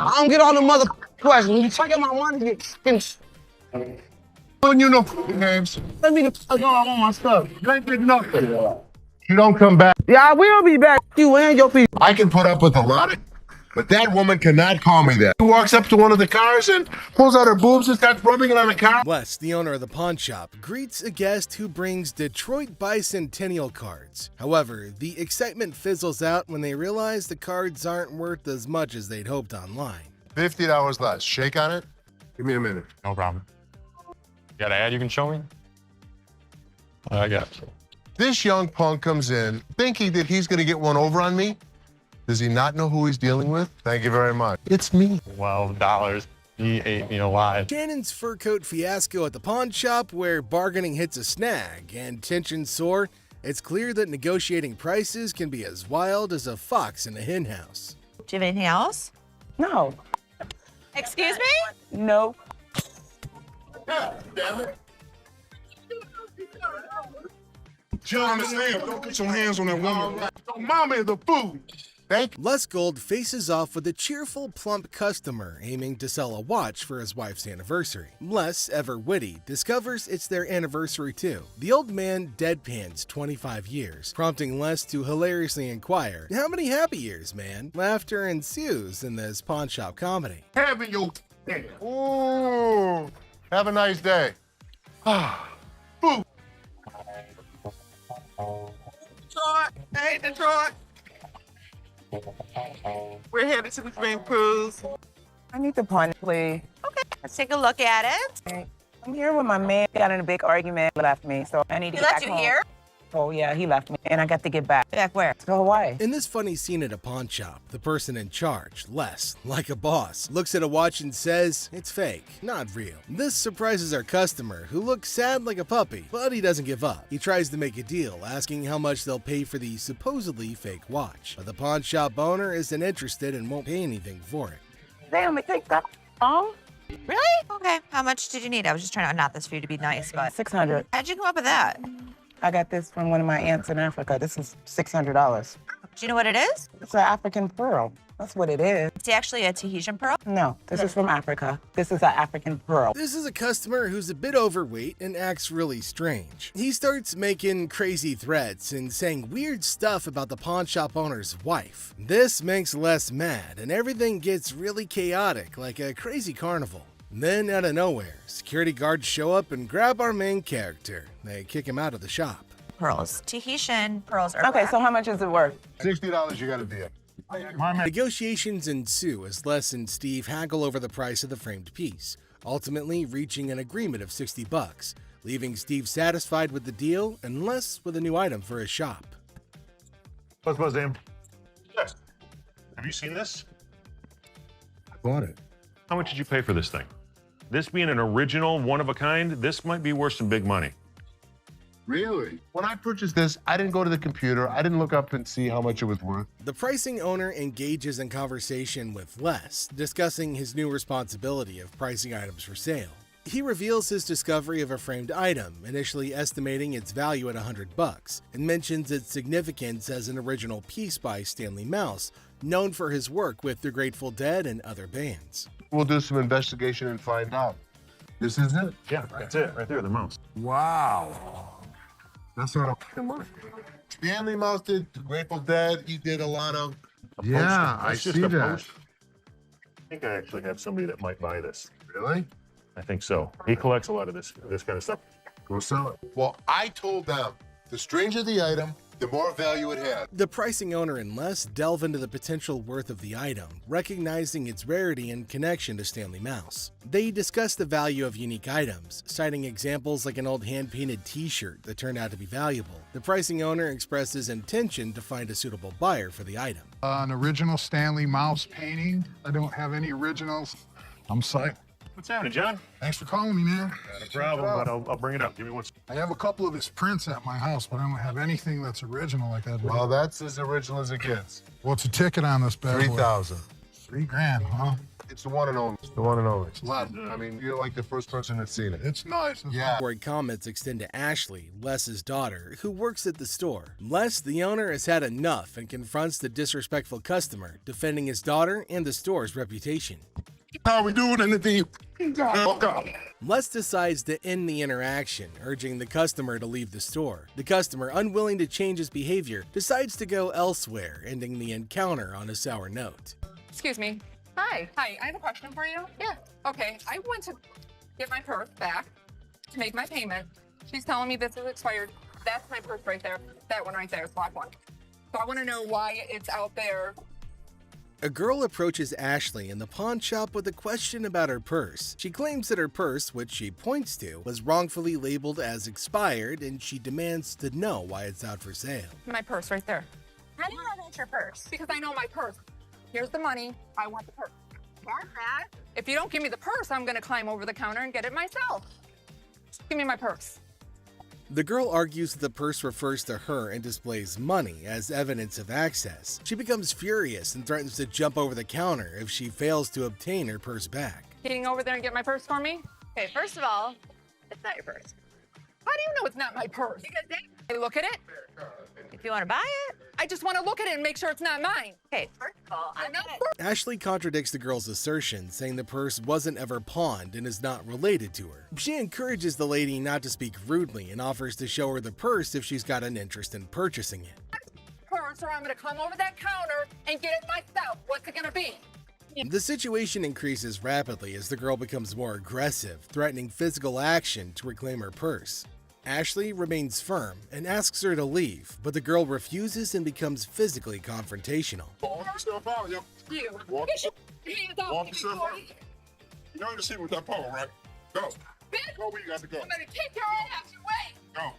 I don't get all the mother questions. You taking my money, When you know names, let me the fuck go. I want my stuff. you ain't getting nothing. You don't come back. Yeah, I will be back. You and your people. I can put up with a lot of, but that woman cannot call me that. She walks up to one of the cars and pulls out her boobs and starts rubbing it on the car. Les, the owner of the pawn shop, greets a guest who brings Detroit Bicentennial cards. However, the excitement fizzles out when they realize the cards aren't worth as much as they'd hoped online. $50 less. Shake on it. Give me a minute. No problem. You got an ad you can show me? I got you. This young punk comes in thinking that he's going to get one over on me. Does he not know who he's dealing with? Thank you very much. It's me. $12. He ate me alive. Shannon's fur coat fiasco at the pawn shop, where bargaining hits a snag and tensions soar. It's clear that negotiating prices can be as wild as a fox in a henhouse. Do you have anything else? No. Excuse me? No. John, don't get your hands on that woman. Mama is a fool. Thank you. Les Gold faces off with a cheerful, plump customer aiming to sell a watch for his wife's anniversary. Les, ever witty, discovers it's their anniversary too. The old man deadpans 25 years, prompting Les to hilariously inquire, "How many happy years, man?" Laughter ensues in this pawn shop comedy. Having your day. Ooh. Have a nice day. Boo. Detroit, hey Detroit. We're headed to the swim cruise. I need the pawn, please. Okay, let's take a look at it. I'm here with my man. Got in a big argument, left me, so I need to He get left back you home. here? Oh yeah, he left me, and I got to get back. Back where? To Hawaii. In this funny scene at a pawn shop, the person in charge, Les, like a boss, looks at a watch and says, "It's fake, not real." This surprises our customer, who looks sad like a puppy, but he doesn't give up. He tries to make a deal, asking how much they'll pay for the supposedly fake watch. But the pawn shop owner isn't interested and won't pay anything for it. Damn, it takes that long. Really? Okay, how much did you need? I was just trying to knot this for you to be nice, but 600. how'd you come up with that? I got this from one of my aunts in Africa. This is $600. Do you know what it is? It's an African pearl. That's what it is. It's actually a Tahitian pearl. No, this is from Africa. This is an African pearl. This is a customer who's a bit overweight and acts really strange. He starts making crazy threats and saying weird stuff about the pawn shop owner's wife. This makes Les mad, and everything gets really chaotic, like a crazy carnival. Then, out of nowhere, security guards show up and grab our main character. They kick him out of the shop. Pearls. Tahitian pearls are Okay, black. so how much is it worth? $60, you got a deal. Negotiations ensue as Les and Steve haggle over the price of the framed piece, ultimately reaching an agreement of $60, leaving Steve satisfied with the deal and Les with a new item for his shop. Buzz, Dan. Yes. Have you seen this? I bought it. How much did you pay for this thing? This being an original, one of a kind, this might be worth some big money. Really? When I purchased this, I didn't go to the computer. I didn't look up and see how much it was worth. The pricing owner engages in conversation with Les, discussing his new responsibility of pricing items for sale. He reveals his discovery of a framed item, initially estimating its value at $100, and mentions its significance as an original piece by Stanley Mouse, known for his work with the Grateful Dead and other bands. We'll do some investigation and find out. This is it? Yeah, that's it, right there, the mouse. Wow. That's not a money. Stanley Mouse did the Grateful Dead. He did a lot of. Yeah, I It's just see a that. poster. I think I actually have somebody that might buy this. Really? I think so. He collects a lot of this kind of stuff. Go sell it. Well, I told them the stranger the item, the more value it had. The pricing owner and Les delve into the potential worth of the item, recognizing its rarity and connection to Stanley Mouse. They discuss the value of unique items, citing examples like an old hand-painted t-shirt that turned out to be valuable. The pricing owner expresses intention to find a suitable buyer for the item. An original Stanley Mouse painting. I don't have any originals. I'm psyched. What's happening, John? Thanks for calling me, man. Not a problem, but I'll bring it up. Give me one. I have a couple of his prints at my house, but I don't have anything that's original like that. Well, that's as original as it gets. What's the ticket on this bad boy? 3,000. $3,000, huh? It's the one and only. It's the one and only. It's I mean, you're like the first person that's seen it. It's nice. Yeah. Where comments extend to Ashley, Les's daughter, who works at the store. Les, the owner, has had enough and confronts the disrespectful customer, defending his daughter and the store's reputation. How we doing anything? Les decides to end the interaction, urging the customer to leave the store. The customer, unwilling to change his behavior, decides to go elsewhere, ending the encounter on a sour note. Excuse me. Hi. Hi, I have a question for you. Yeah. Okay, I went to get my purse back to make my payment. She's telling me this is expired. That's my purse right there. That one right there, black one. So I want to know why it's out there. A girl approaches Ashley in the pawn shop with a question about her purse. She claims that her purse, which she points to, was wrongfully labeled as expired, and she demands to know why it's out for sale. My purse right there. How do you know that's your purse? Because I know my purse. Here's the money. I want the purse. Want that? If you don't give me the purse, I'm going to climb over the counter and get it myself. Give me my purse. The girl argues that the purse refers to her and displays money as evidence of access. She becomes furious and threatens to jump over the counter if she fails to obtain her purse back. Getting over there and get my purse for me? Okay, first of all, it's not your purse. How do you know it's not my purse? Because they look at it. If you want to buy it, I just want to look at it and make sure it's not mine. okay, first of all, I'm not. Ashley contradicts the girl's assertion, saying the purse wasn't ever pawned and is not related to her. She encourages the lady not to speak rudely and offers to show her the purse if she's got an interest in purchasing it. Purse, or I'm going to come over that counter and get it myself. What's it going to be? The situation increases rapidly as the girl becomes more aggressive, threatening physical action to reclaim her purse. Ashley remains firm and asks her to leave, but the girl refuses and becomes physically confrontational. Walk yourself out, yo. You. Walk Get your hands off Walk me, yourself boy. out. You know the shit with that pole, right? Go. Bitch, Go where you got to go. I'm going to kick your ass. You wait. Go.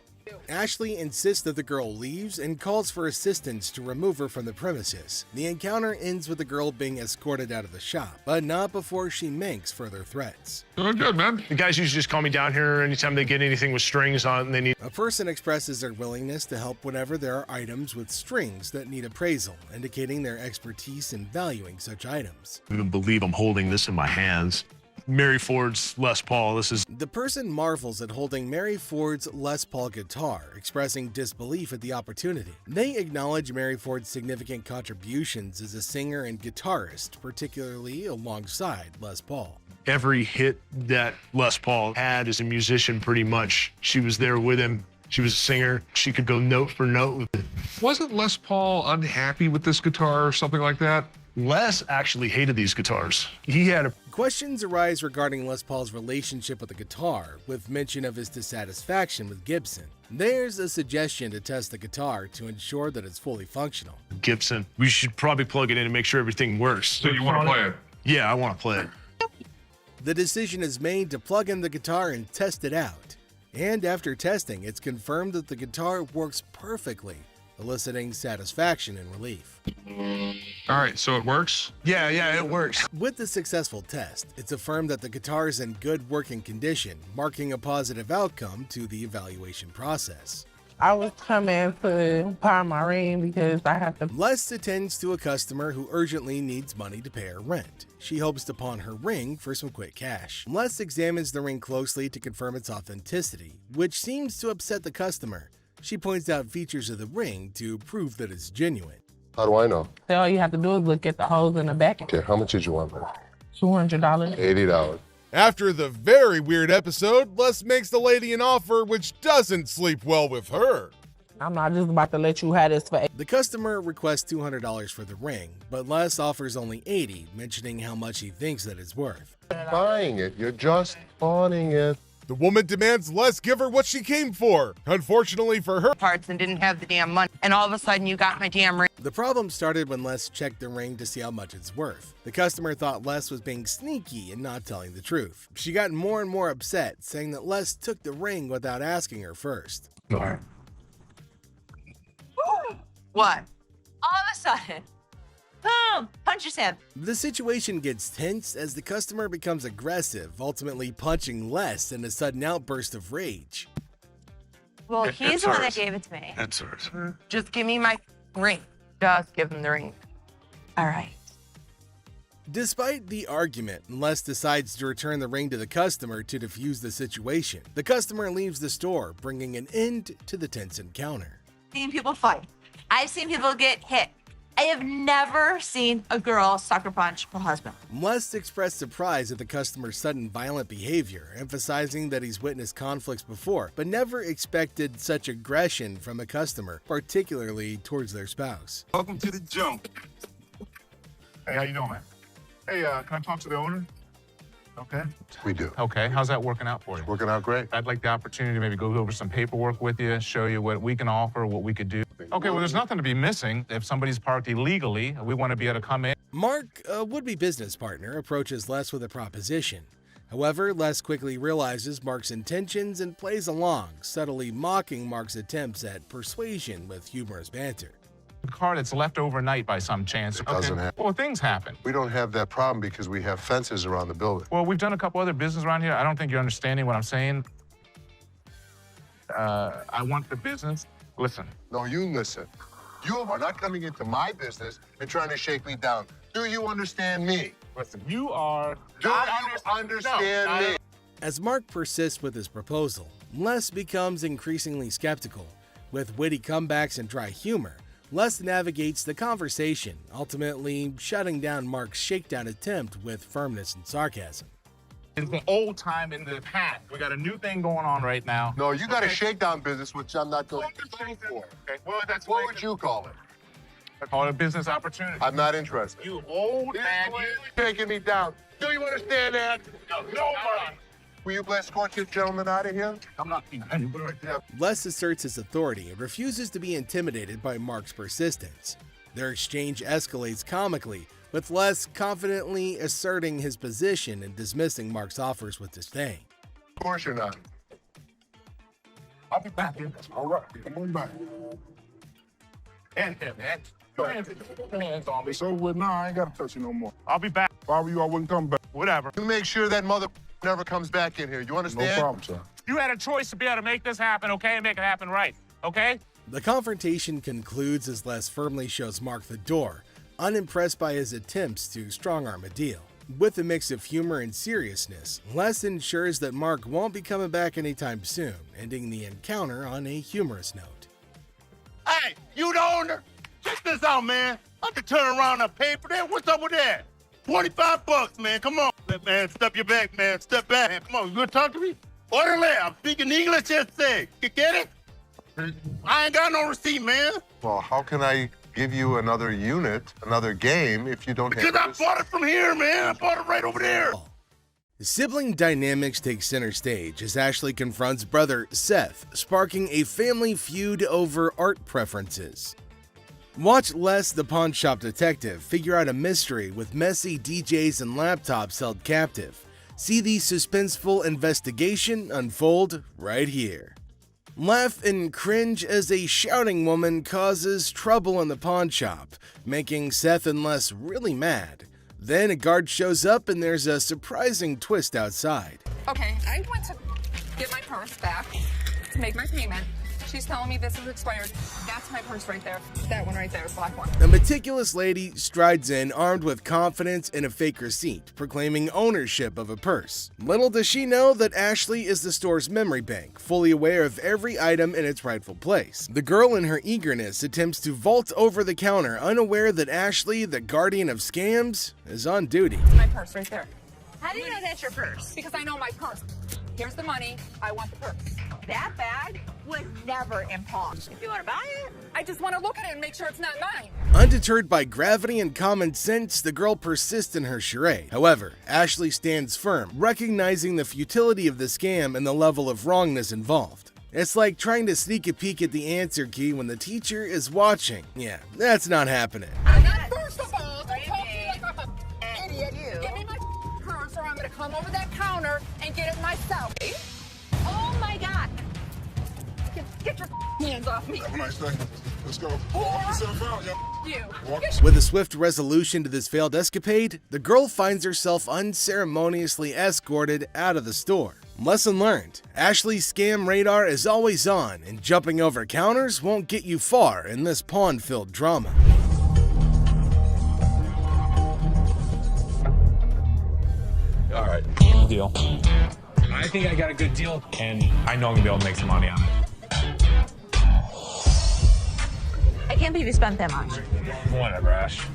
Ashley insists that the girl leaves and calls for assistance to remove her from the premises. The encounter ends with the girl being escorted out of the shop, but not before she makes further threats. Doing good, man. The guys usually just call me down here anytime they get anything with strings on and they need. A person expresses their willingness to help whenever there are items with strings that need appraisal, indicating their expertise in valuing such items. I don't even believe I'm holding this in my hands. Mary Ford's Les Paul. This is The person marvels at holding Mary Ford's Les Paul guitar, expressing disbelief at the opportunity. They acknowledge Mary Ford's significant contributions as a singer and guitarist, particularly alongside Les Paul. every hit that Les Paul had as a musician, pretty much. She was there with him. She was a singer. She could go note for note with it. Wasn't Les Paul unhappy with this guitar or something like that? Les actually hated these guitars. He had a Questions arise regarding Les Paul's relationship with the guitar, with mention of his dissatisfaction with Gibson. There's a suggestion to test the guitar to ensure that it's fully functional. Gibson. We should probably plug it in and make sure everything works. So you want to play it? Yeah, I want to play it. The decision is made to plug in the guitar and test it out. And after testing, it's confirmed that the guitar works perfectly, eliciting satisfaction and relief. All right, so it works? Yeah, it works. With the successful test, it's affirmed that the guitar is in good working condition, marking a positive outcome to the evaluation process. I was coming to pawn my ring because I have to. Les attends to a customer who urgently needs money to pay her rent. She hopes to pawn her ring for some quick cash. Les examines the ring closely to confirm its authenticity, which seems to upset the customer. She points out features of the ring to prove that it's genuine. How do I know? All you have to do is look at the holes in the back. Okay, how much did you want, man? $200. $80. After the very weird episode, Les makes the lady an offer which doesn't sleep well with her. I'm not just about to let you have this for The customer requests $200 for the ring, but Les offers only $80, mentioning how much he thinks that it's worth. Buying it. You're just pawning it. The woman demands Les give her what she came for. Unfortunately for her, Parts and didn't have the damn money. And all of a sudden you got my damn ring. the problem started when Les checked the ring to see how much it's worth. The customer thought Les was being sneaky and not telling the truth. She got more and more upset, saying that Les took the ring without asking her first. What? All of a sudden, boom, punch his head. The situation gets tense as the customer becomes aggressive, ultimately punching Les in a sudden outburst of rage. Well, he's the one that gave it to me. That's ours. Just give me my ring. Just give him the ring. All right. Despite the argument, Les decides to return the ring to the customer to defuse the situation. The customer leaves the store, bringing an end to the tense encounter. I've seen people fight. I've seen people get hit. I have never seen a girl sucker punch her husband. Les expressed surprise at the customer's sudden violent behavior, emphasizing that he's witnessed conflicts before, but never expected such aggression from a customer, particularly towards their spouse. Welcome to the junk. Hey, how you doing, man? Hey, can I talk to the owner? Okay. We do. Okay, how's that working out for you? Working out great. I'd like the opportunity to maybe go over some paperwork with you, show you what we can offer, what we could do. Okay, well, there's nothing to be missing. If somebody's parked illegally, we want to be able to come in. Mark, a would-be business partner, approaches Les with a proposition. However, Les quickly realizes Mark's intentions and plays along, subtly mocking Mark's attempts at persuasion with humorous banter. A car that's left overnight by some chance. It doesn't happen. Well, things happen. We don't have that problem because we have fences around the building. Well, we've done a couple other business around here. I don't think you're understanding what I'm saying. I want the business. Listen. No, you listen. You are not coming into my business and trying to shake me down. Do you understand me? Listen, you are... Do you understand me? As Mark persists with his proposal, Les becomes increasingly skeptical. With witty comebacks and dry humor, Les navigates the conversation, ultimately shutting down Mark's shakedown attempt with firmness and sarcasm. It's the old time in the past. We got a new thing going on right now. No, you got a shakedown business, which I'm not going to pay for. Okay, well, that's What would you call it? I call it a business opportunity. I'm not interested. You old man, You're taking me down. Do you understand that? No, Will you escort your gentleman out of here? I'm not anybody. Les asserts his authority and refuses to be intimidated by Mark's persistence. Their exchange escalates comically, with Les confidently asserting his position and dismissing Mark's offers with disdain. Of course you're not. I'll be back in. All right, come on back. And go ahead. Hands on me. So with now, I ain't gotta touch you no more. I'll be back. If I were you, I wouldn't come back. Whatever. You make sure that mother never comes back in here. You No understand? problem, sir. You had a choice to be able to make this happen, okay, and make it happen right, okay? The confrontation concludes as Les firmly shows Mark the door, unimpressed by his attempts to strong-arm a deal. With a mix of humor and seriousness, Les ensures that Mark won't be coming back anytime soon, ending the encounter on a humorous note. Hey, you the owner? Check this out, man. I can turn around and pay for that. What's up with that? $25, man. Come on. Man, step your back, man. Step back. Come on, you gonna talk to me? Orderly, I'm speaking English, just say. You get it? I ain't got no receipt, man. Well, how can I give you another unit, another game, if you don't Because have I bought it from here, man. I bought it right over there. Sibling dynamics take center stage as Ashley confronts brother Seth, sparking a family feud over art preferences. Watch Les the pawn shop detective figure out a mystery with messy DJs and laptops held captive. See the suspenseful investigation unfold right here. Laugh and cringe as a shouting woman causes trouble in the pawn shop, making Seth and Les really mad. Then a guard shows up and there's a surprising twist outside. Okay, I went to get my purse back to make my payment. She's telling me this is expired. That's my purse right there. That one right there, the black one. A meticulous lady strides in armed with confidence and a fake receipt, proclaiming ownership of a purse. Little does she know that Ashley is the store's memory bank, fully aware of every item in its rightful place. The girl in her eagerness attempts to vault over the counter, unaware that Ashley, the guardian of scams, is on duty. My purse right there. How do you know that's your purse? Because I know my purse. Here's the money. I want the purse. That bag would never impulse. If you want to buy it, I just want to look at it and make sure it's not mine. Undeterred by gravity and common sense, the girl persists in her charade. However, Ashley stands firm, recognizing the futility of the scam and the level of wrongness involved. It's like trying to sneak a peek at the answer key when the teacher is watching. Yeah, that's not happening. I'm not first of all. Don't talk to me like I'm an idiot. Give me my purse or I'm going to come over that counter and get it myself. oh my God. Get your hands off me. Have a nice day. Let's go. Walk yourself out, yo. You. Walk. With a swift resolution to this failed escapade, the girl finds herself unceremoniously escorted out of the store. Lesson learned: Ashley's scam radar is always on, and jumping over counters won't get you far in this pawn-filled drama. deal. I think I got a good deal, and I know I'm gonna be able to make some money on it. I can't believe you spent that much. Whatever, Ash.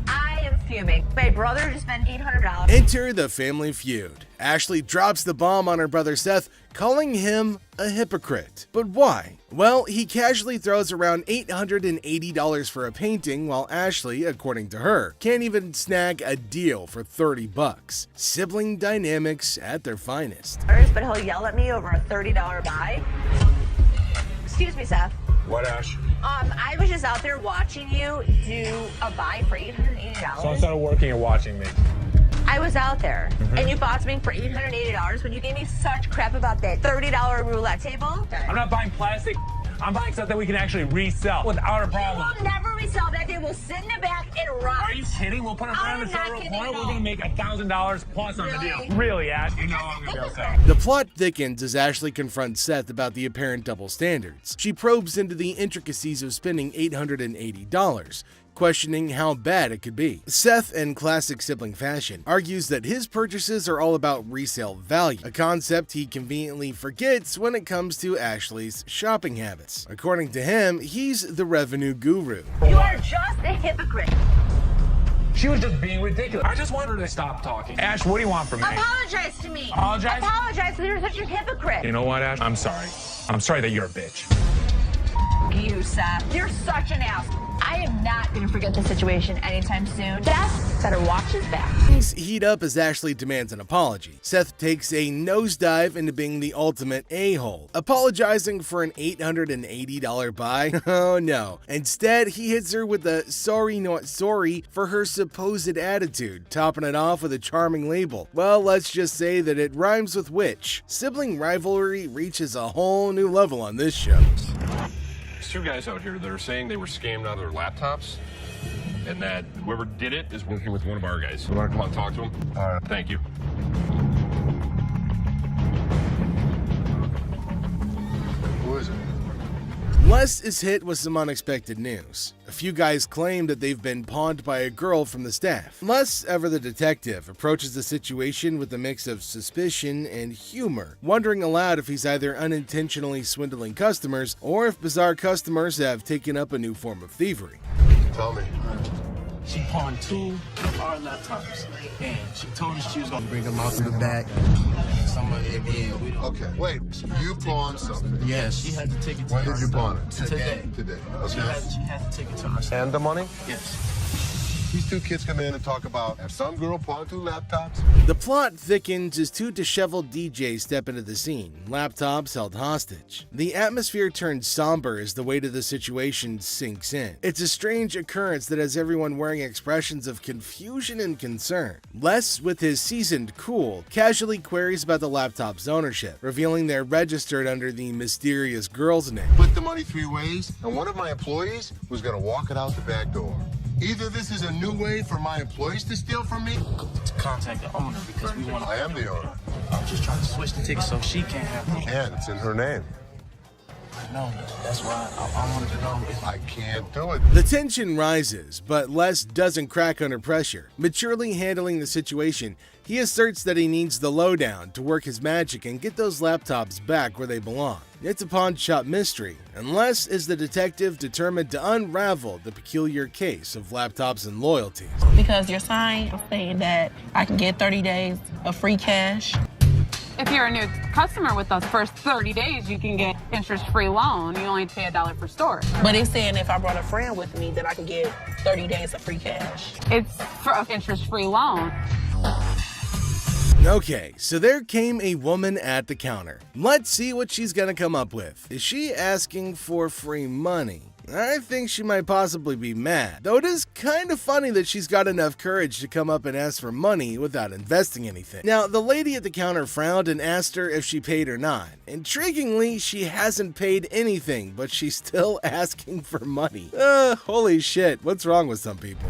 I am fuming. My brother just spent $800. Enter the family feud. Ashley drops the bomb on her brother Seth, calling him a hypocrite. But why? Well, he casually throws around $880 for a painting, while Ashley, according to her, can't even snag a deal for $30. Sibling dynamics at their finest. But he'll yell at me over a $30 buy. Excuse me, Seth. What, Ash? I was just out there watching you do a buy for $880. So instead of working, you're watching me. I was out there, and you bought something for $880 when you gave me such crap about that $30 roulette table. I'm not buying plastic. I'm buying stuff that we can actually resell without a problem. You will never resell that. They will sit in the back and rot. Are you kidding? We'll put it around the federal corner. We're gonna make $1,000 plus on the deal. Really, Ash? You know I'm gonna be upset. The plot thickens as Ashley confronts Seth about the apparent double standards. She probes into the intricacies of spending $880, questioning how bad it could be. Seth, in classic sibling fashion, argues that his purchases are all about resale value, a concept he conveniently forgets when it comes to Ashley's shopping habits. According to him, he's the revenue guru. You are just a hypocrite. She was just being ridiculous. I just want her to stop talking. Ash, what do you want from me? Apologize to me. Apologize? Apologize because you're such a hypocrite. You know what, Ash? I'm sorry. I'm sorry that you're a bitch. You, Seth. You're such an ass. I am not going to forget the situation anytime soon. Seth better watch his back. Things heat up as Ashley demands an apology. Seth takes a nosedive into being the ultimate a-hole, apologizing for an $880 buy. Oh no. Instead, he hits her with a sorry not sorry for her supposed attitude, topping it off with a charming label. Well, let's just say that it rhymes with witch. Sibling rivalry reaches a whole new level on this show. There's two guys out here that are saying they were scammed out of their laptops, and that whoever did it is working with one of our guys. You want to come out and talk to him? All right. Thank you. Who is it? Les is hit with some unexpected news. A few guys claim that they've been pawned by a girl from the staff. Les, ever the detective, approaches the situation with a mix of suspicion and humor, wondering aloud if he's either unintentionally swindling customers or if bizarre customers have taken up a new form of thievery. Tell me. She pawned 2 of our laptops, and she told us she was gonna bring them out to the back. Some of it, yeah, we don't. Okay, wait. You pawned something? Yes, she had to take it to When did us. you pawn it? Today. Today. She Okay. had to take it to us. And the money? Yes. These two kids come in and talk about have some girl pawned 2 laptops. The plot thickens as 2 disheveled DJs step into the scene, laptops held hostage. The atmosphere turns somber as the weight of the situation sinks in. It's a strange occurrence that has everyone wearing expressions of confusion and concern. Les, with his seasoned cool, casually queries about the laptop's ownership, revealing they're registered under the mysterious girl's name. Split the money 3 ways, and one of my employees was gonna walk it out the back door. Either this is a new way for my employees to steal from me. To contact the owner because we want to. I am the owner. I'm just trying to switch the ticket so she can't have them. And it's in her name. No, that's why I wanted to know if I can't do it. The tension rises, but Les doesn't crack under pressure. Maturely handling the situation, he asserts that he needs the lowdown to work his magic and get those laptops back where they belong. It's a pawn shop mystery, and Les is the detective determined to unravel the peculiar case of laptops and loyalties. Because your sign is saying that I can get 30 days of free cash. If you're a new customer with us, first 30 days, you can get interest-free loan. You only pay $1 per store. But it's saying if I brought a friend with me that I can get 30 days of free cash. It's for an interest-free loan. Okay, so there came a woman at the counter. Let's see what she's gonna come up with. Is she asking for free money? I think she might possibly be mad, though it is kind of funny that she's got enough courage to come up and ask for money without investing anything. Now, the lady at the counter frowned and asked her if she paid or not. Intriguingly, she hasn't paid anything, but she's still asking for money. Holy shit, what's wrong with some people?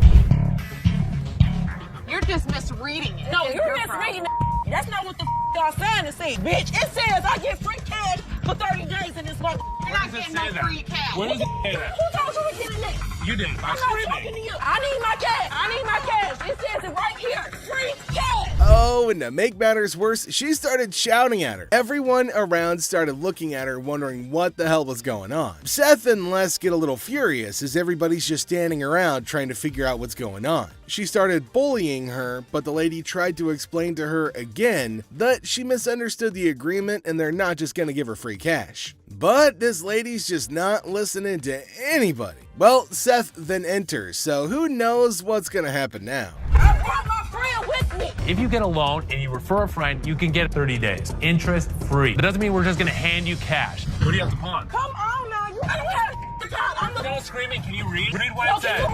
You're just misreading it. No, you're misreading it. That's not what the y'all saying to say, bitch. It says I get free cash for 30 days in this month. You're not getting no free cash. Where does it say that? Who told you to get in there? You did. I'm not talking to you. I need my cash. I need my cash. It says it right here. Free cash. Oh, and to make matters worse, she started shouting at her. Everyone around started looking at her, wondering what the hell was going on. Seth and Les get a little furious as everybody's just standing around trying to figure out what's going on. She started bullying her, but the lady tried to explain to her again that she misunderstood the agreement and they're not just gonna give her free cash. But this lady's just not listening to anybody. Well, Seth then enters, so who knows what's gonna happen now. I brought my friend with me. If you get a loan and you refer a friend, you can get 30 days, interest free. That doesn't mean we're just gonna hand you cash. What do you have to pawn? Come on now, you don't have to call. I'm the Don't screaming. Can you read? Read what it says.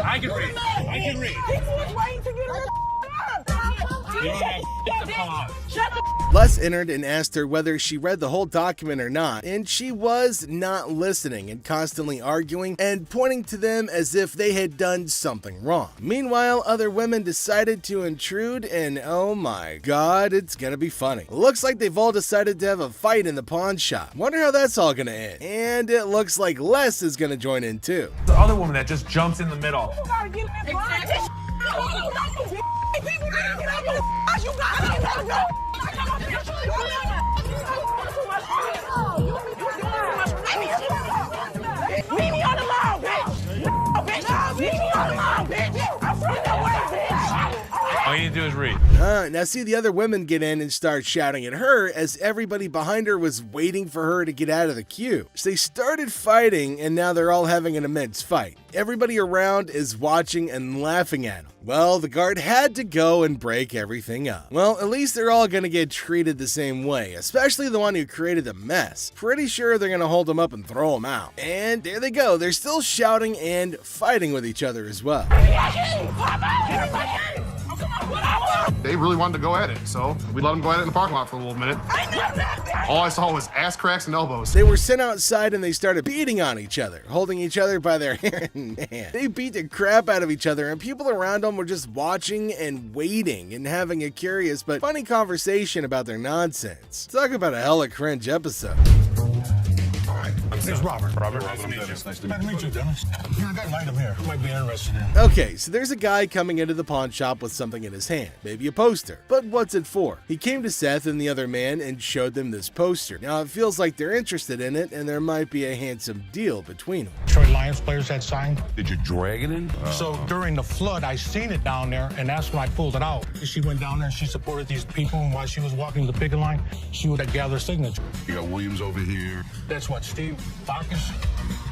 I can read. I can read. People was waiting to get her. You don't have to pawn. Shut the Les entered and asked her whether she read the whole document or not, and she was not listening and constantly arguing and pointing to them as if they had done something wrong. Meanwhile, other women decided to intrude, and oh my god, it's gonna be funny. Looks like they've all decided to have a fight in the pawn shop. Wonder how that's all gonna end. And it looks like Les is gonna join in too. The other woman that just jumps in the middle. You gotta get in line. People need to get out your ass. You gotta go. Leave me on the lawn, bitch. No, bitch. Leave me on the lawn, bitch. I'm from the way, bitch. All you need to do is read. Now see the other women get in and start shouting at her as everybody behind her was waiting for her to get out of the queue. So they started fighting and now they're all having an immense fight. Everybody around is watching and laughing at them. Well, the guard had to go and break everything up. Well, at least they're all gonna get treated the same way, especially the one who created the mess. Pretty sure they're gonna hold him up and throw him out. And there they go, they're still shouting and fighting with each other as well. They really wanted to go at it, so we let them go at it in the parking lot for a little minute. All I saw was ass cracks and elbows. They were sent outside and they started beating on each other, holding each other by their hair and hand. They beat the crap out of each other and people around them were just watching and waiting and having a curious but funny conversation about their nonsense. Talk about a hella cringe episode. It's Robert. Robert, nice to meet you. Nice to meet you, Dennis. Yeah, I got an item here. You might be interested in. Okay, so there's a guy coming into the pawn shop with something in his hand, maybe a poster. But what's it for? He came to Seth and the other man and showed them this poster. Now it feels like they're interested in it and there might be a handsome deal between them. Detroit Lions players had signed. Did you drag it in? So during the flood, I seen it down there, and that's when I pulled it out. She went down there and she supported these people, and while she was walking the picket line, she would gather signatures. You got Williams over here. That's what, Steve Farkas?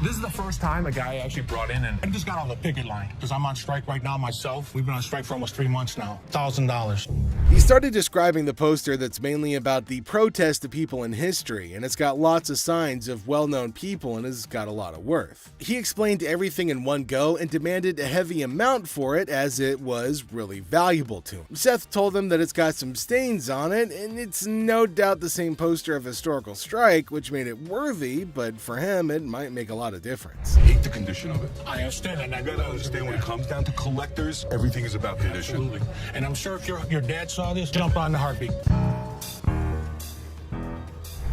This is the first time a guy actually brought in and I just got on the picket line because I'm on strike right now myself. We've been on strike for almost 3 months now. $1,000. He started describing the poster that's mainly about the protest of people in history, and it's got lots of signs of well-known people and has got a lot of worth. He explained everything in one go and demanded a heavy amount for it as it was really valuable to him. Seth told him that it's got some stains on it, and it's no doubt the same poster of historical strike, which made it worthy, but for him it might make a lot of difference. I hate the condition of it. I understand that. And I You gotta understand when it comes down to collectors, everything is about condition. Absolutely. And I'm sure if your dad saw this, jump on the heartbeat.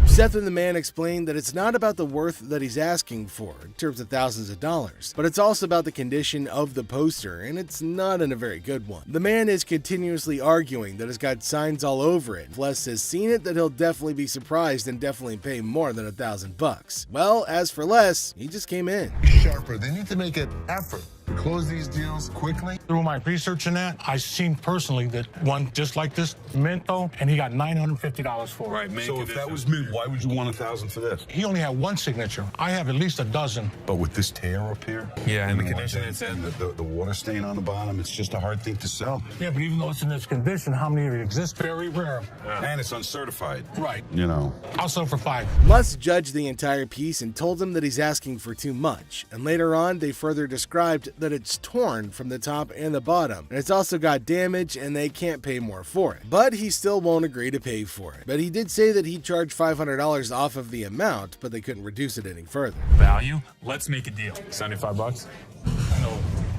Seth and the man explained that it's not about the worth that he's asking for in terms of thousands of dollars, but it's also about the condition of the poster, and it's not in a very good one. The man is continuously arguing that it's got signs all over it. If Les has seen it, that he'll definitely be surprised and definitely pay more than $1,000. Well, as for Les, he just came in. Sharper. They need to make an effort to close these deals quickly. Through my research in that, I seen personally that one just like this, Minto, and he got $950 for it. Right, so if that was mint, why would you want $1,000 for this? He only had one signature. I have at least a dozen. But with this tear up here, Yeah, and the and condition it's in, the water stain on the bottom, it's just a hard thing to sell. Yeah, but even though it's in this condition, how many of it exist? Very rare. And it's uncertified. Right. You know. I'll sell for $5. Les judged the entire piece and told him that he's asking for too much, and later on they further described that it's torn from the top and the bottom, and it's also got damage and they can't pay more for it. But he still won't agree to pay for it. But he did say that he'd charge $500 off of the amount, but they couldn't reduce it any further. value. Let's make a deal. $75.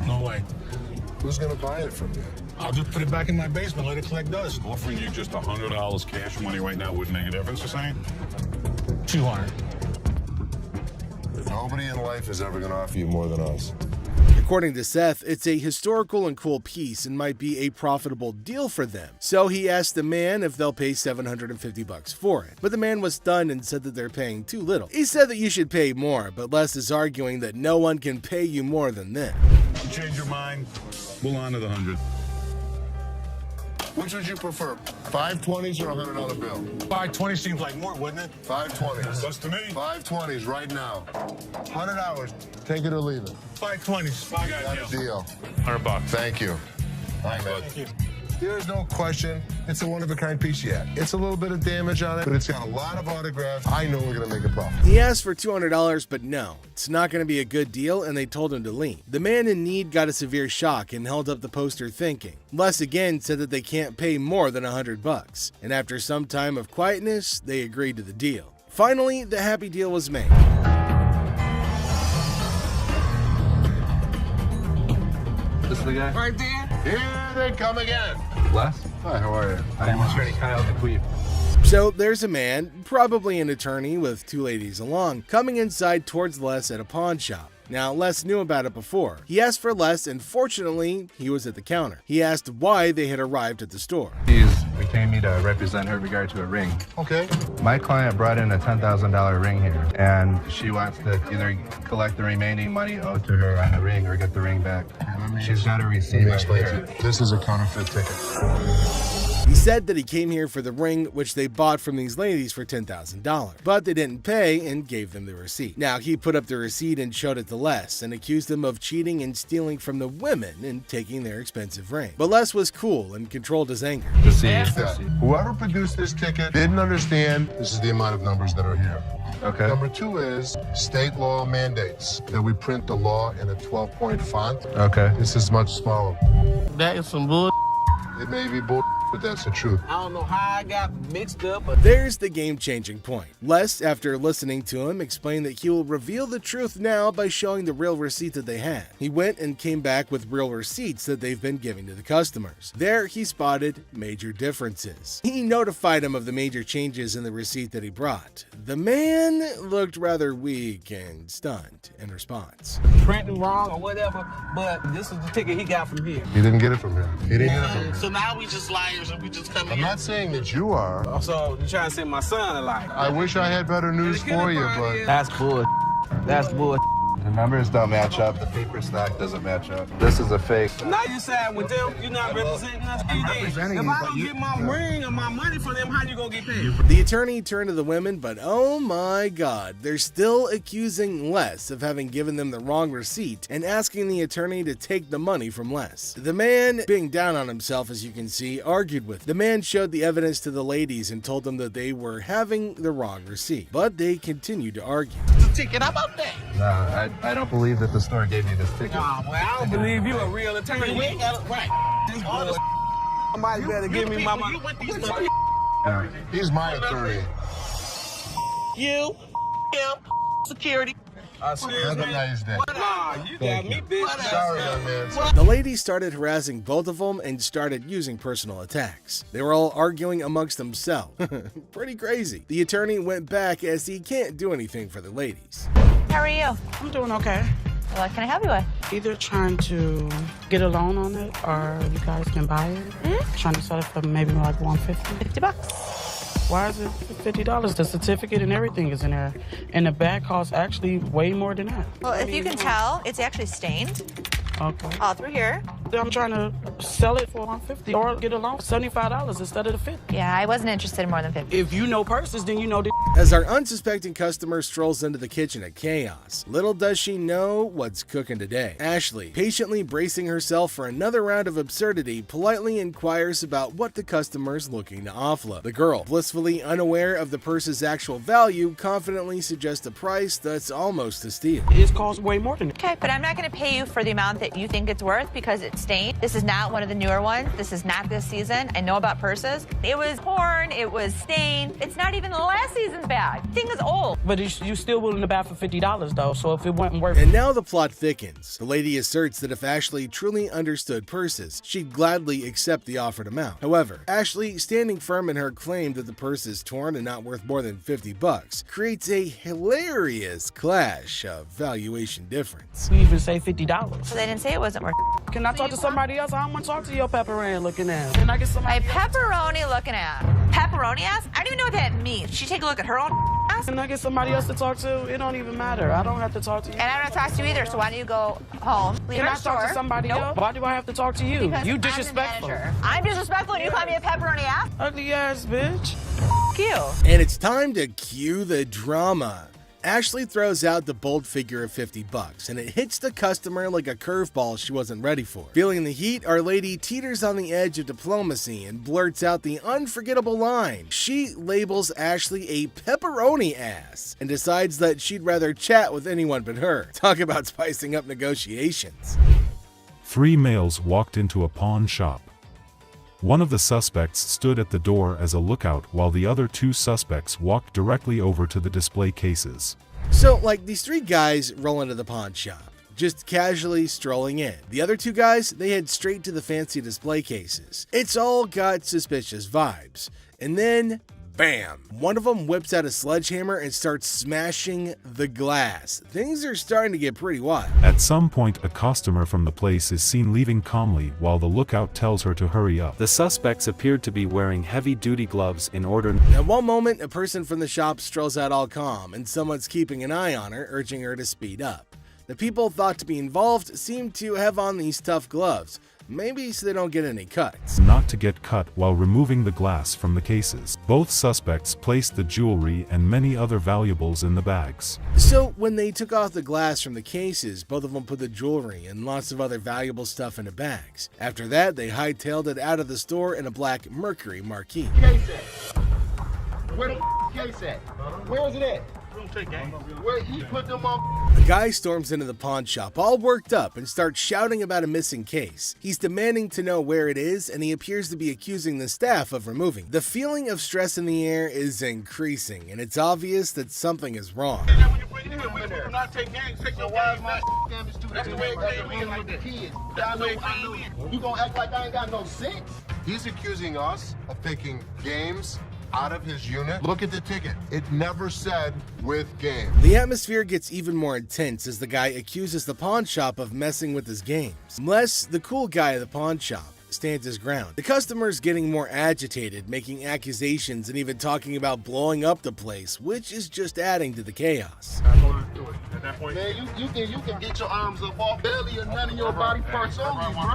No way. Who's gonna buy it from you? I'll just put it back in my basement, let it collect dust. Offering you just $100 cash money right now wouldn't make a difference, you're saying? 200. Nobody in life is ever gonna offer you more than us. According to Seth, it's a historical and cool piece and might be a profitable deal for them. So he asked the man if they'll pay $750 for it. But the man was stunned and said that they're paying too little. He said that you should pay more, but Les is arguing that no one can pay you more than this. You change your mind, we'll honor the 100. Which would you prefer, 520s or a $100 bill? 520 seems like more, wouldn't it? 520s. That's to me. 520s right now. 100 hours. Take it or leave it. 520s. Got a deal. $100. Thank you. Thank you. There's no question. It's a one-of-a-kind piece yet. It's a little bit of damage on it, but it's got a lot of autographs. I know we're going to make a profit. He asked for $200, but no, it's not going to be a good deal, and they told him to leave. The man in need got a severe shock and held up the poster thinking. Les again said that they can't pay more than $100, and after some time of quietness, they agreed to the deal. Finally, the happy deal was made. This is the guy? Right there. Here they come again. Les? Hi, how are you? I'm Attorney Kyle DeQueef. So there's a man, probably an attorney with two ladies along, coming inside towards Les at a pawn shop. Now, Les knew about it before. He asked for Les, and fortunately, he was at the counter. He asked why they had arrived at the store. He's retained me to represent her in regard to a ring. Okay. My client brought in a $10,000 ring here, and she wants to either collect the remaining money owed to her on the ring or get the ring back. She's got a receipt. Let me right explain here. to you. This is a counterfeit ticket. He said that he came here for the ring, which they bought from these ladies for $10,000, but they didn't pay and gave them the receipt. Now, he put up the receipt and showed it to Les and accused them of cheating and stealing from the women and taking their expensive ring. But Les was cool and controlled his anger. Whoever produced this ticket didn't understand this is the amount of numbers that are here. Okay. Number two is state law mandates that we print the law in a 12-point font. Okay. This is much smaller. That is some bull. It may be bull, but that's the truth. I don't know how I got mixed up, but There's the game-changing point. Les, after listening to him, explained that he will reveal the truth now by showing the real receipt that they had. He went and came back with real receipts that they've been giving to the customers. There, he spotted major differences. He notified him of the major changes in the receipt that he brought. The man looked rather weak and stunned in response. printing wrong or whatever, but this is the ticket he got from here. He didn't get it from him. He didn't get it from him. So now we just liars and we just come I'm not saying that you are. So you trying to send my son a liar. I wish I had better news for you, but That's bull. That's bull. The numbers don't match up. The paper stock doesn't match up. This is a fake. Now you side with them. You're not representing us. If I don't get my ring or my money for them, how you gonna get paid? The attorney turned to the women, but oh my god, they're still accusing Les of having given them the wrong receipt and asking the attorney to take the money from Les. The man, being down on himself as you can see, argued with. The man showed the evidence to the ladies and told them that they were having the wrong receipt, but they continued to argue. The ticket, how about that? No, I don't believe that the store gave you this ticket. Nah, well, I don't believe you a real attorney. We ain't got it right. This bull. Somebody better give me my money. Yeah. he's my attorney. You, him, security. Have a nice day. Nah, you got me, bitch. Sorry, young man. The ladies started harassing both of them and started using personal attacks. They were all arguing amongst themselves. Pretty crazy. The attorney went back as he can't do anything for the ladies. How are you? I'm doing okay. What can I help you with? Either trying to get a loan on it or you guys can buy it. Trying to sell it for maybe like $150. $50. Why is it $50? The certificate and everything is in there. And the bag costs actually way more than that. Well, if you can tell, it's actually stained Okay. all through here. I'm trying to sell it for $150 or get a loan for $75 instead of the $50. Yeah, I wasn't interested in more than 50. If you know purses, then you know the As our unsuspecting customer strolls into the kitchen at Chaos, little does she know what's cooking today. Ashley, patiently bracing herself for another round of absurdity, politely inquires about what the customer's looking to offload. The girl, blissfully unaware of the purse's actual value, confidently suggests a price that's almost a steal. It costs way more than that. Okay, but I'm not going to pay you for the amount that you think it's worth because it's stain. This is not one of the newer ones. This is not this season. I know about purses. It was torn. It was stained. It's not even the last season's bag. The thing is old. But you still willing to buy for $50 though, so if it wasn't worth it. And now the plot thickens. The lady asserts that if Ashley truly understood purses, she'd gladly accept the offered amount. However, Ashley, standing firm in her claim that the purse is torn and not worth more than $50, creates a hilarious clash of valuation difference. We even say $50. So they didn't say it wasn't worth it. Can I talk to somebody else? I don't want to talk to your pepperoni looking ass. Can I get somebody My pepperoni looking ass. Pepperoni ass? I don't even know what that means. She take a look at her own ass? Can I get somebody else to talk to? It don't even matter. I don't have to talk to you. And I don't talk to you either, so why don't you go home? Leave Can our I talk store. to somebody Nope. else? Why do I have to talk to you? Because You I'm the disrespectful. manager. I'm disrespectful and you call me a pepperoni ass? Ugly ass bitch. F you. And it's time to cue the drama. Ashley throws out the bold figure of $50, and it hits the customer like a curveball she wasn't ready for. Feeling the heat, our lady teeters on the edge of diplomacy and blurts out the unforgettable line. She labels Ashley a pepperoni ass and decides that she'd rather chat with anyone but her. Talk about spicing up negotiations. 3 males walked into a pawn shop. One of the suspects stood at the door as a lookout while the other 2 suspects walked directly over to the display cases. So, like, these 3 guys roll into the pawn shop, just casually strolling in. The other 2 guys, they head straight to the fancy display cases. It's all got suspicious vibes. And then, bam! One of them whips out a sledgehammer and starts smashing the glass. Things are starting to get pretty wild. At some point, a customer from the place is seen leaving calmly while the lookout tells her to hurry up. The suspects appeared to be wearing heavy-duty gloves in order. At one moment, a person from the shop strolls out all calm, and someone's keeping an eye on her, urging her to speed up. The people thought to be involved seem to have on these tough gloves, maybe so they don't get any cuts. Not to get cut while removing the glass from the cases. Both suspects placed the jewelry and many other valuables in the bags. So when they took off the glass from the cases, both of them put the jewelry and lots of other valuable stuff into bags. After that, they hightailed it out of the store in a black Mercury Marquis. Case at? Where the case at? Where is it at? Where he put them on? The guy storms into the pawn shop all worked up and starts shouting about a missing case. He's demanding to know where it is, and he appears to be accusing the staff of removing it. The feeling of stress in the air is increasing, and it's obvious that something is wrong. We do not take names. Take no wise my damage to that's the way it came in with the kids. I know. You gonna act like I ain't got no sense? He's accusing us of taking games out of his unit. Look at the ticket. It never said with game. The atmosphere gets even more intense as the guy accuses the pawn shop of messing with his games. Les, the cool guy at the pawn shop, stands his ground. The customer's getting more agitated, making accusations and even talking about blowing up the place, which is just adding to the chaos. At that point, man, you can get your arms up off belly and none of your body parts on me, bro.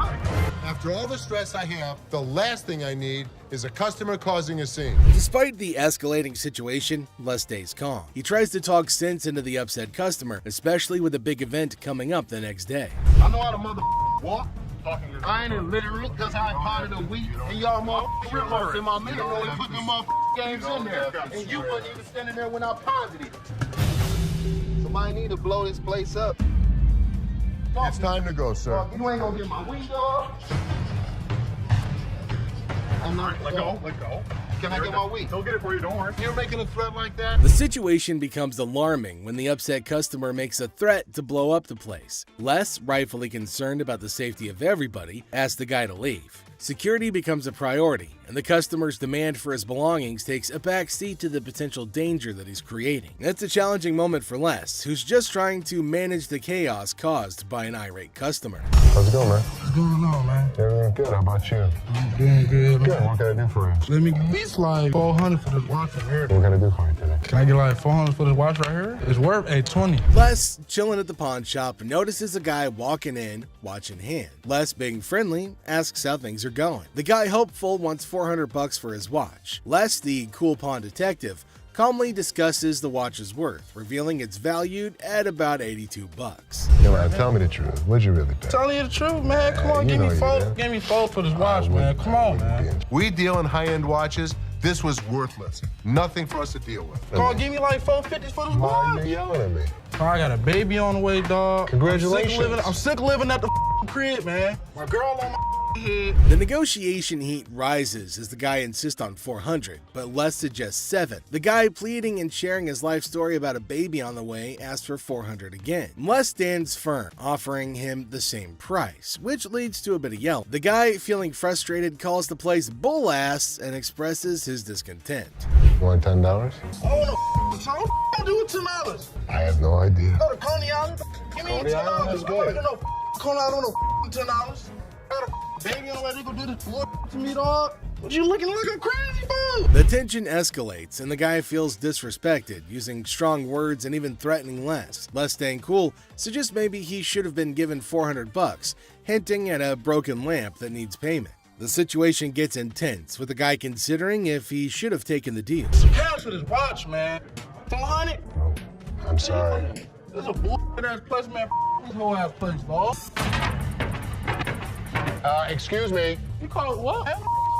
After all the stress I have, the last thing I need is a customer causing a scene. Despite the escalating situation, Les stays calm. He tries to talk sense into the upset customer, especially with a big event coming up the next day. I know how to mother walk. I ain't illiterate because I ain't part of the week, and y'all motherfuckers in my middle row and put them games in there. And you wasn't even standing there when I posited it. Somebody need to blow this place up. It's time to go, sir. You ain't gonna get my window. I'm not. Let go. Can I get my week? He'll get it for you, don't worry. You're making a threat like that? The situation becomes alarming when the upset customer makes a threat to blow up the place. Les, rightfully concerned about the safety of everybody, asks the guy to leave. Security becomes a priority, and the customer's demand for his belongings takes a back seat to the potential danger that he's creating. That's a challenging moment for Les, who's just trying to manage the chaos caused by an irate customer. How's it going, man? What's going on, man? Everything good. How about you? I'm doing good. Good. What can I do for you? Let me at least like $400 for this watch right here. What can I do for you today? Can I get like $400 for this watch right here? It's worth $820. Les, chilling at the pawn shop, notices a guy walking in, watch in hand. Les, being friendly, asks how things are going. The guy, hopeful, wants $400 for his watch. Les, the cool pawn detective, calmly discusses the watch's worth, revealing it's valued at about $82. Yo, man, tell me the truth. What'd you really pay? Telling you the truth, man. Come on, give me $4 for this watch, man. Come on, man. We deal in high-end watches. This was worthless. Nothing for us to deal with. Come on, give me like $450 for this watch. You're yelling at me. I got a baby on the way, dog. Congratulations. I'm sick of living at the crib, man. My girl on my head. The negotiation heat rises as the guy insists on $400, but Les suggests $7. The guy, pleading and sharing his life story about a baby on the way, asks for $400 again. Les stands firm, offering him the same price, which leads to a bit of yelling. The guy, feeling frustrated, calls the place bull ass and expresses his discontent. You want $10? I want to song. Do it $10. I have no idea. Go to Coney Island. Give me Coney Island is $10. good. No, Coney Island on $10. Got a baby on the way to go do this to me, dog. What you looking like a crazy fool? The tension escalates and the guy feels disrespected, using strong words and even threatening Les. Les, staying cool, suggests maybe he should have been given $400, hinting at a broken lamp that needs payment. The situation gets intense, with the guy considering if he should have taken the deal. Cash for this watch, man. 400? I'm sorry. This is a bullshit ass place, man. This whole ass place, dog. Excuse me. You call it what?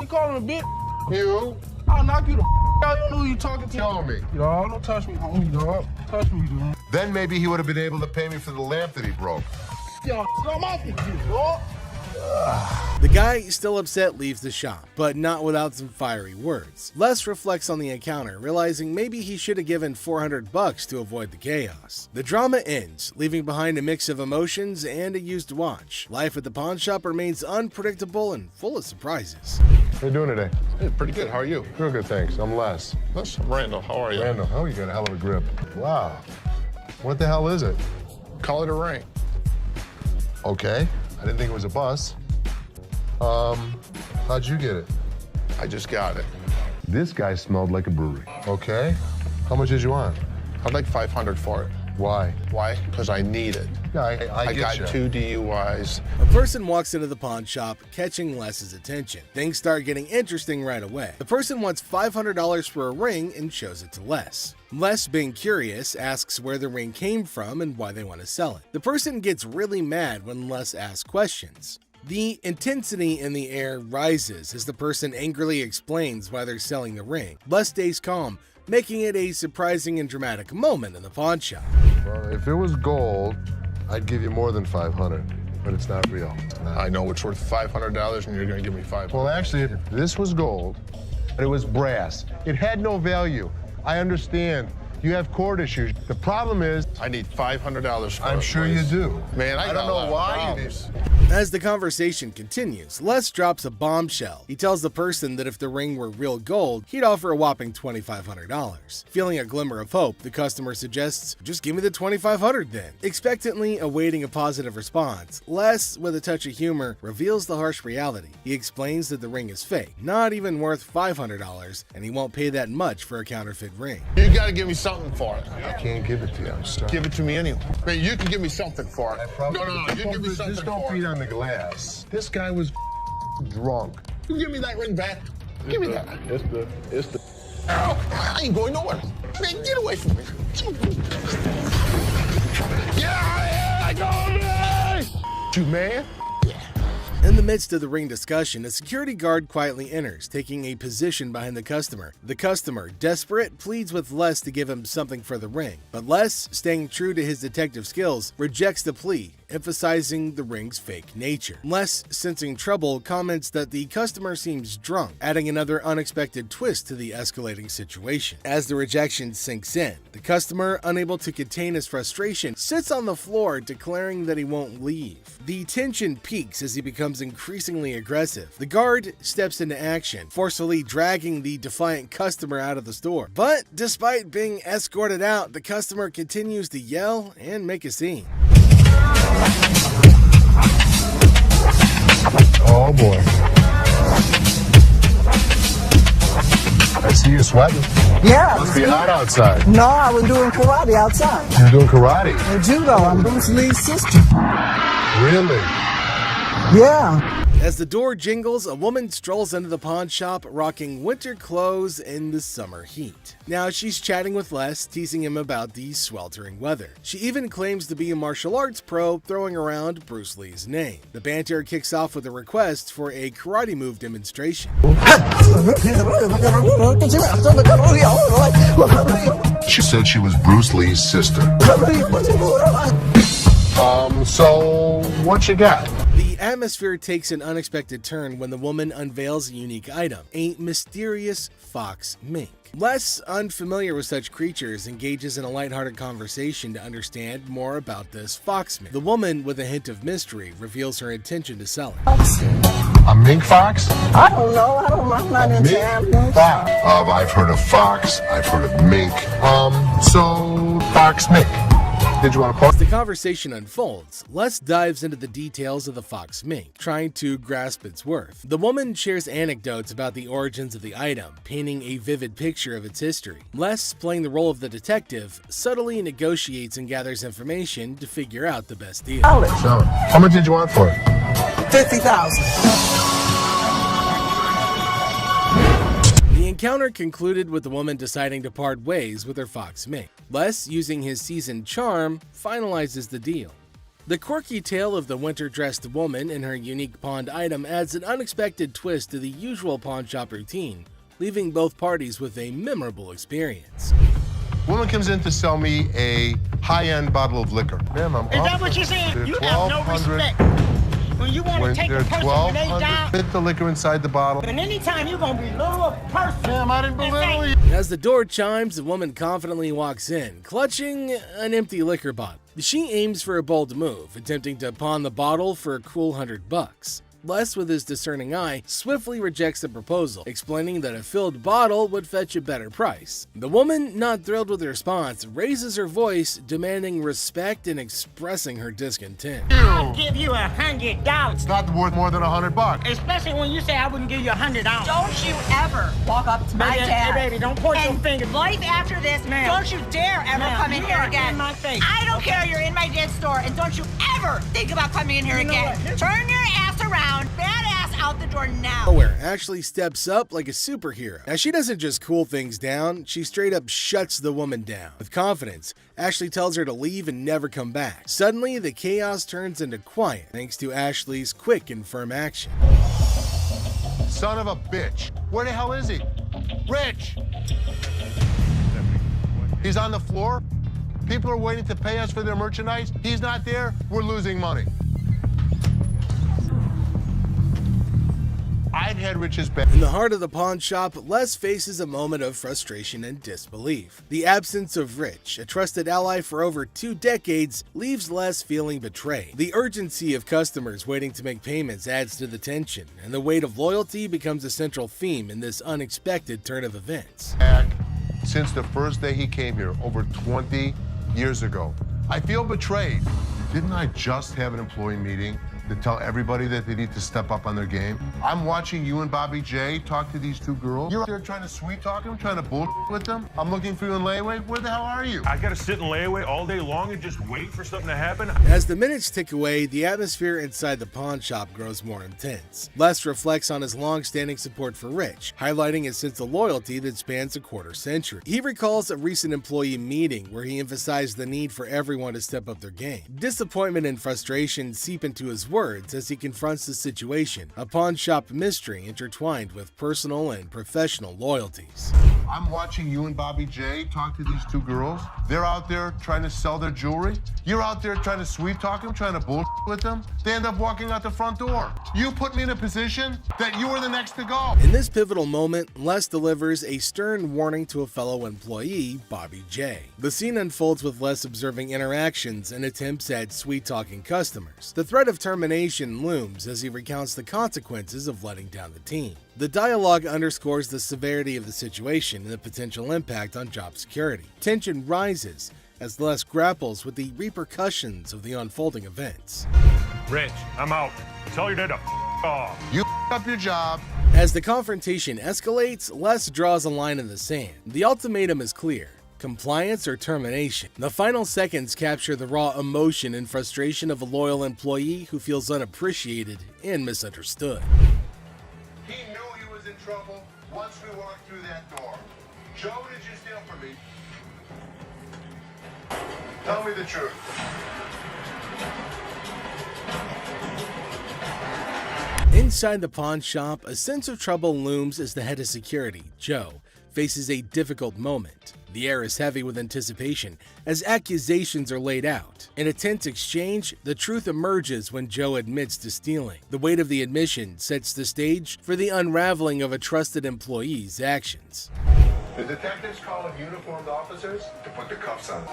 You call him a bitch? You? I'll knock you the out. You don't know who you talking to. Tell me. Dog, don't touch me, homie, dog. Touch me, dude. Then maybe he would have been able to pay me for the lamp that he broke. Yo, I'm off you, dog. The guy, still upset, leaves the shop, but not without some fiery words. Les reflects on the encounter, realizing maybe he should have given $400 to avoid the chaos. The drama ends, leaving behind a mix of emotions and a used watch. Life at the pawn shop remains unpredictable and full of surprises. How you doing today? Hey, pretty good. How are you? Real good, thanks. I'm Les. Les, I'm Randall. How are you? Randall, oh, you got a hell of a grip. Wow. What the hell is it? Call it a ring. Okay. I didn't think it was a bus. How'd you get it? I just got it. This guy smelled like a brewery. Okay. How much did you want? I'd like $500 for it. Why? Why? Because I need it. Yeah, I got you. 2 DUIs. A person walks into the pawn shop, catching Les's attention. Things start getting interesting right away. The person wants $500 for a ring and shows it to Les. Les, being curious, asks where the ring came from and why they want to sell it. The person gets really mad when Les asks questions. The intensity in the air rises as the person angrily explains why they're selling the ring. Les stays calm, making it a surprising and dramatic moment in the pawn shop. Well, if it was gold, I'd give you more than $500, but it's not real. It's not. I know it's worth $500 and you're going to give me $500. Well, actually, this was gold, but it was brass. It had no value. I understand. You have court issues. The problem is, I need $500 for it. I'm sure you do. Man, I don't know why you do. As the conversation continues, Les drops a bombshell. He tells the person that if the ring were real gold, he'd offer a whopping $2,500. Feeling a glimmer of hope, the customer suggests, just give me the $2,500 then. Expectantly awaiting a positive response, Les, with a touch of humor, reveals the harsh reality. He explains that the ring is fake, not even worth $500, and he won't pay that much for a counterfeit ring. You got to give me something for it. I can't give it to you. I'm sorry. Give it to me anyway. Man, you can give me something for it. No. You give me something Just don't for beat it. on the glass. This guy was drunk. You give me that ring back. Give me that. It's the. I ain't going nowhere. Man, get away from me. Get out of here! I go away! You man? In the midst of the ring discussion, a security guard quietly enters, taking a position behind the customer. The customer, desperate, pleads with Les to give him something for the ring, but Les, staying true to his detective skills, rejects the plea, emphasizing the ring's fake nature. Les, sensing trouble, comments that the customer seems drunk, adding another unexpected twist to the escalating situation. As the rejection sinks in, the customer, unable to contain his frustration, sits on the floor, declaring that he won't leave. The tension peaks as he becomes increasingly aggressive. The guard steps into action, forcefully dragging the defiant customer out of the store. But despite being escorted out, the customer continues to yell and make a scene. Oh boy. I see you sweating. Yeah. Must be hot outside. No, I was doing karate outside. You're doing karate? And judo. I'm Bruce Lee's sister. Really? Yeah. As the door jingles, a woman strolls into the pawn shop rocking winter clothes in the summer heat. Now she's chatting with Les, teasing him about the sweltering weather. She even claims to be a martial arts pro, throwing around Bruce Lee's name. The banter kicks off with a request for a karate move demonstration. She said she was Bruce Lee's sister. So what you got? The atmosphere takes an unexpected turn when the woman unveils a unique item, a mysterious fox mink. Les, unfamiliar with such creatures, engages in a lighthearted conversation to understand more about this fox mink. The woman, with a hint of mystery, reveals her intention to sell it. A mink fox? I don't know. I'm not into animals. Fox. I've heard of fox. I've heard of mink. So fox mink. Did you want to pause? As the conversation unfolds, Les dives into the details of the fox mink, trying to grasp its worth. The woman shares anecdotes about the origins of the item, painting a vivid picture of its history. Les, playing the role of the detective, subtly negotiates and gathers information to figure out the best deal. Sell it. How much did you want for it? $50,000. The encounter concluded with the woman deciding to part ways with her fox mink. Les, using his seasoned charm, finalizes the deal. The quirky tale of the winter-dressed woman and her unique pawned item adds an unexpected twist to the usual pawn shop routine, leaving both parties with a memorable experience. Woman comes in to sell me a high-end bottle of liquor. Ma'am, I'm Is that what you're saying? You have no respect. When you want to take a person when they die, fit the liquor inside the bottle. and anytime you're going to belittle a person. Ma'am, I didn't belittle you. As the door chimes, the woman confidently walks in, clutching an empty liquor bottle. She aims for a bold move, attempting to pawn the bottle for a cool $100. Les, with his discerning eye, swiftly rejects the proposal, explaining that a filled bottle would fetch a better price. The woman, not thrilled with the response, raises her voice, demanding respect and expressing her discontent. I'll give you $100. It's not worth more than $100. Especially when you say I wouldn't give you $100. Don't you ever walk up to my dad. Hey, baby, don't point your and finger. life after this, Ma'am. don't you dare ever Ma'am, come in you here are again. in my face. I don't care you're in my dad's store, and don't you ever think about coming in here You know again. what? Turn your ass around, badass out the door now. Nowhere, Ashley steps up like a superhero. Now, she doesn't just cool things down, she straight up shuts the woman down. With confidence, Ashley tells her to leave and never come back. Suddenly, the chaos turns into quiet thanks to Ashley's quick and firm action. Son of a bitch. Where the hell is he? Rich! He's on the floor. People are waiting to pay us for their merchandise. He's not there. We're losing money. I'd had Rich's back. In the heart of the pawn shop, Les faces a moment of frustration and disbelief. The absence of Rich, a trusted ally for over 2 decades, leaves Les feeling betrayed. The urgency of customers waiting to make payments adds to the tension, and the weight of loyalty becomes a central theme in this unexpected turn of events. Since the first day he came here, over 20 years ago. I feel betrayed. Didn't I just have an employee meeting to tell everybody that they need to step up on their game? I'm watching you and Bobby J talk to these 2 girls. You're out there trying to sweet talk them, trying to bullshit with them. I'm looking for you in layaway. Where the hell are you? I gotta sit in layaway all day long and just wait for something to happen. As the minutes tick away, the atmosphere inside the pawn shop grows more intense. Les reflects on his long-standing support for Rich, highlighting his sense of loyalty that spans a quarter-century. He recalls a recent employee meeting where he emphasized the need for everyone to step up their game. Disappointment and frustration seep into his words as he confronts the situation, a pawn shop mystery intertwined with personal and professional loyalties. I'm watching you and Bobby J talk to these 2 girls. They're out there trying to sell their jewelry. You're out there trying to sweet talk them, trying to bullshit with them. They end up walking out the front door. You put me in a position that you were the next to go. In this pivotal moment, Les delivers a stern warning to a fellow employee, Bobby J. The scene unfolds with Les observing interactions and attempts at sweet-talking customers. The threat of termination looms as he recounts the consequences of letting down the team. The dialogue underscores the severity of the situation and the potential impact on job security. Tension rises as Les grapples with the repercussions of the unfolding events. Rich, I'm out. Tell your dad to off. You up your job. As the confrontation escalates, Les draws a line in the sand. The ultimatum is clear: compliance or termination. The final seconds capture the raw emotion and frustration of a loyal employee who feels unappreciated and misunderstood. He knew he was in trouble once we walked through that door. Joe, did you steal from me? Tell me the truth. Inside the pawn shop, a sense of trouble looms as the head of security, Joe, faces a difficult moment. The air is heavy with anticipation as accusations are laid out. In a tense exchange, the truth emerges when Joe admits to stealing. The weight of the admission sets the stage for the unraveling of a trusted employee's actions. The detectives call in uniformed officers to put the cuffs on.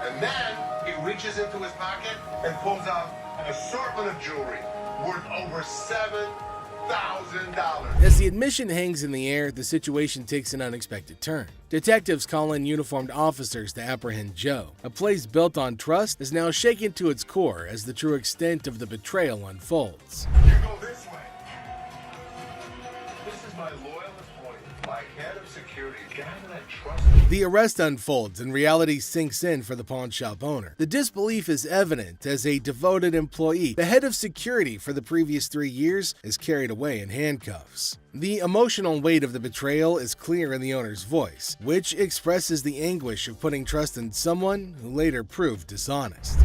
And then he reaches into his pocket and pulls out an assortment of jewelry worth over $7,000. As the admission hangs in the air, the situation takes an unexpected turn. Detectives call in uniformed officers to apprehend Joe. A place built on trust is now shaken to its core as the true extent of the betrayal unfolds. You go this way. This is my loyalist point, my head of security, a guy that I trust. The arrest unfolds and reality sinks in for the pawn shop owner. The disbelief is evident as a devoted employee, the head of security for the previous 3 years, is carried away in handcuffs. The emotional weight of the betrayal is clear in the owner's voice, which expresses the anguish of putting trust in someone who later proved dishonest.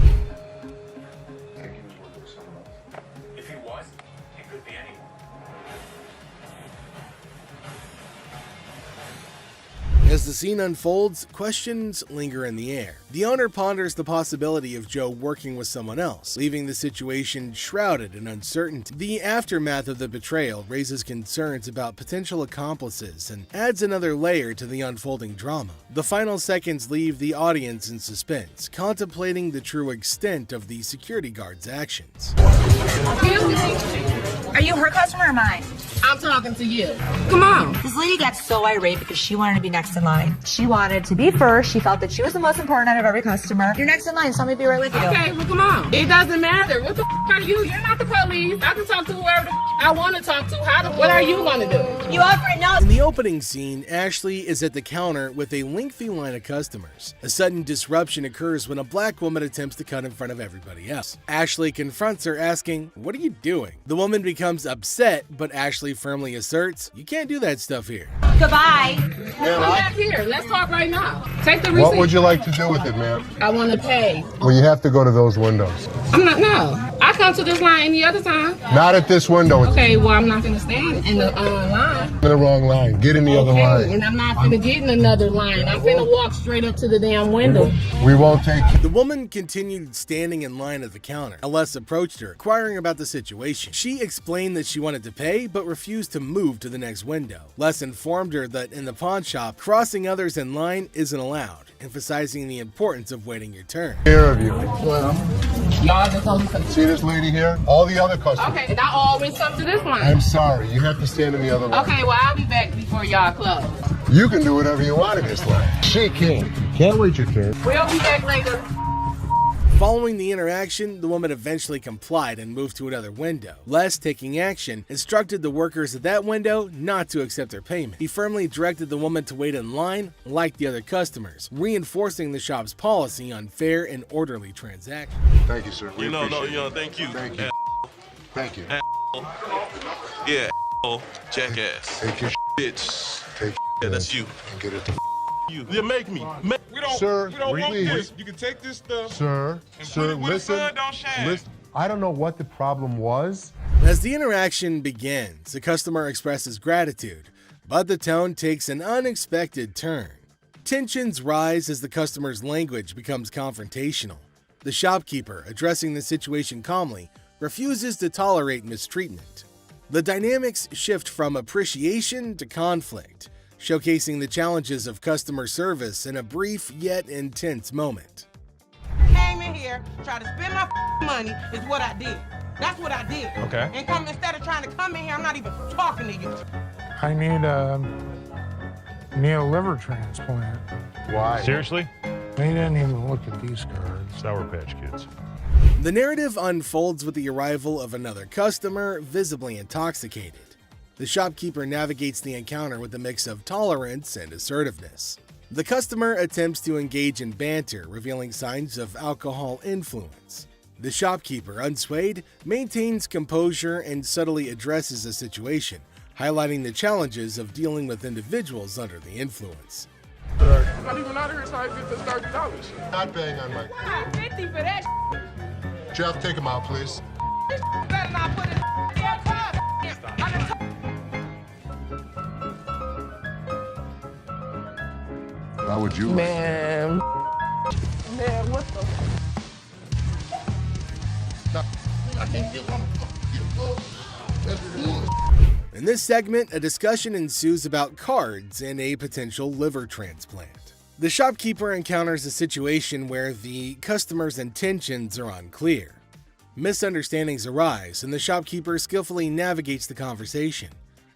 If he was, it could be anyone. As the scene unfolds, questions linger in the air. The owner ponders the possibility of Joe working with someone else, leaving the situation shrouded in uncertainty. The aftermath of the betrayal raises concerns about potential accomplices and adds another layer to the unfolding drama. The final seconds leave the audience in suspense, contemplating the true extent of the security guard's actions. Are you her customer or mine? I'm talking to you. Come on. This lady got so irate because she wanted to be next in line. She wanted to be first. She felt that she was the most important out of every customer. You're next in line, so let me be right with you. Okay, well, come on. It doesn't matter. What the are you? You're not the police. I can talk to whoever I want to talk to. What are you going to do? You offer it now. In the opening scene, Ashley is at the counter with a lengthy line of customers. A sudden disruption occurs when a black woman attempts to cut in front of everybody else. Ashley confronts her, asking, "What are you doing?" The woman becomes upset, but Ashley firmly asserts, "You can't do that stuff here." Goodbye. Come back here. Let's talk right now. Take the receipt. What would you like to do with it, ma'am? I want to pay. Well, you have to go to those windows. I'm not, no. I come to this line any other time. Not at this window. Okay, well, I'm not going to stand in the line. In the wrong line. Get in the other line. And I'm not going to get in another line. I'm going to walk straight up to the damn window. We won't take you. The woman continued standing in line at the counter. Les approached her, inquiring about the situation. She explained that she wanted to pay, but refused to move to the next window. Les informed her that in the pawn shop, crossing others in line isn't allowed, emphasizing the importance of waiting your turn. Care of you. Well, y'all just only see this lady here? All the other customers. Okay, and I always come to this line. I'm sorry. You have to stand in the other line. Okay, well, I'll be back before y'all close. You can do whatever you want in this line. She can't. Can't wait your turn. We'll be back later. Following the interaction, the woman eventually complied and moved to another window. Les, taking action, instructed the workers at that window not to accept their payment. He firmly directed the woman to wait in line like the other customers, reinforcing the shop's policy on fair and orderly transactions. Thank you, sir. We appreciate it. Thank you. Thank you. Thank you. Yeah, jackass. Take your bitch. Take yeah, that's you. And get it. You. You make me. Sir, we don't want please. this. You can take this stuff. Sir, listen. Listen. I don't know what the problem was. As the interaction begins, the customer expresses gratitude, but the tone takes an unexpected turn. Tensions rise as the customer's language becomes confrontational. The shopkeeper, addressing the situation calmly, refuses to tolerate mistreatment. The dynamics shift from appreciation to conflict, showcasing the challenges of customer service in a brief yet intense moment. Came in here, tried to spend my money is what I did. That's what I did. Okay. And come instead of trying to come in here, I'm not even talking to you. I need a liver transplant. Why? Seriously? They didn't even look at these cards. Sour Patch Kids. The narrative unfolds with the arrival of another customer, visibly intoxicated. The shopkeeper navigates the encounter with a mix of tolerance and assertiveness. The customer attempts to engage in banter, revealing signs of alcohol influence. The shopkeeper, unswayed, maintains composure and subtly addresses the situation, highlighting the challenges of dealing with individuals under the influence. I'm not even out of here so I get this $30. Not bang on my. Wow, 50 for that. Jeff, take him out, please. Better not put it in your car. How would you? Man, what the? In this segment, a discussion ensues about cards and a potential liver transplant. The shopkeeper encounters a situation where the customer's intentions are unclear. Misunderstandings arise, and the shopkeeper skillfully navigates the conversation.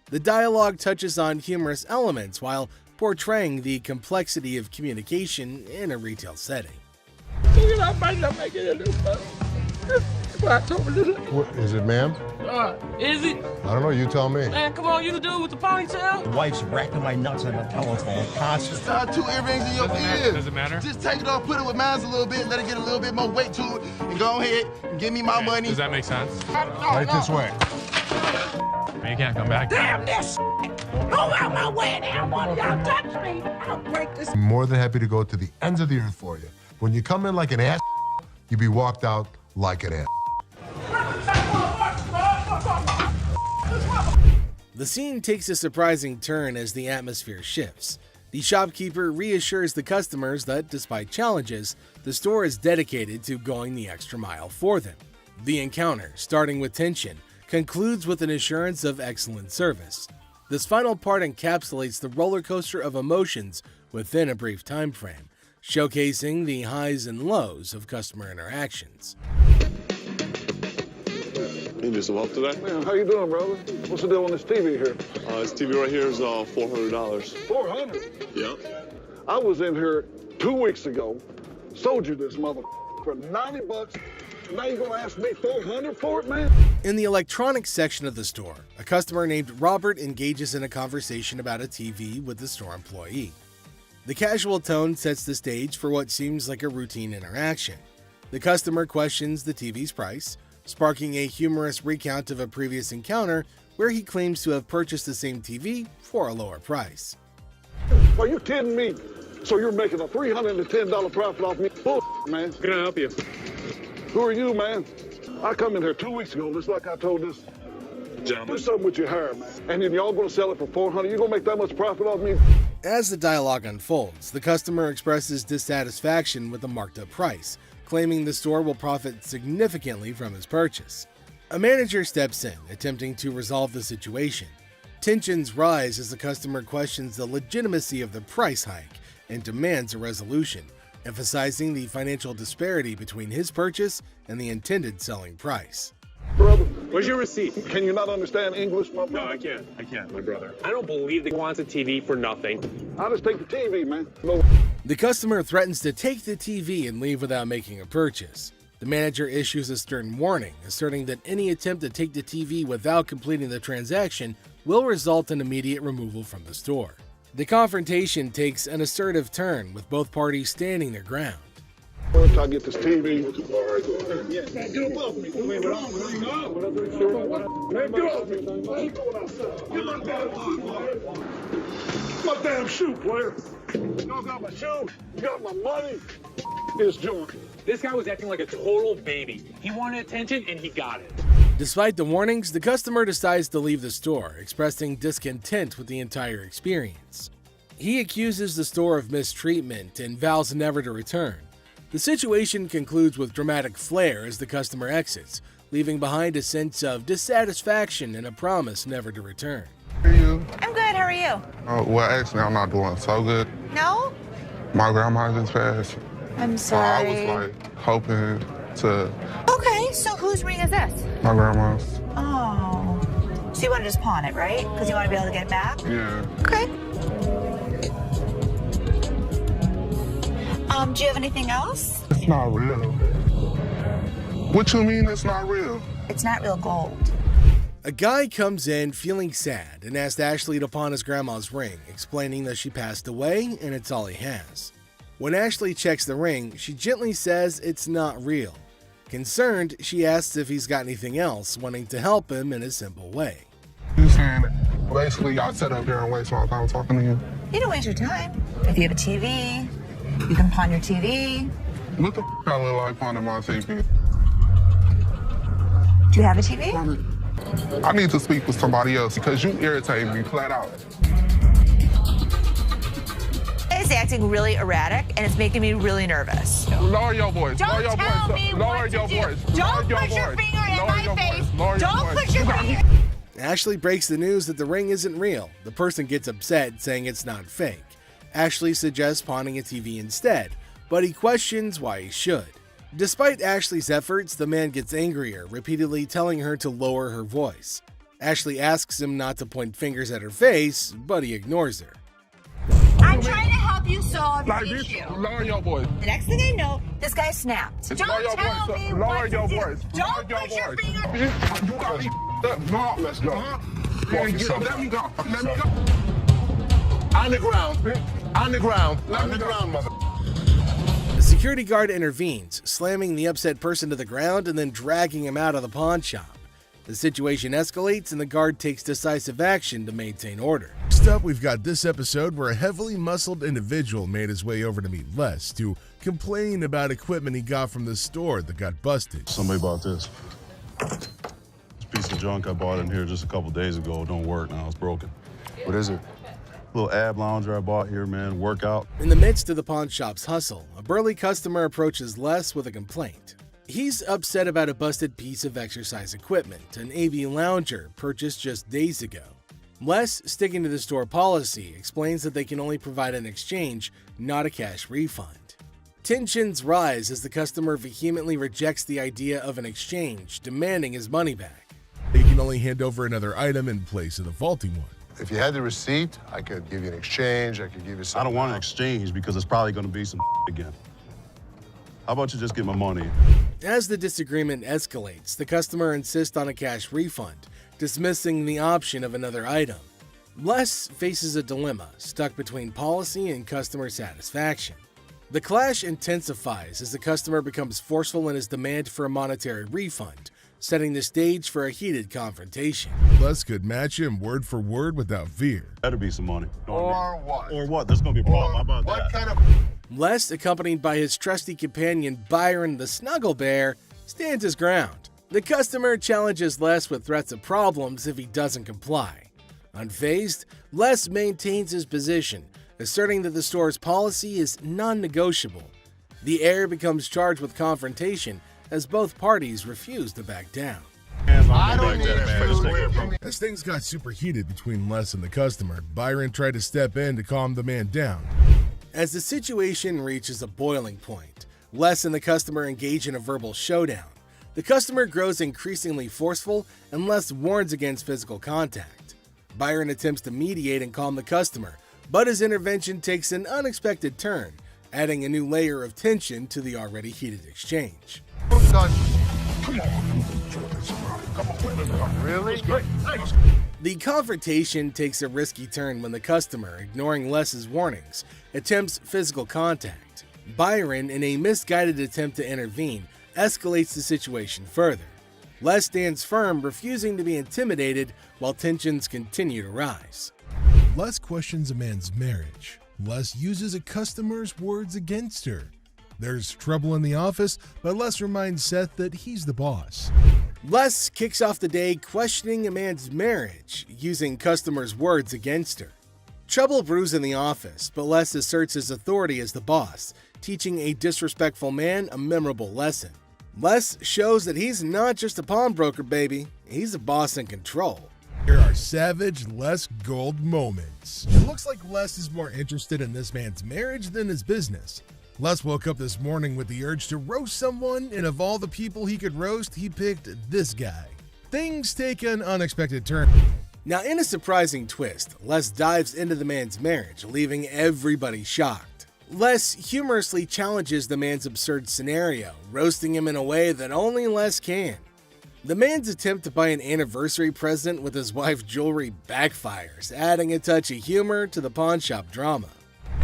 The dialogue touches on humorous elements while portraying the complexity of communication in a retail setting. What, is it, ma'am? Is it? I don't know. You tell me. Man, come on, you the dude with the ponytail? The wife's racking my nuts on the telephone constantly. Tie 2 earrings in your ears. Does it matter? Just take it off, put it with mine a little bit, let it get a little bit more weight to it, and go ahead and give me my money. Does that make sense? Right this way. Man, you can't come back. Damn this! Go out my way now, one of y'all touch me! I'll break this. I'm more than happy to go to the ends of the earth for you. When you come in like an ass, you be walked out like an ass. The scene takes a surprising turn as the atmosphere shifts. The shopkeeper reassures the customers that, despite challenges, the store is dedicated to going the extra mile for them. The encounter, starting with tension, concludes with an assurance of excellent service. This final part encapsulates the roller coaster of emotions within a brief time frame, showcasing the highs and lows of customer interactions. You just walk today? Man, how you doing, brother? What's the deal on this TV here? This TV right here is $400. $400? Yep. I was in here 2 weeks ago, sold you this mother for $90. Now you gonna ask me $400 for it, man? In the electronics section of the store, a customer named Robert engages in a conversation about a TV with the store employee. The casual tone sets the stage for what seems like a routine interaction. The customer questions the TV's price, sparking a humorous recount of a previous encounter where he claims to have purchased the same TV for a lower price. Are you kidding me? So you're making a $310 profit off me? Bull, man. Can I help you? Who are you, man? I come in here 2 weeks ago, just like I told this. Gentlemen. Do something with your hair, man. And then y'all gonna sell it for $400? You gonna make that much profit off me? As the dialogue unfolds, the customer expresses dissatisfaction with the marked up price, claiming the store will profit significantly from his purchase. A manager steps in, attempting to resolve the situation. Tensions rise as the customer questions the legitimacy of the price hike and demands a resolution, emphasizing the financial disparity between his purchase and the intended selling price. Brother, where's your receipt? Can you not understand English, my brother? No, I can't, my brother. I don't believe that he wants a TV for nothing. I'll just take the TV, man. No. The customer threatens to take the TV and leave without making a purchase. The manager issues a stern warning, asserting that any attempt to take the TV without completing the transaction will result in immediate removal from the store. The confrontation takes an assertive turn, with both parties standing their ground. Once I get this TV, get above me. My damn shoe, player. Y'all got my shoe. You got my money. It's Jordan. This guy was acting like a total baby. He wanted attention and he got it. Despite the warnings, the customer decides to leave the store, expressing discontent with the entire experience. He accuses the store of mistreatment and vows never to return. The situation concludes with dramatic flair as the customer exits, leaving behind a sense of dissatisfaction and a promise never to return. How are you? I'm good. How are you? Well, actually, I'm not doing so good. No? My grandma just passed. I'm sorry. I was like hoping to. Okay, so whose ring is this? My grandma's. Oh. So you want to just pawn it, right? Because you want to be able to get it back? Yeah. Okay. Do you have anything else? It's not real. What you mean it's not real? It's not real gold. A guy comes in feeling sad and asks Ashley to pawn his grandma's ring, explaining that she passed away and it's all he has. When Ashley checks the ring, she gently says it's not real. Concerned, she asks if he's got anything else, wanting to help him in a simple way. You saying basically y'all sat up there and waste my time talking to you? You don't waste your time. If you have a TV, you can pawn your TV. What the f*** I look like pawning my TV? Do you have a TV? I need to speak with somebody else because you irritate me flat out. Hey, Zach, acting really erratic, and it's making me really nervous. Lower your voice. Don't Lower your tell voice. me Lower what your to do. voice. Don't Lower put your voice. finger in Lower my your face. voice. Lower your Don't voice. put your finger. Ashley breaks the news that the ring isn't real. The person gets upset, saying it's not fake. Ashley suggests pawning a TV instead, but he questions why he should. Despite Ashley's efforts, the man gets angrier, repeatedly telling her to lower her voice. Ashley asks him not to point fingers at her face, but he ignores her. I'm trying to help you solve Like your this. issue. Lower your voice. The next thing I know, this guy snapped. Lower Don't your tell voice. me Lower what your to do. voice. Don't Lower your put your voice. finger. You got me up. No, let's go. Let me go. Let me go. On the ground. On the ground. On the ground, mother. The security guard intervenes, slamming the upset person to the ground and then dragging him out of the pawn shop. The situation escalates and the guard takes decisive action to maintain order. Next up, we've got this episode where a heavily muscled individual made his way over to meet Les to complain about equipment he got from the store that got busted. Somebody bought this. This piece of junk I bought in here just a couple days ago don't work now. It's broken. What is it? Little ab lounger I bought here, man. Workout. In the midst of the pawn shop's hustle, a burly customer approaches Les with a complaint. He's upset about a busted piece of exercise equipment, an AV lounger purchased just days ago. Les, sticking to the store policy, explains that they can only provide an exchange, not a cash refund. Tensions rise as the customer vehemently rejects the idea of an exchange, demanding his money back. They can only hand over another item in place of the faulty one. If you had the receipt, I could give you an exchange. I could give you some. I don't want an exchange because it's probably going to be some again. How about you just get my money? As the disagreement escalates, the customer insists on a cash refund, dismissing the option of another item. Les faces a dilemma, stuck between policy and customer satisfaction. The clash intensifies as the customer becomes forceful in his demand for a monetary refund, setting the stage for a heated confrontation. Les could match him word for word without fear. Better be some money. Or what? Or what? There's going to be a problem. How about What that? kind of... Les, accompanied by his trusty companion Byron the Snuggle Bear, stands his ground. The customer challenges Les with threats of problems if he doesn't comply. Unfazed, Les maintains his position, asserting that the store's policy is non-negotiable. The heir becomes charged with confrontation as both parties refuse to back down. I don't need that. As things got super heated between Les and the customer, Byron tried to step in to calm the man down. As the situation reaches a boiling point, Les and the customer engage in a verbal showdown. The customer grows increasingly forceful and Les warns against physical contact. Byron attempts to mediate and calm the customer, but his intervention takes an unexpected turn, adding a new layer of tension to the already heated exchange. Really? The confrontation takes a risky turn when the customer, ignoring Les's warnings, attempts physical contact. Byron, in a misguided attempt to intervene, escalates the situation further. Les stands firm, refusing to be intimidated while tensions continue to rise. Les questions a man's marriage. Les uses a customer's words against her. There's trouble in the office, but Les reminds Seth that he's the boss. Les kicks off the day questioning a man's marriage, using customers' words against her. Trouble brews in the office, but Les asserts his authority as the boss, teaching a disrespectful man a memorable lesson. Les shows that he's not just a pawnbroker, baby. He's a boss in control. Here are savage Les Gold moments. It looks like Les is more interested in this man's marriage than his business. Les woke up this morning with the urge to roast someone, and of all the people he could roast, he picked this guy. Things take an unexpected turn. Now, in a surprising twist, Les dives into the man's marriage, leaving everybody shocked. Les humorously challenges the man's absurd scenario, roasting him in a way that only Les can. The man's attempt to buy an anniversary present with his wife's jewelry backfires, adding a touch of humor to the pawn shop drama.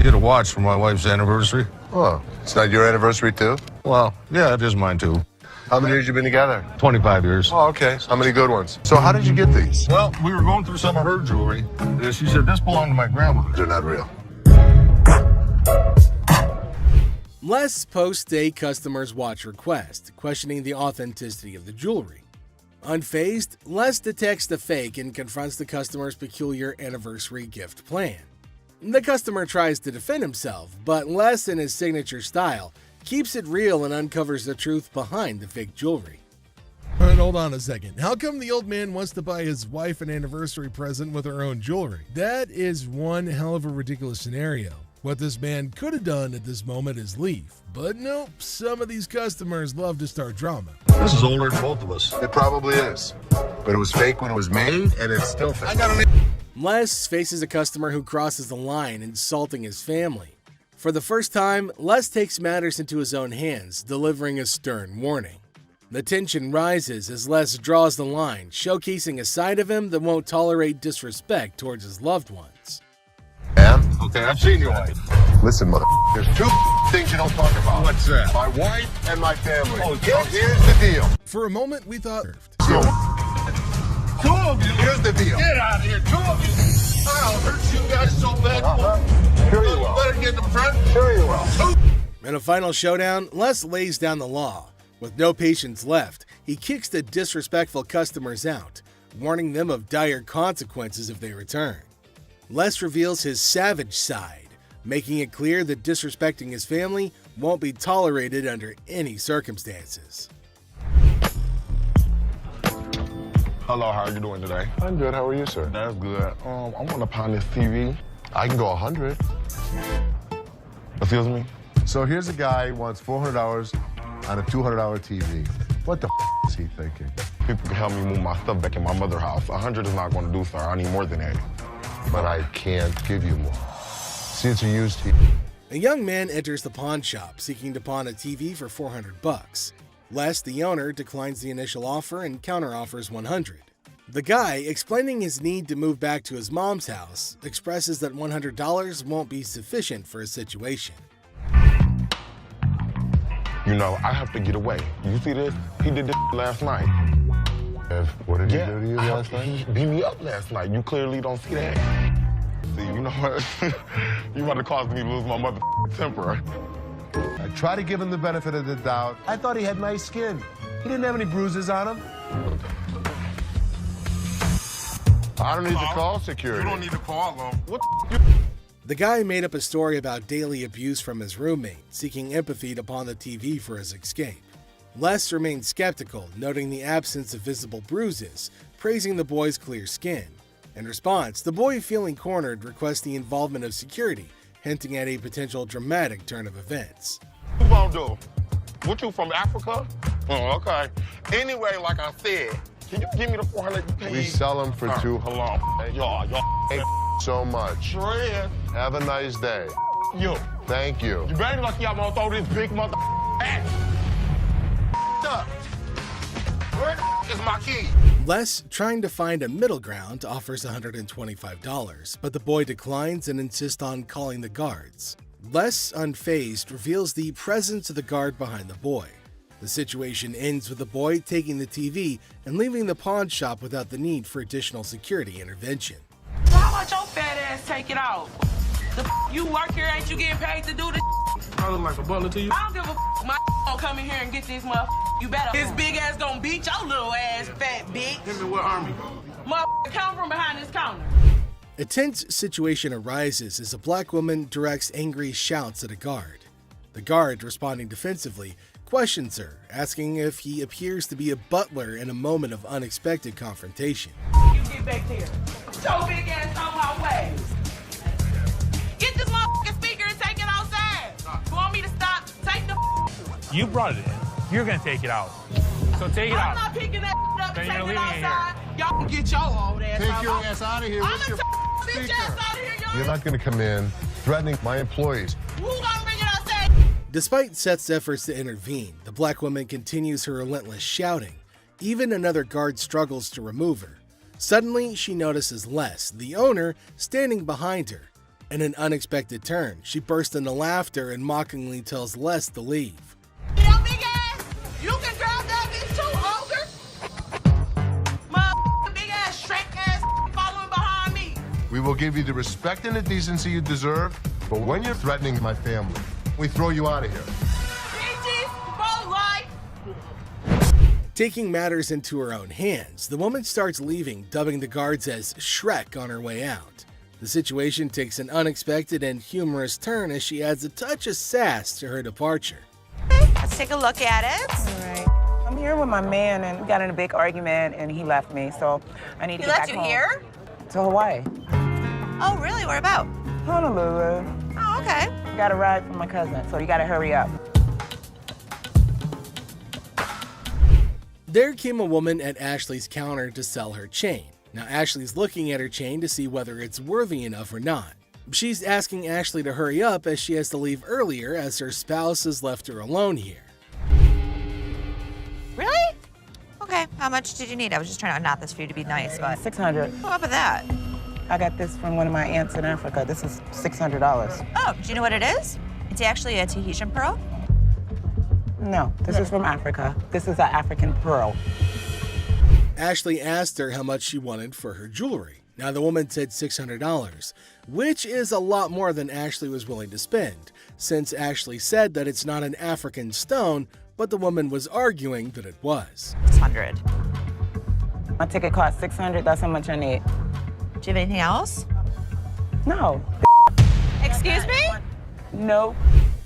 Get a watch for my wife's anniversary. Oh, it's not your anniversary too? Well, yeah, it is mine too. How many years you been together? 25 years. Oh, okay. How many good ones? So how did you get these? Well, we were going through some of her jewelry. And she said, this belonged to my grandmother. They're not real. Les posts a customer's watch request, questioning the authenticity of the jewelry. Unfazed, Les detects the fake and confronts the customer's peculiar anniversary gift plan. The customer tries to defend himself, but Les, in his signature style, keeps it real and uncovers the truth behind the fake jewelry. But hold on a second. How come the old man wants to buy his wife an anniversary present with her own jewelry? That is one hell of a ridiculous scenario. What this man could have done at this moment is leave. But nope, some of these customers love to start drama. This is older than both of us. It probably is. But it was fake when it was made, and it's still fake. Les faces a customer who crosses the line, insulting his family. For the first time, Les takes matters into his own hands, delivering a stern warning. The tension rises as Les draws the line, showcasing a side of him that won't tolerate disrespect towards his loved ones. Ma'am? Okay, I've seen your wife. Listen, mother, there's two things you don't talk about. What's that? My wife and my family. Oh, so here's the deal. For a moment, we thought... Two of you. Here's the deal. Get out of here. Two of you. I'll hurt you guys so bad. Sure you will. Better get in the front. Sure you will. In a final showdown, Les lays down the law. With no patience left, he kicks the disrespectful customers out, warning them of dire consequences if they return. Les reveals his savage side, making it clear that disrespecting his family won't be tolerated under any circumstances. Hello, how are you doing today? I'm good. How are you, sir? That's good. I want to pound this TV. I can go 100. Excuse me? So here's a guy who wants $400 on a $200 TV. What the is he thinking? People can help me move my stuff back in my mother's house. 100 is not going to do, sir. I need more than that. But I can't give you more. See, it's a used TV. A young man enters the pawn shop seeking to pawn a TV for $400. Les, the owner, declines the initial offer and counteroffers $100. The guy, explaining his need to move back to his mom's house, expresses that $100 won't be sufficient for his situation. You know, I have to get away. You see this? He did this last night. What did he do to you last night? He beat me up last night. You clearly don't see that. See, you know what? You about to cause me to lose my mother temper. I try to give him the benefit of the doubt. I thought he had nice skin. He didn't have any bruises on him. I don't need to call security. You don't need to call them. What The guy made up a story about daily abuse from his roommate, seeking empathy to pawn the TV for his escape. Les remained skeptical, noting the absence of visible bruises, praising the boy's clear skin. In response, the boy, feeling cornered, requests the involvement of security, hinting at a potential dramatic turn of events. What you gonna do? What, you from Africa? Oh, okay. Anyway, like I said, can you give me the 400 you paid? We sell them for $200. Hold on. Y'all. Thank so much. Sure is. Have a nice day. You. Thank you. You better lucky I'm gonna throw this big mother at. Up. Where is my key? Les, trying to find a middle ground, offers $125, but the boy declines and insists on calling the guards. Les, unfazed, reveals the presence of the guard behind the boy. The situation ends with the boy taking the TV and leaving the pawn shop without the need for additional security intervention. So how about your fat ass take it out? You work here, ain't you getting paid to do this? I look like a butler to you. I don't give a my gonna come in here and get this motherfucker. You better. His big ass gonna beat your little ass, fat bitch. Hit me with army. Motherfucker, come from behind this counter. A tense situation arises as a black woman directs angry shouts at a guard. The guard, responding defensively, questions her, asking if he appears to be a butler in a moment of unexpected confrontation. You get back there. So big ass on my way. Get this motherfucking speaker and take it outside. You want me to stop? Take the You brought it in. You're gonna take it out. So take it out. I'm not picking that up Then and you're taking it leaving it outside. Y'all can get your old ass Take out. your ass out of here. I'm What's gonna your take bitch ass out of here, y'all. You're not going to come in threatening my employees. Who gonna bring it outside? Despite Seth's efforts to intervene, the black woman continues her relentless shouting. Even another guard struggles to remove her. Suddenly, she notices Les, the owner, standing behind her. In an unexpected turn, she bursts into laughter and mockingly tells Les to leave. Yo, big ass, you can grab that bitch too, ogre. Motherfucking big ass, Shrek ass following behind me. We will give you the respect and the decency you deserve, but when you're threatening my family, we throw you out of here. Bitches, for life. Taking matters into her own hands, the woman starts leaving, dubbing the guards as Shrek on her way out. The situation takes an unexpected and humorous turn as she adds a touch of sass to her departure. Let's take a look at it. All right. I'm here with my man, and we got in a big argument, and he left me, so I need to get back home. He left you here? To Hawaii. Oh, really? Where about? Honolulu. Oh, okay. Got a ride from my cousin, so you gotta hurry up. There came a woman at Ashley's counter to sell her chain. Now Ashley's looking at her chain to see whether it's worthy enough or not. She's asking Ashley to hurry up as she has to leave earlier as her spouse has left her alone here. Really? Okay, how much did you need? I was just trying to knot this for you to be nice, but... $600. What about that? I got this from one of my aunts in Africa. This is $600. Oh, do you know what it is? It's actually a Tahitian pearl. No, this is from Africa. This is an African pearl. Ashley asked her how much she wanted for her jewelry. Now the woman said $600, which is a lot more than Ashley was willing to spend, since Ashley said that it's not an African stone, but the woman was arguing that it was. 600. My ticket cost $600. That's how much I need. Do you have anything else? No. Excuse me? No.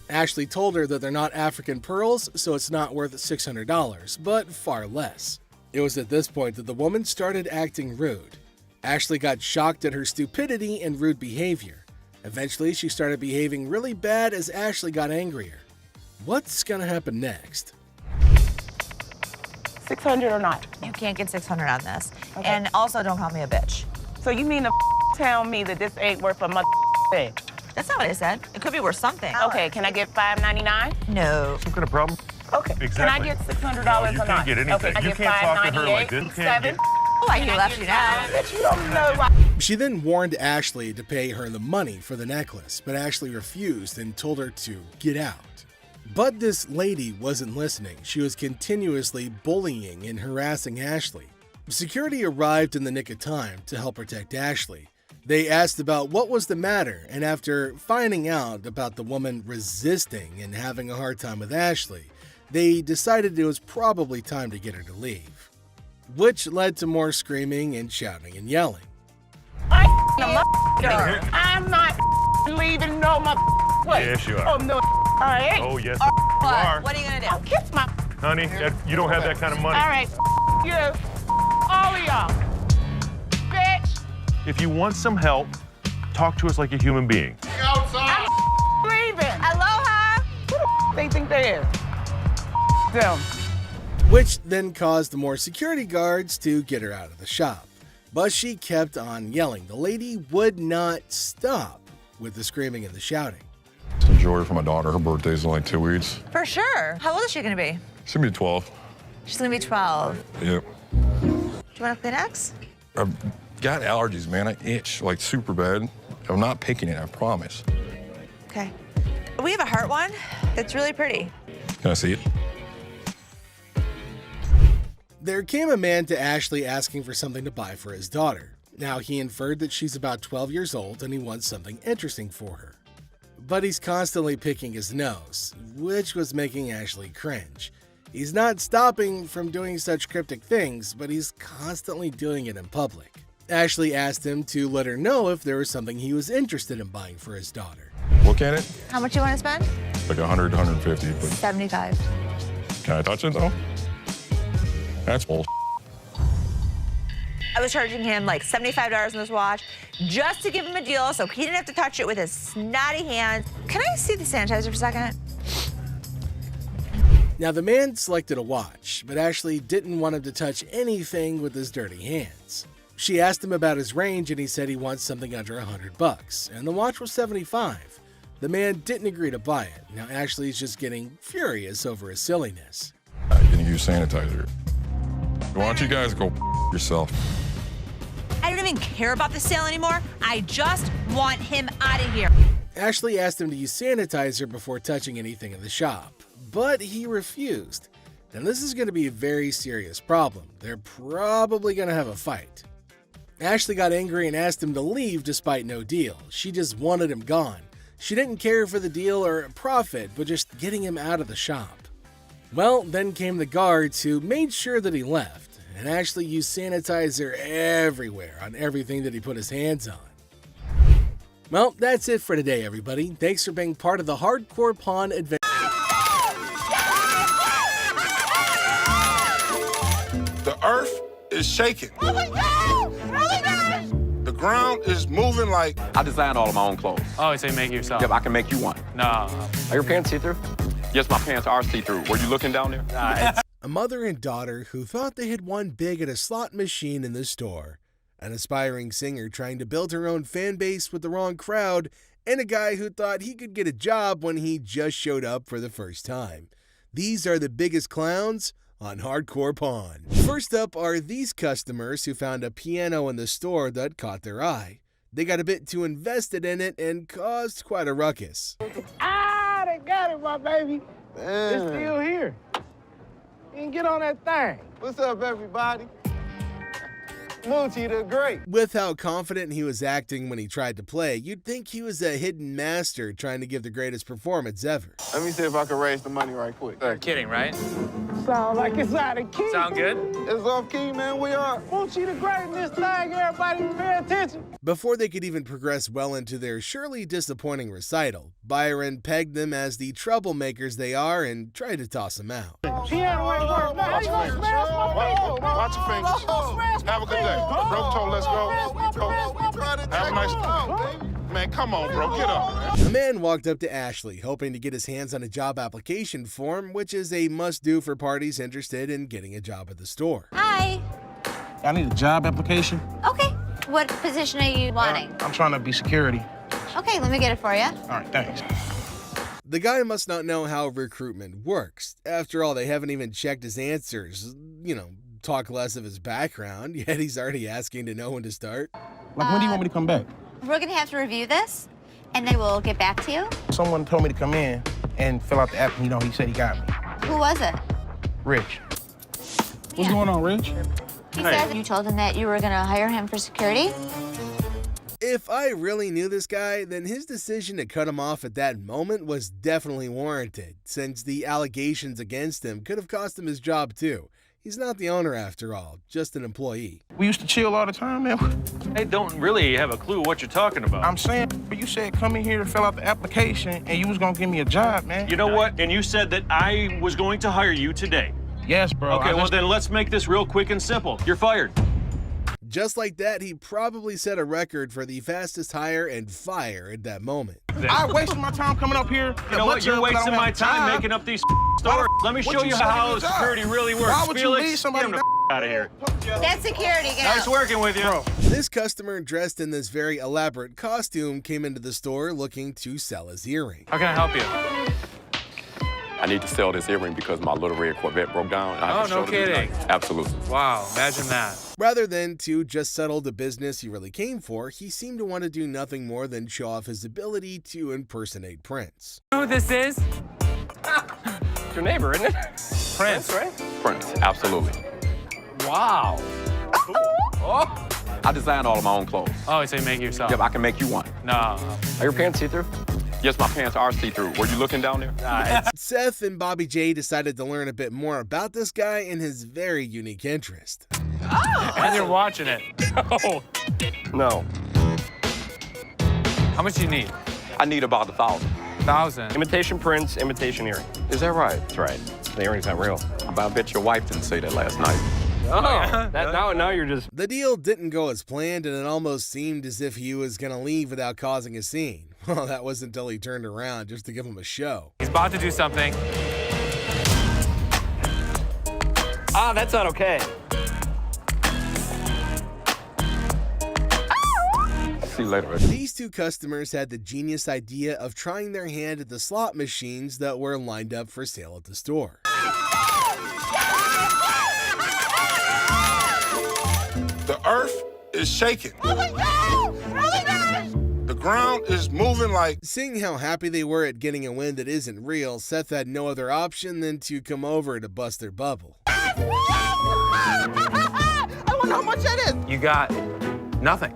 Ashley told her that they're not African pearls, so it's not worth $600, but far less. It was at this point that the woman started acting rude. Ashley got shocked at her stupidity and rude behavior. Eventually, she started behaving really bad as Ashley got angrier. What's gonna happen next? $600 or not? You can't get $600 on this. Okay. And also, don't call me a bitch. So you mean to tell me that this ain't worth a thing? That's not what I said. It could be worth something. Okay, can I get $5.99? No. Some kind of problem? Okay. Exactly. Can I get $600 No, you or can't not? get anything. Okay, I You get can't talk to her like this. You can't get... Oh, I can left you now. Bitch, you don't know why. She then warned Ashley to pay her the money for the necklace, but Ashley refused and told her to get out. But this lady wasn't listening. She was continuously bullying and harassing Ashley. Security arrived in the nick of time to help protect Ashley. They asked about what was the matter, and after finding out about the woman resisting and having a hard time with Ashley, they decided it was probably time to get her to leave, which led to more screaming and shouting and yelling. I'm not leaving no place. Yes, you are. Oh, no. I ain't. Oh, yes, What? you are. What are you gonna do? I'll kiss my... Honey, you don't have that kind of money. All right, you. All of y'all. Bitch. If you want some help, talk to us like a human being. I'm leaving. Aloha. Who the they think they is? Them. Which then caused the more security guards to get her out of the shop. But she kept on yelling. The lady would not stop with the screaming and the shouting. Some jewelry for my daughter. Her birthday's in like 2 weeks. For sure. How old is she gonna be? She's gonna be 12. She's gonna be 12. Yep. Do you want a Kleenex? I've got allergies, man. I itch like super bad. I'm not picking it, I promise. Okay. We have a heart one that's really pretty. Can I see it? There came a man to Ashley asking for something to buy for his daughter. Now he inferred that she's about 12 years old and he wants something interesting for her. But he's constantly picking his nose, which was making Ashley cringe. He's not stopping from doing such cryptic things, but he's constantly doing it in public. Ashley asked him to let her know if there was something he was interested in buying for his daughter. Look at it. How much you want to spend? Like 100, 150, but 75. can I touch it though? That's bull. I was charging him like $75 on this watch just to give him a deal so he didn't have to touch it with his snotty hands. Can I see the sanitizer for a second? Now the man selected a watch, but Ashley didn't want him to touch anything with his dirty hands. She asked him about his range and he said he wants something under $100, and the watch was $75. The man didn't agree to buy it. Now Ashley's just getting furious over his silliness. I'm gonna use sanitizer. Why don't you guys go yourself? I don't even care about the sale anymore. I just want him out of here. Ashley asked him to use sanitizer before touching anything in the shop, but he refused. Now this is going to be a very serious problem. They're probably going to have a fight. Ashley got angry and asked him to leave despite no deal. She just wanted him gone. She didn't care for the deal or profit, but just getting him out of the shop. Well, then came the guards who made sure that he left, and Ashley used sanitizer everywhere on everything that he put his hands on. Well, that's it for today, everybody. Thanks for being part of the Hardcore Pawn Adventure. The earth is shaking. The ground is moving like... I designed all of my own clothes. Oh, so you make it yourself? Yep, I can make you one. No. Are your pants see-through? Yes, my pants are see-through. Were you looking down there? A mother and daughter who thought they had won big at a slot machine in the store. An aspiring singer trying to build her own fan base with the wrong crowd. And a guy who thought he could get a job when he just showed up for the first time. These are the biggest clowns on Hardcore Pawn. First up are these customers who found a piano in the store that caught their eye. They got a bit too invested in it and caused quite a ruckus. Ah, they got it, my baby. It's still here. You can get on that thing. What's up, everybody? Moochie the Great. With how confident he was acting when he tried to play, you'd think he was a hidden master trying to give the greatest performance ever. Let me see if I can raise the money right quick. You're kidding, right? Sound like it's out of key. Sound good? It's off key, man. We are Moochie the Great in this thing. Everybody pay attention. Before they could even progress well into their surely disappointing recital, Byron pegged them as the troublemakers they are and tried to toss them out. Piano ain't working. How you gonna smash my fingers? Watch your fingers. Have a good day. Broke toe, let's go. Have a nice time. Man, come on, bro. Get up. A man walked up to Ashley, hoping to get his hands on a job application form, which is a must-do for parties interested in getting a job at the store. Hi. I need a job application. Okay. What position are you wanting? I'm trying to be security. Okay, let me get it for you. All right, thanks. The guy must not know how recruitment works. After all, they haven't even checked his answers. Talk less of his background, yet he's already asking to know when to start. Like, when do you want me to come back? We're gonna have to review this, and they will get back to you. Someone told me to come in and fill out the app, and he said he got me. Who was it? Rich. What's going on, Rich? He said you told him that you were gonna hire him for security. If I really knew this guy, then his decision to cut him off at that moment was definitely warranted, since the allegations against him could have cost him his job too. He's not the owner after all, just an employee. We used to chill all the time, man. I don't really have a clue what you're talking about. I'm saying, but you said come in here to fill out the application and you was gonna give me a job, man. You know what? And you said that I was going to hire you today. Yes, bro. Okay, well then let's make this real quick and simple. You're fired. Just like that, he probably set a record for the fastest hire and fire at that moment. I wasted my time coming up here. You know what? You're wasting my time making up these stories. Let me show you how security really works. Why would Felix, you leave somebody get him the out of here. That's security, get Nice out. working with you. Bro. This customer dressed in this very elaborate costume came into the store looking to sell his earring. How can I help you? I need to sell this earring because my little red Corvette broke down. Oh, no kidding. Absolutely. Wow, imagine that. Rather than to just settle the business he really came for, he seemed to want to do nothing more than show off his ability to impersonate Prince. You know who this is? Your neighbor, isn't it? Prince, right? Prince, absolutely. Wow. Oh. I designed all of my own clothes. Oh, so you make it yourself? Yep, I can make you one. No. Are your pants see-through? Yes, my pants are see-through. Were you looking down there? Seth and Bobby J decided to learn a bit more about this guy and his very unique interest. Oh! And you're watching it. Oh. No. How much do you need? I need about 1,000. 1,000? Imitation Prince, imitation earring. Is that right? That's right. The earring's not real. I bet your wife didn't say that last night. Oh, yeah. Now you're just... The deal didn't go as planned, and it almost seemed as if he was going to leave without causing a scene. Well, that wasn't until he turned around just to give him a show. He's about to do something. Ah, that's not okay. See you later. These two customers had the genius idea of trying their hand at the slot machines that were lined up for sale at the store. The earth is shaking. The ground is moving like... Seeing how happy they were at getting a win that isn't real, Seth had no other option than to come over to bust their bubble. I wonder how much that is. You got nothing.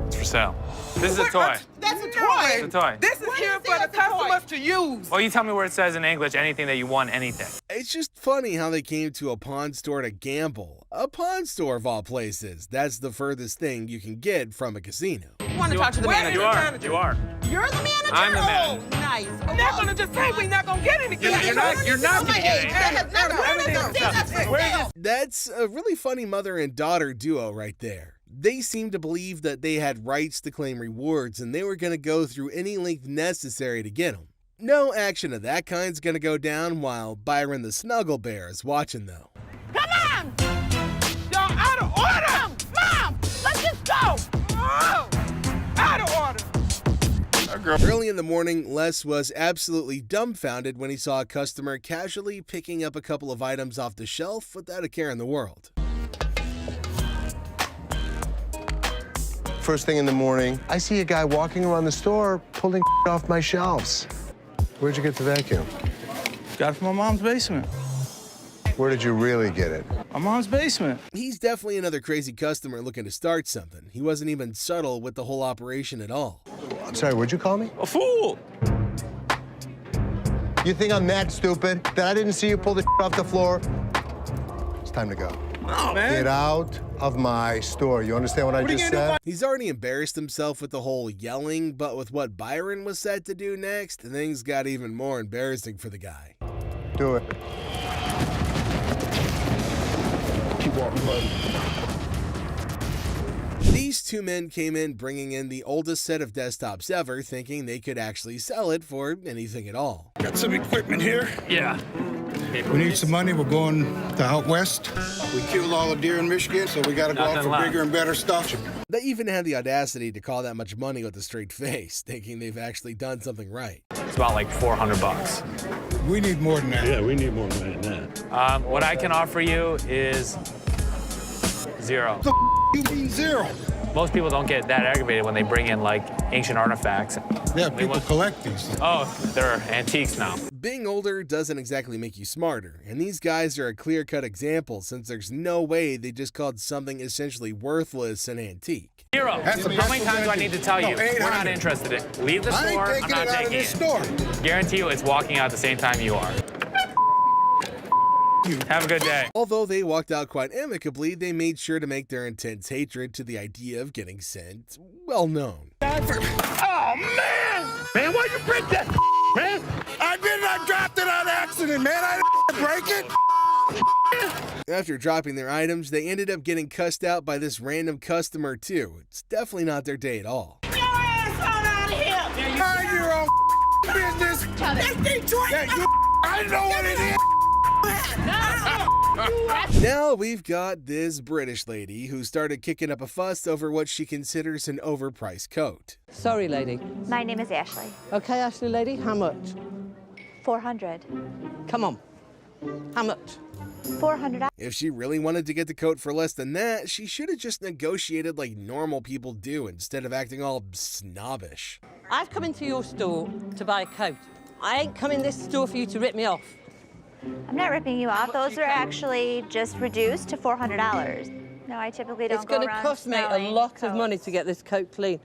It's for sale. This is a toy. That's a It's toy. a toy. This is here for the customers to use. Well, you tell me where it says in English anything that you want, anything. It's just funny how they came to a pawn store to gamble. A pawn store of all places. That's the furthest thing you can get from a casino. You want to talk to the manager? You are. You're the manager? I'm the manager. Oh, nice. We're not going to just say we're not going to get anything. You're not going to get anything. That's a really funny mother and daughter duo right there. They seemed to believe that they had rights to claim rewards and they were going to go through any length necessary to get them. No action of that kind's going to go down while Byron the Snuggle Bear is watching though. Come on! Y'all out of order! Mom, let's just go! Oh, out of order! Early in the morning, Les was absolutely dumbfounded when he saw a customer casually picking up a couple of items off the shelf without a care in the world. First thing in the morning, I see a guy walking around the store pulling off my shelves. Where'd you get the vacuum? Got it from my mom's basement. Where did you really get it? My mom's basement. He's definitely another crazy customer looking to start something. He wasn't even subtle with the whole operation at all. I'm sorry, what'd you call me? A fool. You think I'm that stupid that I didn't see you pull the off the floor? It's time to go. No, man. Get out of my store. You understand what I just said? He's already embarrassed himself with the whole yelling, but with what Byron was set to do next, things got even more embarrassing for the guy. Do it. Keep walking, buddy. These two men came in bringing in the oldest set of desktops ever, thinking they could actually sell it for anything at all. Got some equipment here. Yeah. We need some money. We're going to out west. We killed all the deer in Michigan, so we got to go out for bigger and better stuff. They even had the audacity to call that much money with a straight face, thinking they've actually done something right. It's about like $400. We need more than that. Yeah, we need more than that. What I can offer you is zero. You mean zero? Most people don't get that aggravated when they bring in like ancient artifacts. Yeah, people collect these. Oh, they're antiques now. Being older doesn't exactly make you smarter, and these guys are a clear-cut example since there's no way they just called something essentially worthless an antique. Zero. How many times do I need to tell you? We're not interested in. Leave the store. I'm not taking it. Guarantee you it's walking out at the same time you are. Have a good day. Although they walked out quite amicably, they made sure to make their intense hatred to the idea of getting sent well known. Oh, man! Man, why'd you break that, man? I dropped it on accident, man. I didn't break it. After dropping their items, they ended up getting cussed out by this random customer too. It's definitely not their day at all. Get your ass on out of here! Mind your own business. That's Detroit! I know what it is. Now we've got this British lady who started kicking up a fuss over what she considers an overpriced coat. Sorry, lady. My name is Ashley. Okay, Ashley, lady, how much? 400. Come on. How much? $400. If she really wanted to get the coat for less than that, she should have just negotiated like normal people do instead of acting all snobbish. I've come into your store to buy a coat. I ain't come in this store for you to rip me off. I'm not ripping you off. Those are actually just reduced to $400. No, I typically don't It's going to cost me a lot of money to get this coat clean.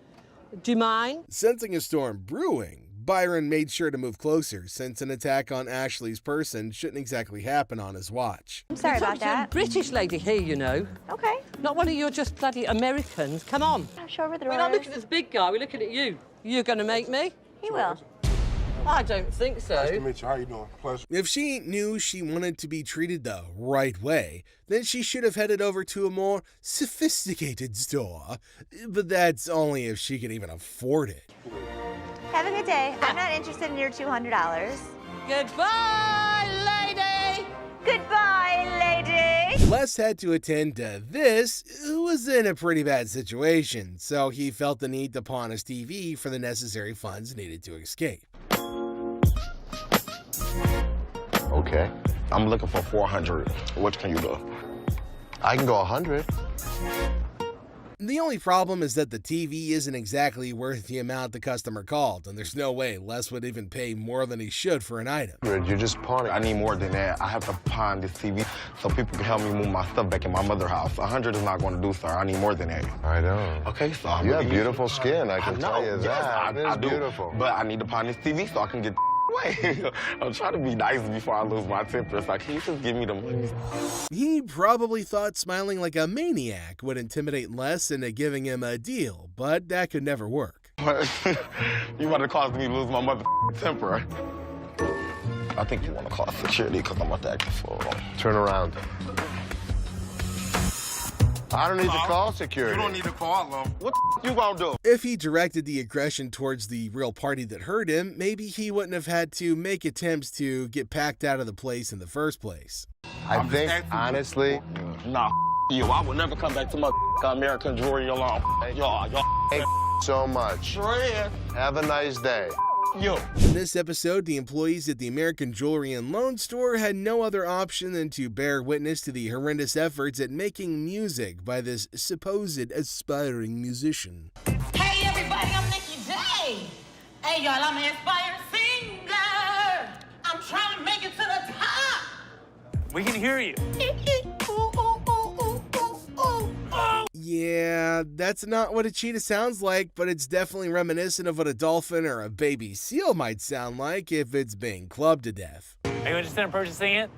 Do you mind? Sensing a storm brewing, Byron made sure to move closer since an attack on Ashley's person shouldn't exactly happen on his watch. I'm sorry about that. A British lady here, you know. Okay. Not one of your just bloody Americans. Come on. Show her the We're not looking at this big guy. We're looking at you. You're going to make me? He will. I don't think so. Nice to meet you. How you doing? Pleasure. If she knew she wanted to be treated the right way, then she should have headed over to a more sophisticated store. But that's only if she could even afford it. Have a good day. I'm not interested in your $200. Goodbye, lady! Goodbye, lady! Les had to attend to this, who was in a pretty bad situation, so he felt the need to pawn his TV for the necessary funds needed to escape. Okay. I'm looking for 400. What can you do? I can go 100. The only problem is that the TV isn't exactly worth the amount the customer called, and there's no way Les would even pay more than he should for an item. You're just pawning. I need more than that. I have to pawn this TV so people can help me move my stuff back in my mother's house. 100 is not going to do, sir. I need more than that. I know. Okay, so You have beautiful skin, I can tell you Yes, that. It is I do. beautiful. But I need to pawn this TV so I can get away. I'm trying to be nice before I lose my temper. It's like, can you just give me the money? He probably thought smiling like a maniac would intimidate Les into giving him a deal, but that could never work. You want to cause me to lose my mother temper. I think you want to call security because I'm about to act a fool. Turn around. I don't need to call security. You don't need to call them. What the you gonna do? If he directed the aggression towards the real party that hurt him, maybe he wouldn't have had to make attempts to get packed out of the place in the first place. I think, honestly... Nah, you. I will never come back to my American Jewelry alone. Y'all. Thank so much. Sure is. Have a nice day. Yo. In this episode, the employees at the American Jewelry and Loan Store had no other option than to bear witness to the horrendous efforts at making music by this supposed aspiring musician. Hey everybody, I'm Nikki J. Hey y'all, I'm an inspired singer. I'm trying to make it to the top. We can hear you. Yeah, that's not what a cheetah sounds like, but it's definitely reminiscent of what a dolphin or a baby seal might sound like if it's being clubbed to death. Are you interested in purchasing it?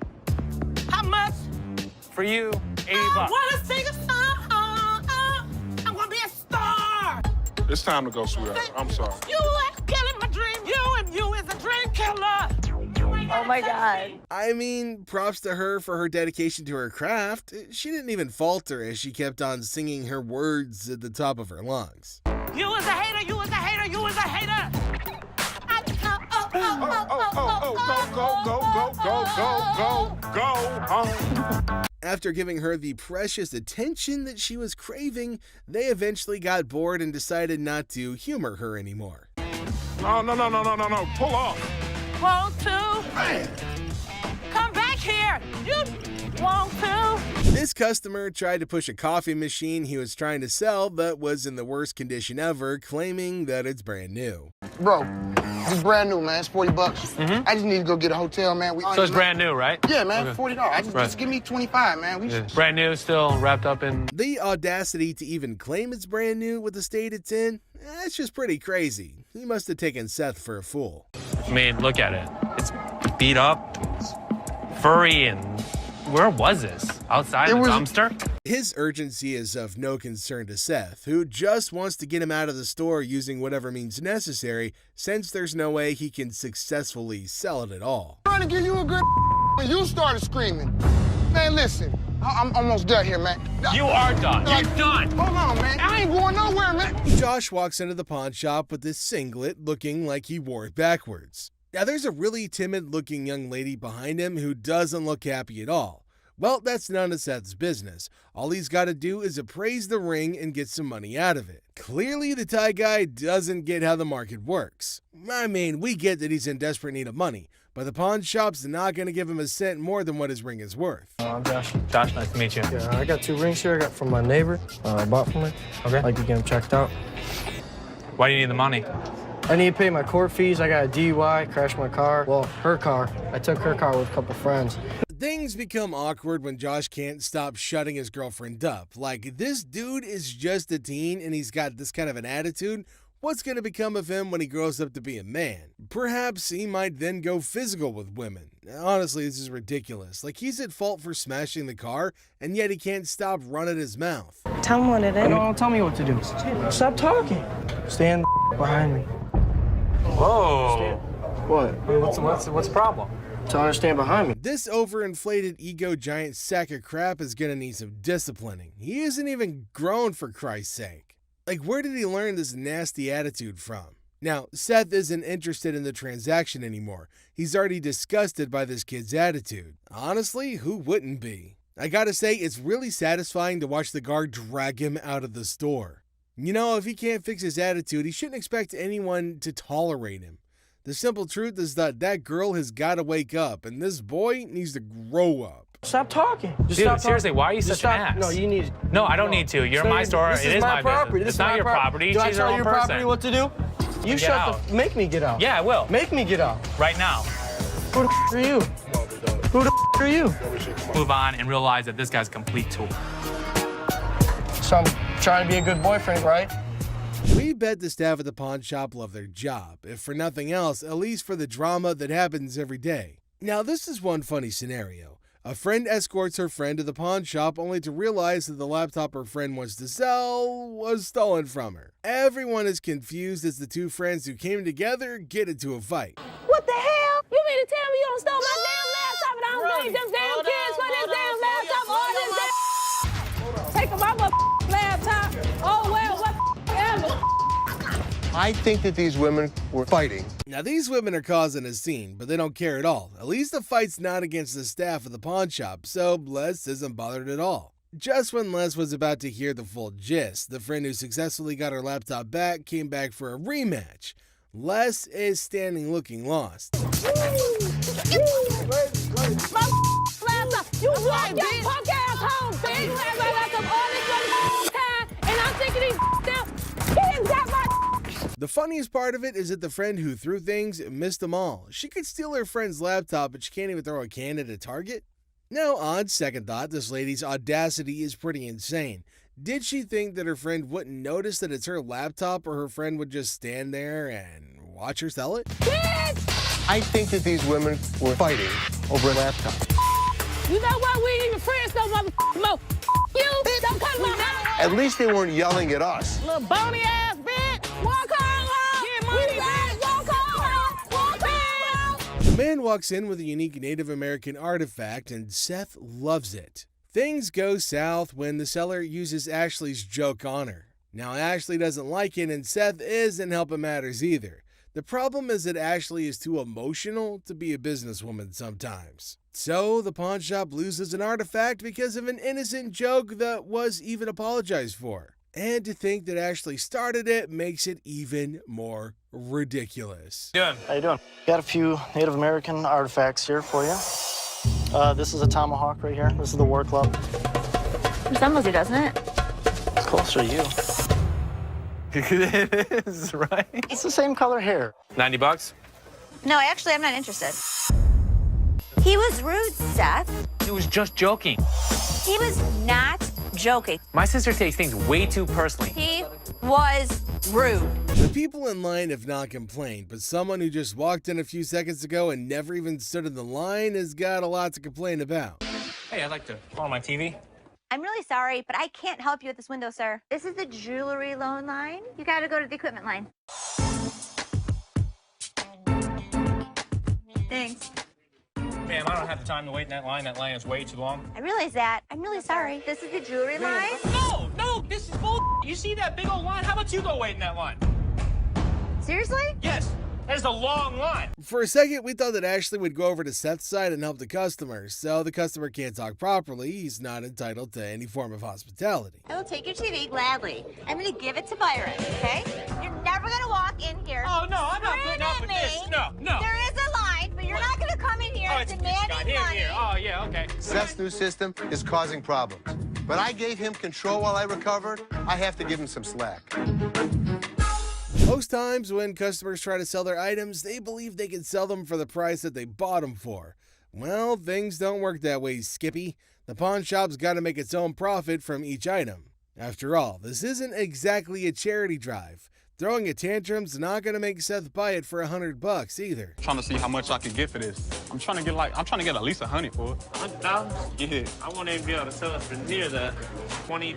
How much? For you, 80 I bucks. wanna sing a song. I wanna be a star. It's time to go, sweetheart. I'm sorry. You are killing my dream. You is a dream killer. Oh my God. I mean, props to her for her dedication to her craft. She didn't even falter as she kept on singing her words at the top of her lungs. You is a hater. You is a hater. You is a hater. Go. After giving her the precious attention that she was craving, they eventually got bored and decided not to humor her anymore. No. Pull off. Want to? Man. Come back here. You want to? This customer tried to push a coffee machine he was trying to sell that was in the worst condition ever, claiming that it's brand new. Bro, this is brand new, man. It's 40 bucks. I just need to go get a hotel, man. So it's brand new, right? Yeah, man, Okay. $40. Just give me 25, man. Brand new, still wrapped up in... The audacity to even claim it's brand new with the state it's in, that's just pretty crazy. He must have taken Seth for a fool. I mean, look at it. It's beat up, it's furry, and where was this? Outside the dumpster? His urgency is of no concern to Seth, who just wants to get him out of the store using whatever means necessary, since there's no way he can successfully sell it at all. I'm trying to give you a good when you started screaming. Man, listen, I'm almost done here, man. You are done. You're done. Hold on, man. I ain't going nowhere, man. Josh walks into the pawn shop with this singlet looking like he wore it backwards. Now there's a really timid looking young lady behind him who doesn't look happy at all. Well, that's none of Seth's business. All he's got to do is appraise the ring and get some money out of it. Clearly, the Thai guy doesn't get how the market works. I mean, we get that he's in desperate need of money, but the pawn shop's not going to give him a cent more than what his ring is worth. I'm Josh. Josh, nice to meet you. Yeah, I got 2 rings here. I got from my neighbor. I bought from her. Okay. I'd like to get them checked out. Why do you need the money? I need to pay my court fees. I got a DUI, crashed my car. Well, her car. I took her car with a couple friends. Things become awkward when Josh can't stop shutting his girlfriend up. Like, this dude is just a teen and he's got this kind of an attitude. What's going to become of him when he grows up to be a man? Perhaps he might then go physical with women. Honestly, this is ridiculous. Like, he's at fault for smashing the car, and yet he can't stop running his mouth. Tell him what it is. Don't tell me what to do. Stop talking. Stand behind me. Whoa. What? What's the problem? Tell her to stand behind me. This overinflated ego giant sack of crap is gonna need some disciplining. He isn't even grown, for Christ's sake. Like, where did he learn this nasty attitude from? Now, Seth isn't interested in the transaction anymore. He's already disgusted by this kid's attitude. Honestly, who wouldn't be? I gotta say, it's really satisfying to watch the guard drag him out of the store. You know, if he can't fix his attitude, he shouldn't expect anyone to tolerate him. The simple truth is that girl has got to wake up, and this boy needs to grow up. Stop talking. Just Dude, stop seriously, talking. why are you Just such an stop. ass? No, you need. No, I don't need to. You're my store. This It is my property. business. This It's not your property. Do I She's her tell own your person. property what to do? You Get shut out. the. Make me get out. Yeah, I will. Make me get out. Right now. Who the are you? Who the are you? Move on and realize that this guy's a complete tool. So I'm trying to be a good boyfriend, right? We bet the staff at the pawn shop love their job, if for nothing else, at least for the drama that happens every day. Now, this is one funny scenario. A friend escorts her friend to the pawn shop only to realize that the laptop her friend wants to sell was stolen from her. Everyone is confused as the two friends who came together get into a fight. What the hell? You mean to tell me you don't stole my damn laptop and I don't blame them damn kids for this damn laptop? All this damn taking my laptop. Oh well, whatever. I think that these women were fighting. Now, these women are causing a scene, but they don't care at all. At least the fight's not against the staff of the pawn shop, so Les isn't bothered at all. Just when Les was about to hear the full gist, the friend who successfully got her laptop back came back for a rematch. Les is standing looking lost. My laptop. You walk your punk ass home, bitch. You had my laptop all this time, and I'm thinking these still. He didn't got my. The funniest part of it is that the friend who threw things missed them all. She could steal her friend's laptop, but she can't even throw a can at a target? Now, on second thought, this lady's audacity is pretty insane. Did she think that her friend wouldn't notice that it's her laptop, or her friend would just stand there and watch her sell it? Bitch! I think that these women were fighting over a laptop. You know what? We ain't even friends no more. You don't come to my house. At least they weren't yelling at us. Little bony ass bitch. Walk home. Get money, bitch. Walk home. Walk home. The man walks in with a unique Native American artifact, and Seth loves it. Things go south when the seller uses Ashley's joke on her. Now, Ashley doesn't like it, and Seth isn't helping matters either. The problem is that Ashley is too emotional to be a businesswoman sometimes. So, the pawn shop loses an artifact because of an innocent joke that was even apologized for. And to think that Ashley started it makes it even more ridiculous. How you doing? Got a few Native American artifacts here for you. This is a tomahawk right here. This is the War Club. Resembles you, doesn't it? It's closer to you. It is, right? It's the same color hair. 90 bucks? No, actually, I'm not interested. He was rude, Seth. He was just joking. He was not joking. My sister takes things way too personally. He was rude. The people in line have not complained, but someone who just walked in a few seconds ago and never even stood in the line has got a lot to complain about. Hey, I'd like to call my TV. I'm really sorry, but I can't help you at this window, sir. This is the jewelry loan line. You gotta go to the equipment line. Thanks. Ma'am, I don't have the time to wait in that line. That line is way too long. I realize that. I'm really sorry. This is the jewelry line. No, this is bull. You see that big old line? How about you go wait in that line? Seriously? Yes, that is a long line. For a second, we thought that Ashley would go over to Seth's side and help the customer, so the customer can't talk properly. He's not entitled to any form of hospitality. I will take your TV gladly. I'm gonna give it to Byron, okay? You're never gonna walk in here. Oh, no, I'm not screaming putting up at with me. this. No. There is a line, but you're not gonna come in here demanding money. Here. Oh, yeah, okay. Seth's new system is causing problems. But I gave him control while I recovered. I have to give him some slack. Most times when customers try to sell their items, they believe they can sell them for the price that they bought them for. Well, things don't work that way, Skippy. The pawn shop's got to make its own profit from each item. After all, this isn't exactly a charity drive. Throwing a tantrum's not going to make Seth buy it for $100 either. I'm trying to see how much I can get for this. I'm trying to get at least $100 for it. $100? Yeah. I won't even be able to sell it for near that. $20.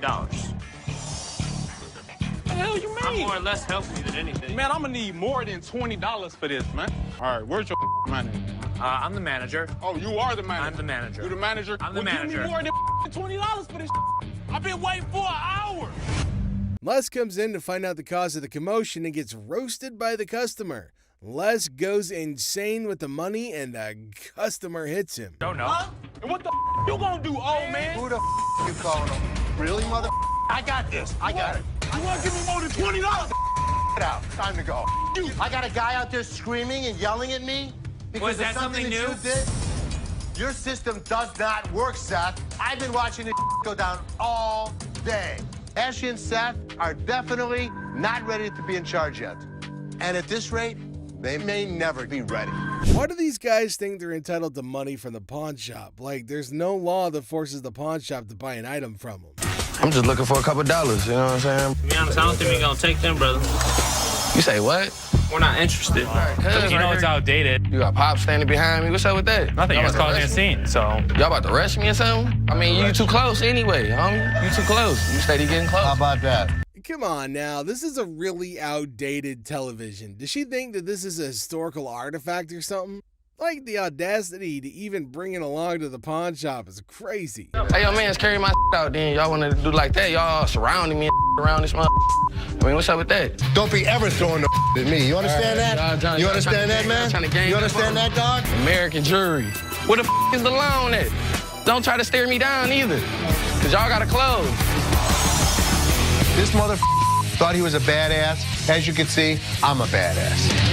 What the hell you mean? I'm more or less helping you than anything. Man, I'm gonna need more than $20 for this, man. All right, where's your money? I'm the manager. Oh, you are the manager? I'm the manager. You the manager? I'm the Give manager. me more than $20 for this. I've been waiting for an hour. Les comes in to find out the cause of the commotion and gets roasted by the customer. Les goes insane with the money and the customer hits him. Don't know. Huh? And what the you gonna do, old man? Who the you calling him? Really, mother? I got this. I got it. You wanna give me more than $20? Get out. Time to go. I got a guy out there screaming and yelling at me because Was that of something something that new? you did. Your system does not work, Seth. I've been watching this go down all day. Ashley and Seth are definitely not ready to be in charge yet. And at this rate, they may never be ready. Why do these guys think they're entitled to money from the pawn shop? Like, there's no law that forces the pawn shop to buy an item from them. I'm just looking for a couple dollars, you know what I'm saying? To be honest, I don't think we're gonna take them, brother. You say what? We're not interested. You know it's outdated. You got Pop standing behind me. What's up with that? Nothing. It's causing a scene, so. Y'all about to rush me or something? I mean, you too close anyway, homie. You too close. You steady getting close. How about that? Come on now, this is a really outdated television. Does she think that this is a historical artifact or something? Like, the audacity to even bring it along to the pawn shop is crazy. Hey, yo, man, carry my out then. Y'all want to do like that? Y'all surrounding me around this mother. I mean, what's up with that? Don't be ever throwing the at me. You understand that? You understand that, man? You understand that, dog? American jury. Where the is the loan at? Don't try to stare me down either, because y'all got to close. This mother thought he was a badass. As you can see, I'm a badass.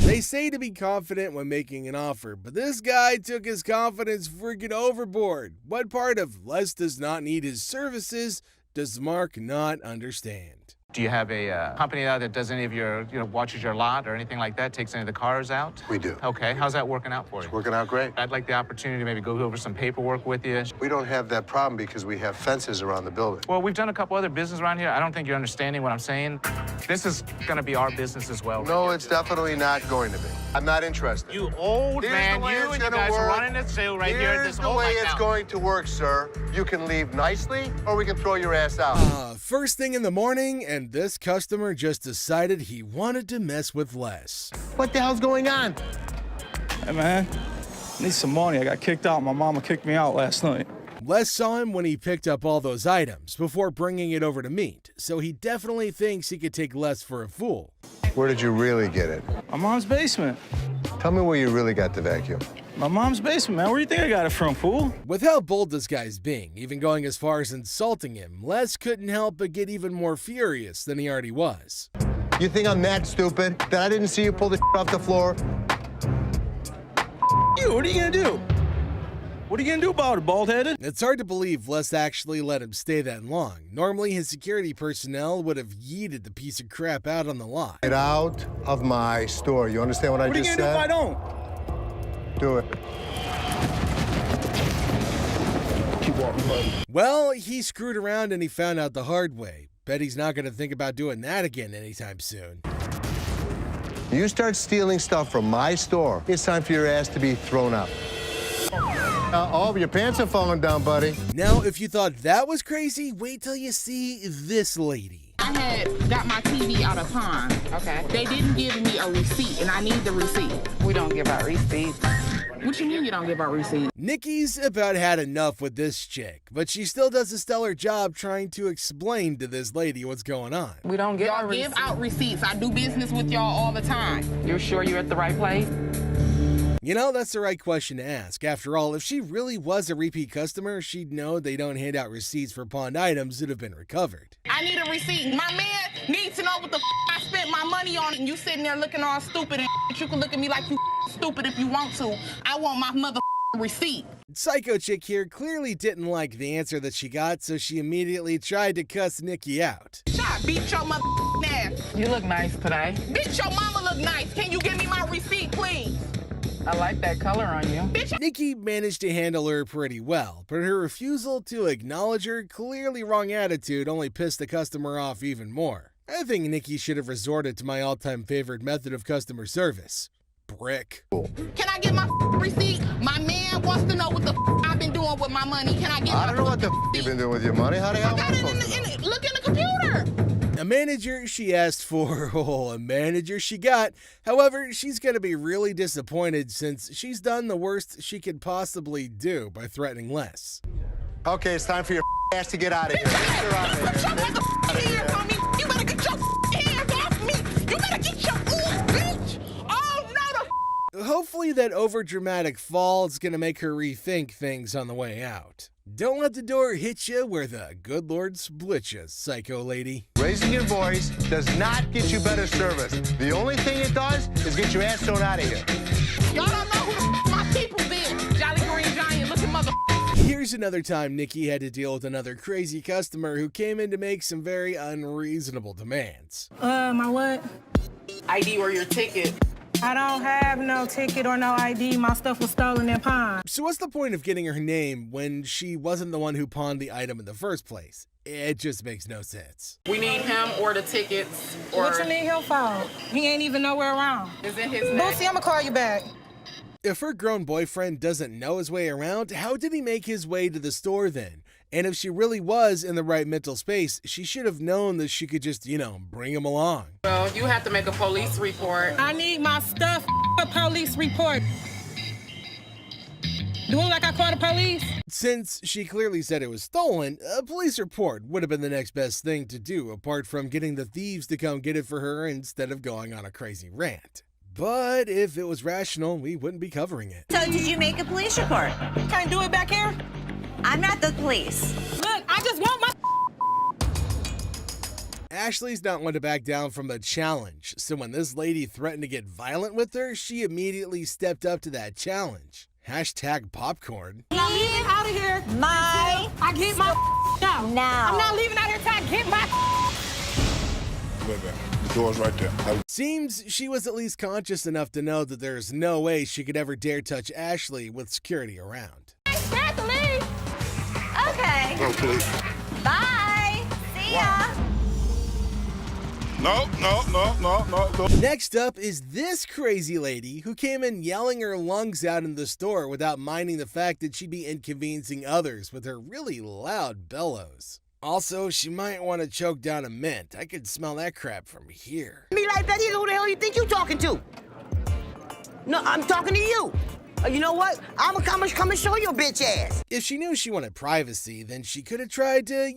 They say to be confident when making an offer, but this guy took his confidence freaking overboard. What part of Les does not need his services does Mark not understand? Do you have a company out that does any of your, watches your lot or anything like that, takes any of the cars out? We do. Okay, how's that working out for you? It's working out great. I'd like the opportunity to maybe go over some paperwork with you. We don't have that problem because we have fences around the building. Well, we've done a couple other business around here. I don't think you're understanding what I'm saying. This is gonna be our business as well. No, it's definitely not going to be. I'm not interested. You old man, you and you guys are running this sale right here at this whole way it's going to work, sir. You can leave nicely or we can throw your ass out. First thing in the morning, and this customer just decided he wanted to mess with Les. What the hell's going on? Hey, man, I need some money. I got kicked out. My mama kicked me out last night. Les saw him when he picked up all those items before bringing it over to meet, so he definitely thinks he could take Les for a fool. Where did you really get it? My mom's basement. Tell me where you really got the vacuum. My mom's basement, man. Where do you think I got it from, fool? With how bold this guy's being, even going as far as insulting him, Les couldn't help but get even more furious than he already was. You think I'm that stupid that I didn't see you pull the off the floor? You, what are you gonna do? What are you gonna do about it, bald-headed? It's hard to believe Les actually let him stay that long. Normally, his security personnel would have yeeted the piece of crap out on the lot. Get out of my store. You understand what I just said? What are you gonna do if I don't? Do it. Keep walking, buddy. Well, he screwed around and he found out the hard way. Bet he's not gonna think about doing that again anytime soon. You start stealing stuff from my store, it's time for your ass to be thrown out. Oh, your pants are falling down, buddy. Now, if you thought that was crazy, wait till you see this lady. I had got my TV out of pawn. Okay. They didn't give me a receipt, and I need the receipt. We don't give out receipts. What you mean you don't give out receipts? Nikki's about had enough with this chick, but she still does a stellar job trying to explain to this lady what's going on. We don't give y'all give out receipts. I do business with y'all all the time. You're sure you're at the right place? You know, that's the right question to ask. After all, if she really was a repeat customer, she'd know they don't hand out receipts for pawned items that have been recovered. I need a receipt. My man needs to know what the I spent my money on, and you sitting there looking all stupid, and you can look at me like you stupid if you want to. I want my mother receipt. Psycho chick here clearly didn't like the answer that she got, so she immediately tried to cuss Nikki out. Shot, beat your mother ass. You look nice today. Bitch, your mama look nice. Can you give me my receipt, please? I like that color on you. Nikki managed to handle her pretty well, but her refusal to acknowledge her clearly wrong attitude only pissed the customer off even more. I think Nikki should have resorted to my all-time favorite method of customer service. Brick. Can I get my receipt? My man wants to know what the I've been doing with my money. Can I get I don't know what the you've been doing with your money. How the hell am I supposed to know? Look in the computer. A manager she asked for, a manager she got. However, she's going to be really disappointed since she's done the worst she could possibly do by threatening Les. Okay, it's time for your ass to get out of here. Get your hands on me. You better get your hands off me. You better get your bitch. Oh, no, the Hopefully that overdramatic fall is going to make her rethink things on the way out. Don't let the door hit you where the good Lord split you, psycho lady. Raising your voice does not get you better service. The only thing it does is get your ass thrown out of here. Y'all don't know who the my people been. Here's another time Nikki had to deal with another crazy customer who came in to make some very unreasonable demands. My what? ID or your ticket. I don't have no ticket or no ID. My stuff was stolen and pawned. So what's the point of getting her name when she wasn't the one who pawned the item in the first place? It just makes no sense. We need him or the tickets or... What you need him for? He ain't even nowhere around. Is it his name? Lucy, I'm gonna call you back. If her grown boyfriend doesn't know his way around, how did he make his way to the store then? And if she really was in the right mental space, she should have known that she could just, bring him along. Well, you have to make a police report. I need my stuff, a police report. Do it like I called the police. Since she clearly said it was stolen, a police report would have been the next best thing to do, apart from getting the thieves to come get it for her instead of going on a crazy rant. But if it was rational, we wouldn't be covering it. So did you make a police report? Can't do it back here? I'm not the police. Look, I just want my... Ashley's not one to back down from a challenge, so when this lady threatened to get violent with her, she immediately stepped up to that challenge. #popcorn. I'm not leaving out of here. I get my out. Now. I'm not leaving out here till I get my... The door's right there. Seems she was at least conscious enough to know that there's no way she could ever dare touch Ashley with security around. Kathleen. Okay. Oh, please. Bye. See ya. No. Next up is this crazy lady who came in yelling her lungs out in the store without minding the fact that she'd be inconveniencing others with her really loud bellows. Also, she might want to choke down a mint. I could smell that crap from here. Me like that, who the hell you think you talking to? No, I'm talking to you. You know what? I'm gonna come and show your bitch ass. If she knew she wanted privacy, then she could have tried to,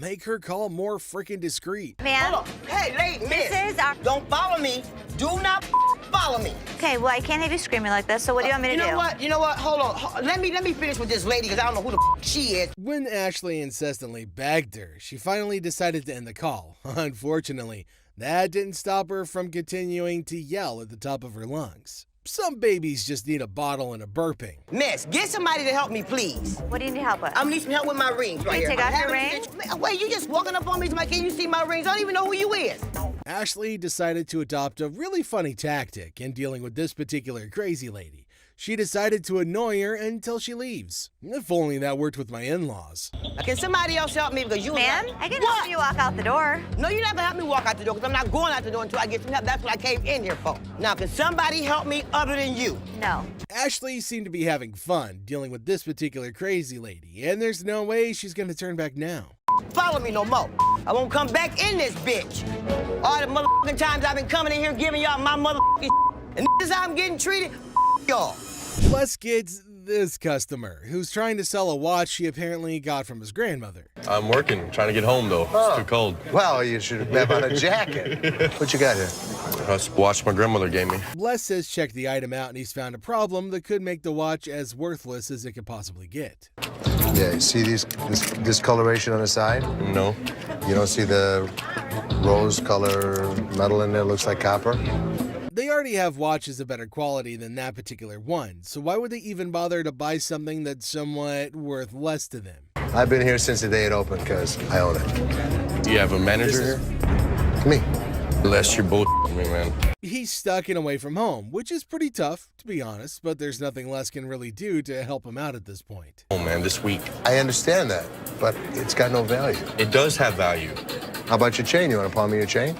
make her call more freaking discreet. Ma'am. Hold on. Hey, lady, miss. This is our... Don't follow me. Do not follow me. Okay, well, I can't have you screaming like this, so what do you want me to do? You know what? Hold on. Let me finish with this lady, because I don't know who the she is. When Ashley insistently begged her, she finally decided to end the call. Unfortunately, that didn't stop her from continuing to yell at the top of her lungs. Some babies just need a bottle and a burping. Miss, get somebody to help me, please. What do you need help with? I'm gonna need some help with my rings right here. Take off your ring? Wait, you just walking up on me, like, can you see my rings? I don't even know who you is. Ashley decided to adopt a really funny tactic in dealing with this particular crazy lady. She decided to annoy her until she leaves. If only that worked with my in-laws. Can somebody else help me? Because you... Ma'am, I can help you walk out the door. No, you're not gonna help me walk out the door, because I'm not going out the door until I get some help. That's what I came in here for. Now, can somebody help me other than you? No. Ashley seemed to be having fun dealing with this particular crazy lady, and there's no way she's gonna turn back now. Follow me no more. I won't come back in this bitch. All the motherfucking times I've been coming in here giving y'all my motherfucking and this is how I'm getting treated, y'all. Plus, kids, this customer, who's trying to sell a watch she apparently got from his grandmother. I'm working, trying to get home though. It's too cold. Well, you should have on a jacket. What you got here? That's a watch my grandmother gave me. Les says check the item out and he's found a problem that could make the watch as worthless as it could possibly get. Yeah, you see this discoloration on the side? No. You don't see the rose color metal in there? Looks like copper? They already have watches of better quality than that particular one, so why would they even bother to buy something that's somewhat worth less to them? I've been here since the day it opened because I own it. Do you have a manager here? Me. Unless you're bullshitting me, man. He's stuck and away from home, which is pretty tough, to be honest, but there's nothing Les can really do to help him out at this point. Oh, man, this week. I understand that, but it's got no value. It does have value. How about your chain? You want to pawn me your chain?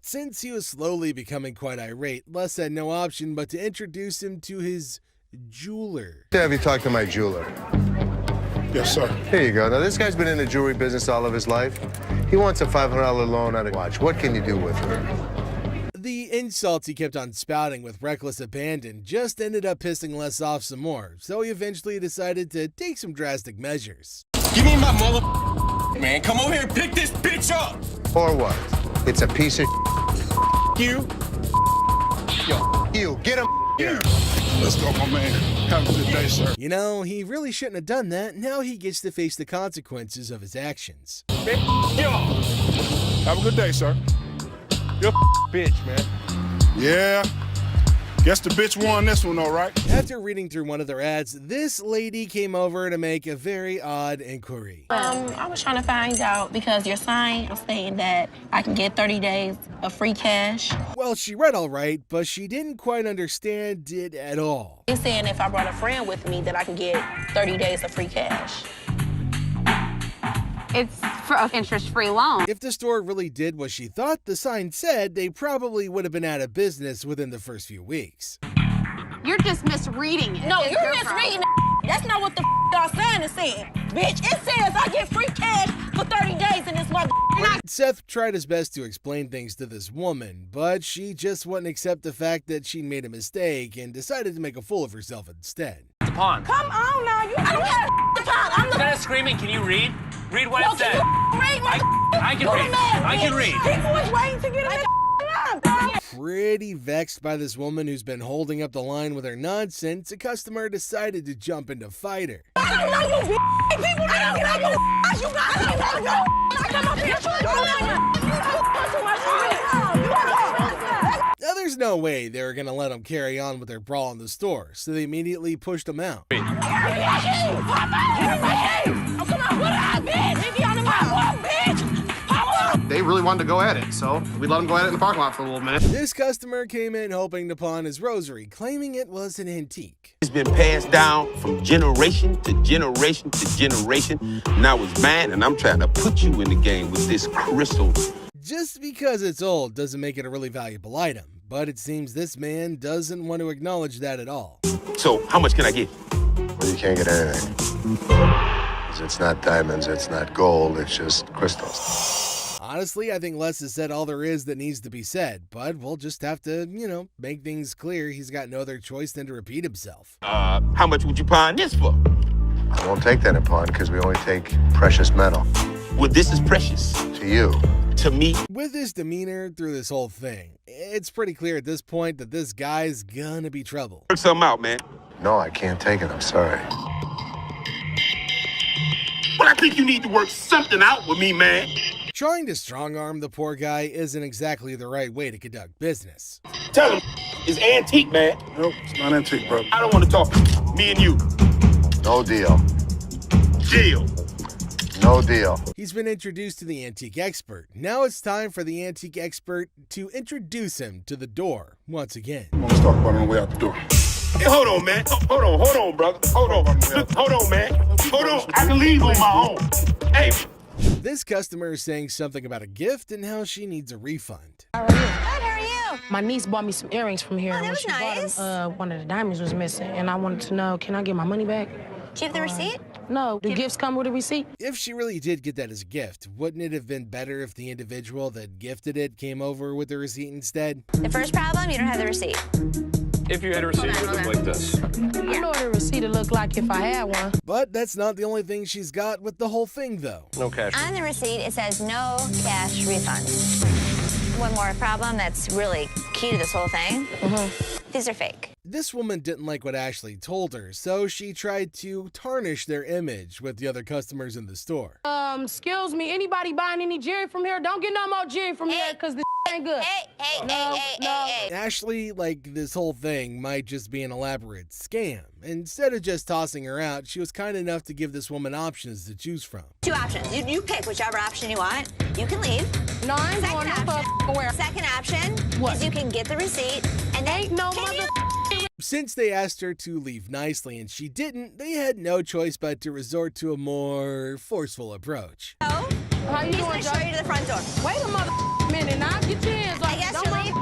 Since he was slowly becoming quite irate, Les had no option but to introduce him to his jeweler. Have you talked to my jeweler? Yes, sir. Here you go. Now, this guy's been in the jewelry business all of his life. He wants a $500 loan on a watch. What can you do with it? The insults he kept on spouting with reckless abandon just ended up pissing Les off some more, so he eventually decided to take some drastic measures. Give me my mother, man. Come over here and pick this bitch up. Or what? It's a piece of you. Yo, you, get him here. Let's go, my man. Have a good day, sir. You know, he really shouldn't have done that. Now he gets to face the consequences of his actions. Have a good day, sir. You're a bitch, man. Yeah. Guess the bitch won this one, all right? After reading through one of their ads, this lady came over to make a very odd inquiry. I was trying to find out because your sign was saying that I can get 30 days of free cash. Well, she read all right, but she didn't quite understand it at all. It's saying if I brought a friend with me that I can get 30 days of free cash. It's for an interest-free loan. If the store really did what she thought the sign said, they probably would have been out of business within the first few weeks. You're just misreading it. No, you're misreading it. That's not what the y'all sign is saying. Bitch, it says I get free cash for 30 days in this mother. Seth tried his best to explain things to this woman, but she just wouldn't accept the fact that she made a mistake and decided to make a fool of herself instead. The pawn. Come on now, you don't have the time. I'm the Instead of screaming, can you read? Read what it said. I can read. I can read. People was waiting to get in the Pretty vexed by this woman who's been holding up the line with her nonsense, a customer decided to jump in to fight her. I don't know you, bitch. People don't get on your ass. You got to know you. I come up here. Now, there's no way they were going to let them carry on with their brawl in the store, so they immediately pushed them out. Oh, come on, what I bitch? If you on the mouth, bitch. They really wanted to go at it, so we let them go at it in the parking lot for a little minute. This customer came in hoping to pawn his rosary, claiming it was an antique. It's been passed down from generation to generation to generation. Now it's mine, and I'm trying to put you in the game with this crystal. Just because it's old doesn't make it a really valuable item, but it seems this man doesn't want to acknowledge that at all. So, how much can I get? Well, you can't get anything. It's not diamonds, it's not gold, it's just crystals. Honestly, I think Les has said all there is that needs to be said, but we'll just have to, make things clear. He's got no other choice than to repeat himself. How much would you pawn this for? I won't take that in pawn because we only take precious metal. Well, this is precious. To you. To me. With his demeanor through this whole thing, it's pretty clear at this point that this guy's gonna be trouble. Work something out, man. No, I can't take it. I'm sorry. Well, I think you need to work something out with me, man. Trying to strong-arm the poor guy isn't exactly the right way to conduct business. Tell him it's antique, man. Nope, it's not antique, bro. I don't want to talk. Me and you. No deal. Deal. No deal. He's been introduced to the antique expert. Now it's time for the antique expert to introduce him to the door once again. Let's talk about it on the way out the door. Hey, hold on, man. Hold on, brother. Hold on. Look, hold on, man. Hold on. I can leave on my own. Hey. This customer is saying something about a gift and how she needs a refund. How are you? My niece bought me some earrings from here. Oh, that and when was she nice. bought them, one of the diamonds was missing, and I wanted to know, can I get my money back? Do you have the receipt? No. Do gifts come with a receipt? If she really did get that as a gift, wouldn't it have been better if the individual that gifted it came over with the receipt instead? The first problem, you don't have the receipt. If you had a receipt, it would look like this. I know what a receipt would look like if I had one. But that's not the only thing she's got with the whole thing, though. No cash. On the receipt, it says no cash refund. One more problem that's really key to this whole thing. These are fake. This woman didn't like what Ashley told her, so she tried to tarnish their image with the other customers in the store. Excuse me, anybody buying any jewelry from here? Don't get no more jewelry from here, because this ain't good. Hey. Ashley, like this whole thing might just be an elaborate scam. Instead of just tossing her out, she was kind enough to give this woman options to choose from. 2 options. You pick whichever option you want. You can leave. No, I ain't going nowhere. Second option is you can get the receipt and then Since they asked her to leave nicely and she didn't, they had no choice but to resort to a more forceful approach. How you doing, Joe? Show you to the front door. Wait a minute, now get your hands off. I guess you're leaving.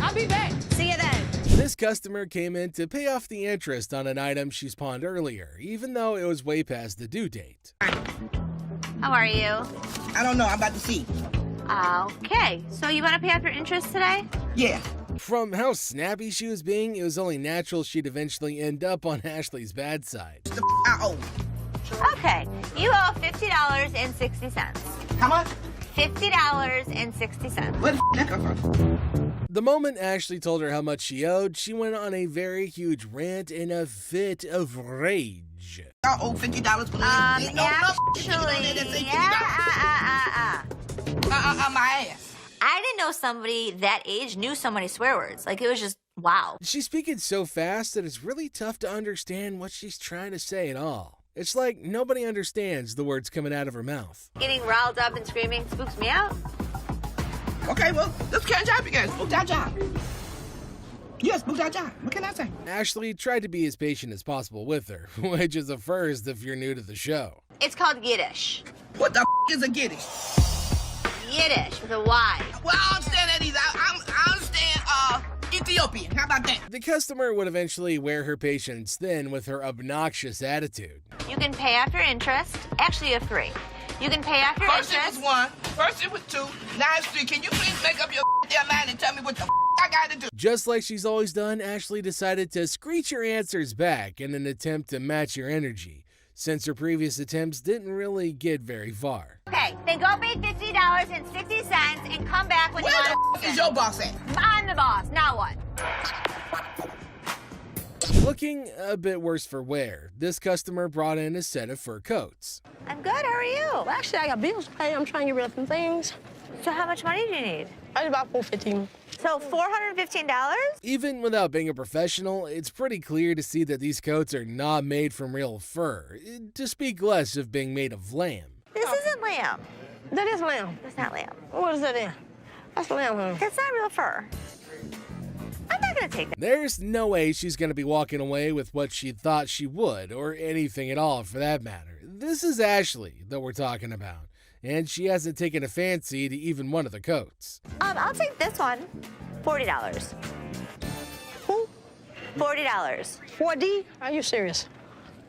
I'll be back. See you then. This customer came in to pay off the interest on an item she's pawned earlier, even though it was way past the due date. How are you? I don't know. I'm about to see. Okay. So you want to pay off your interest today? Yeah. From how snappy she was being, it was only natural she'd eventually end up on Ashley's bad side. Okay. You owe $50.60. How much? $50.60. Where the that come from? The moment Ashley told her how much she owed, she went on a very huge rant in a fit of rage. I owe $50 for actually, my ass. I didn't know somebody that age knew so many swear words. Like, it was just, wow. She's speaking so fast that it's really tough to understand what she's trying to say at all. It's like nobody understands the words coming out of her mouth. Getting riled up and screaming spooks me out. Okay, well, let's catch up again. Spook that job. Yes, spook that job. What can I say? Ashley tried to be as patient as possible with her, which is a first if you're new to the show. It's called Yiddish. What the is a Yiddish? Yiddish with a Y. Well, I understand that either. I understand Ethiopian. How about that? The customer would eventually wear her patience thin with her obnoxious attitude. You can pay after interest. Actually, you have 3. You can pay after First interest. it was 1. First it was 2. Now it's 3. Can you please make up your damn mind and tell me what the I gotta do? Just like she's always done, Ashley decided to screech her answers back in an attempt to match your energy, since her previous attempts didn't really get very far. Okay, then go pay $50.60 and come back when you want to. Where the is your boss at? I'm the boss. Now what? Looking a bit worse for wear, this customer brought in a set of fur coats. I'm good. How are you? Well, actually, I got bills to pay. I'm trying to get rid of some things. So how much money do you need? I need about $415. So $415? Even without being a professional, it's pretty clear to see that these coats are not made from real fur, to speak less of being made of lamb. This isn't lamb. That is lamb. That's not lamb. What is that in? That's lamb, honey. That's not real fur. I'm not gonna take that. There's no way she's gonna be walking away with what she thought she would, or anything at all for that matter. This is Ashley that we're talking about, and she hasn't taken a fancy to even one of the coats. I'll take this one. $40. Who? $40. 4D? Are you serious?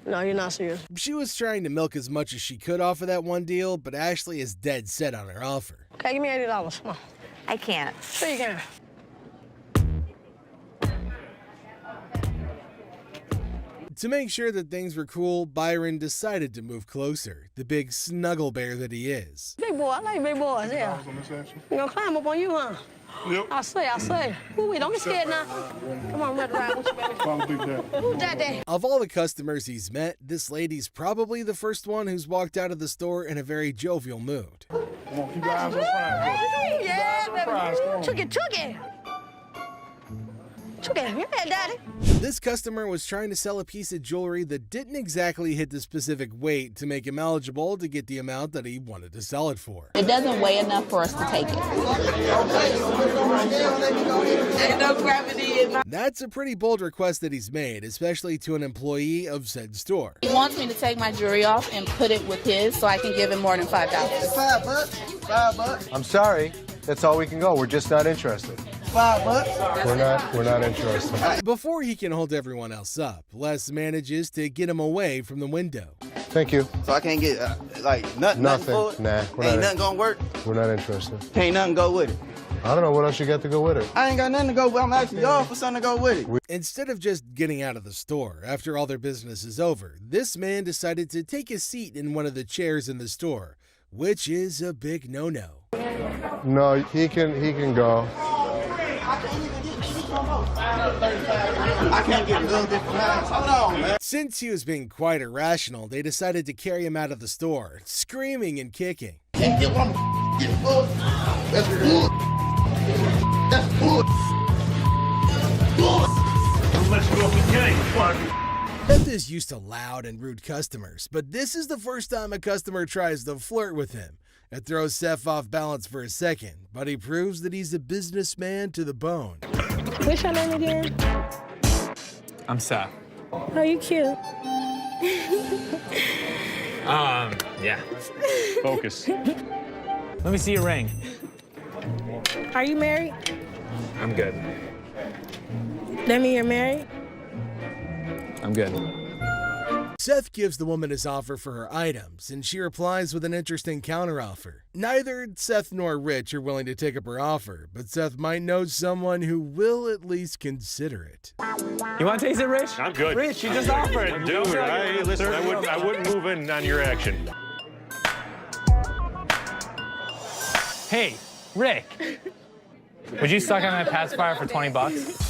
No, you're not serious. She was trying to milk as much as she could off of that one deal, but Ashley is dead set on her offer. Okay, give me $80. Come on. I can't. Sure you can. To make sure that things were cool, Byron decided to move closer, the big snuggle bear that he is. Big boy, I like big boys, yeah. You gonna climb up on you, huh? Yep. I say. Ooh, wait, don't get scared now. Come on, Red Ride. Who's that? Of all the customers he's met, this lady's probably the first one who's walked out of the store in a very jovial mood. Come on, keep your eyes on prize. Yeah, baby. Took it. Yeah, daddy. This customer was trying to sell a piece of jewelry that didn't exactly hit the specific weight to make him eligible to get the amount that he wanted to sell it for. It doesn't weigh enough for us to take it. Ain't no gravity in my... That's a pretty bold request that he's made, especially to an employee of said store. He wants me to take my jewelry off and put it with his so I can give him more than $5. $5. I'm sorry. That's all we can go. We're just not interested. $5. We're not interested. Before he can hold everyone else up, Les manages to get him away from the window. Thank you. So I can't get nothing for it? Nah, Ain't nothing gonna work? We're not interested. Ain't nothing go with it. I don't know what else you got to go with it. I ain't got nothing to go with. I'm asking y'all for something to go with it. Instead of just getting out of the store after all their business is over, this man decided to take a seat in one of the chairs in the store, which is a big no-no. No, he can go. I can't get a little bit from that. Hold on, man. Since he was being quite irrational, they decided to carry him out of the store, screaming and kicking. Can't get what I'm getting for. That's bull. That's bull. Let's go up the game, Beth is used to loud and rude customers, but this is the first time a customer tries to flirt with him. It throws Seth off balance for a second, but he proves that he's a businessman to the bone. What's your name again? I'm Seth. Oh, you cute. Yeah. Focus. Let me see your ring. Are you married? I'm good. That mean you're married? I'm good. Seth gives the woman his offer for her items, and she replies with an interesting counteroffer. Neither Seth nor Rich are willing to take up her offer, but Seth might know someone who will at least consider it. You want to taste it, Rich? I'm good. Rich, you just offered. Dude, listen, I wouldn't move in on your action. Hey, Rick. Would you suck on that pacifier for $20?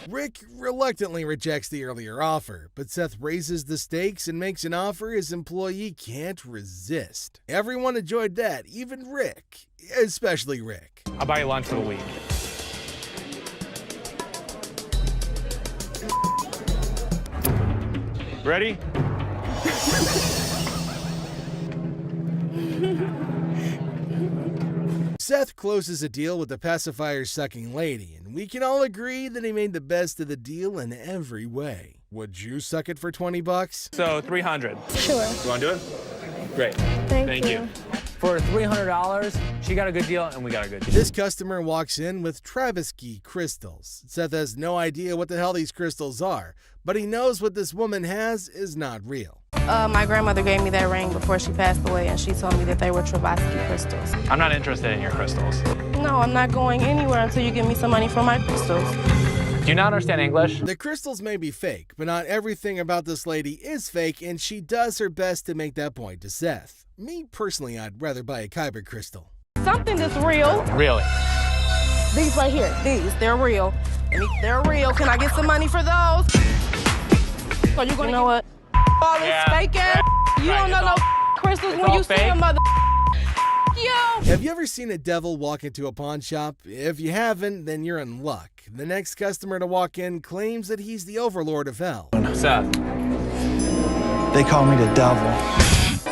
Rick reluctantly rejects the earlier offer, but Seth raises the stakes and makes an offer his employee can't resist. Everyone enjoyed that, even Rick, especially Rick. I'll buy you lunch for the week. Ready? Seth closes a deal with the pacifier-sucking lady, and we can all agree that he made the best of the deal in every way. Would you suck it for 20 bucks? So 300. Sure. You want to do it? Great. Thank you. For $300, she got a good deal and we got a good deal. This customer walks in with Travisky crystals. Seth has no idea what the hell these crystals are, but he knows what this woman has is not real. My grandmother gave me that ring before she passed away, and she told me that they were Travisky crystals. I'm not interested in your crystals. No, I'm not going anywhere until you give me some money for my crystals. Do you not understand English? The crystals may be fake, but not everything about this lady is fake, and she does her best to make that point to Seth. Me, personally, I'd rather buy a Kyber crystal. Something that's real. Really? These right here, they're real. They're real. Can I get some money for those? Are you gonna, you know what? All this fake ass. You don't know no crystals when you see a mother. You. Have you ever seen a devil walk into a pawn shop? If you haven't, then you're in luck. The next customer to walk in claims that he's the overlord of hell. Seth. They call me the devil.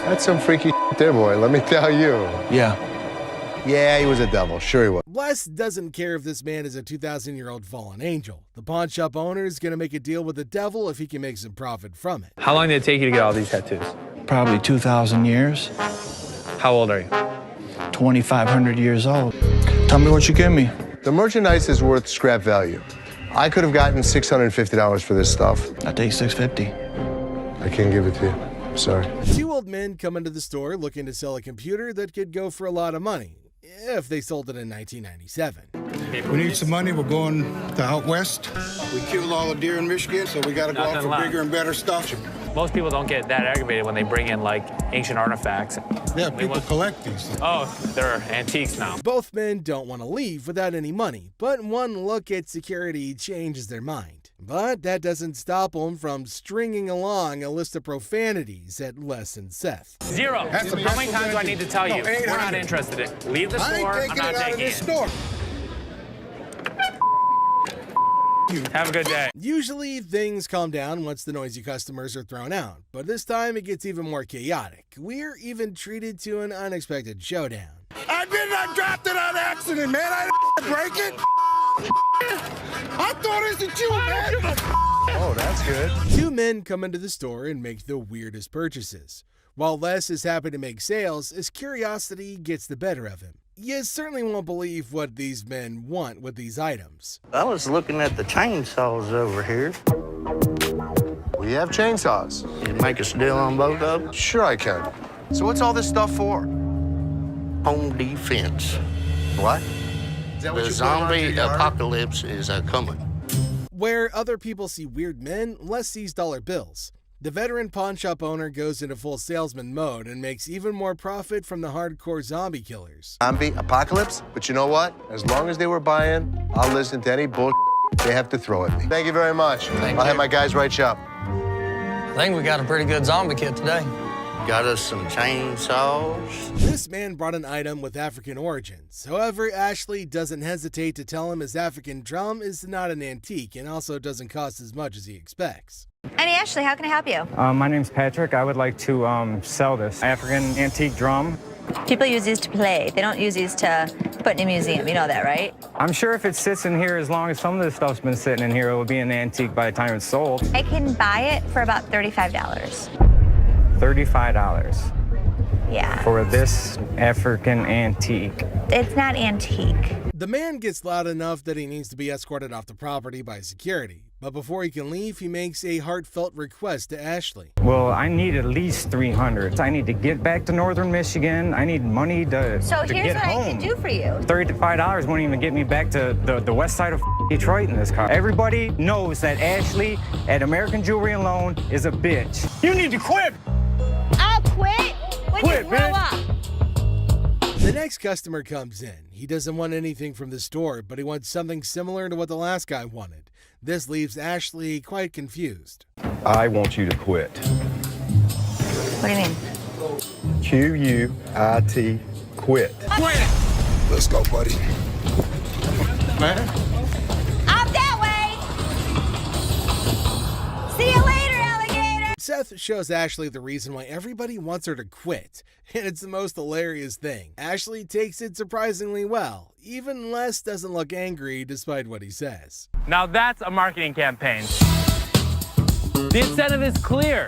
That's some freaky shit there, boy, let me tell you. Yeah, he was a devil. Sure he was. Les doesn't care if this man is a 2,000-year-old fallen angel. The pawn shop owner is going to make a deal with the devil if he can make some profit from it. How long did it take you to get all these tattoos? Probably 2,000 years. How old are you? 2,500 years old. Tell me what you give me. The merchandise is worth scrap value. I could have gotten $650 for this stuff. I take $650. I can't give it to you. I'm sorry. Two old men come into the store looking to sell a computer that could go for a lot of money, if they sold it in 1997. We need some money. We're going to out west. We killed all the deer in Michigan, so we got to go out for bigger and better stuff. Most people don't get that aggravated when they bring in, like, ancient artifacts. Yeah, people collect these. Oh, they're antiques now. Both men don't want to leave without any money, but one look at security changes their mind. But that doesn't stop them from stringing along a list of profanities at Les and Seth. 0. How many times do I need to tell you? We're not interested in it. Leave the store. I'm not taking it. Have a good day. Usually things calm down once the noisy customers are thrown out, but this time it gets even more chaotic. We're even treated to an unexpected showdown. I did not drop it on accident, man. I didn't break it. I thought it was you, man. Oh, that's good. Two men come into the store and make the weirdest purchases. While Les is happy to make sales, his curiosity gets the better of him. You certainly won't believe what these men want with these items. I was looking at the chainsaws over here. We have chainsaws. Can you make us a deal on both of them? Sure I can. So what's all this stuff for? Home defense. What? Is that what The zombie apocalypse is coming. Where other people see weird men, Les sees dollar bills. The veteran pawn shop owner goes into full salesman mode and makes even more profit from the hardcore zombie killers. Zombie apocalypse? But you know what? As long as they were buying, I'll listen to any bull they have to throw at me. Thank you very much. I'll have my guys write you up. I think we got a pretty good zombie kit today. Got us some chainsaws. This man brought an item with African origins. However, Ashley doesn't hesitate to tell him his African drum is not an antique and also doesn't cost as much as he expects. Annie Ashley, how can I help you? My name's Patrick. I would like to sell this African antique drum. People use these to play. They don't use these to put in a museum. You know that, right? I'm sure if it sits in here, as long as some of this stuff's been sitting in here, it will be an antique by the time it's sold. I can buy it for about $35. $35. Yeah. For this African antique. It's not antique. The man gets loud enough that he needs to be escorted off the property by security. But before he can leave, he makes a heartfelt request to Ashley. Well, I need at least 300. I need to get back to northern Michigan. I need money to get home. So here's what I can do for you. $35 won't even get me back to the west side of Detroit in this car. Everybody knows that Ashley at American Jewelry and Loan is a bitch. You need to quit. I'll quit when you grow up. The next customer comes in. He doesn't want anything from the store, but he wants something similar to what the last guy wanted. This leaves Ashley quite confused. I want you to quit. What do you mean? Q-U-I-T, quit. Quit! Let's go, buddy. Up that way! See you later, alligator! Seth shows Ashley the reason why everybody wants her to quit, and it's the most hilarious thing. Ashley takes it surprisingly well. Even Les doesn't look angry despite what he says. Now that's a marketing campaign. The incentive is clear.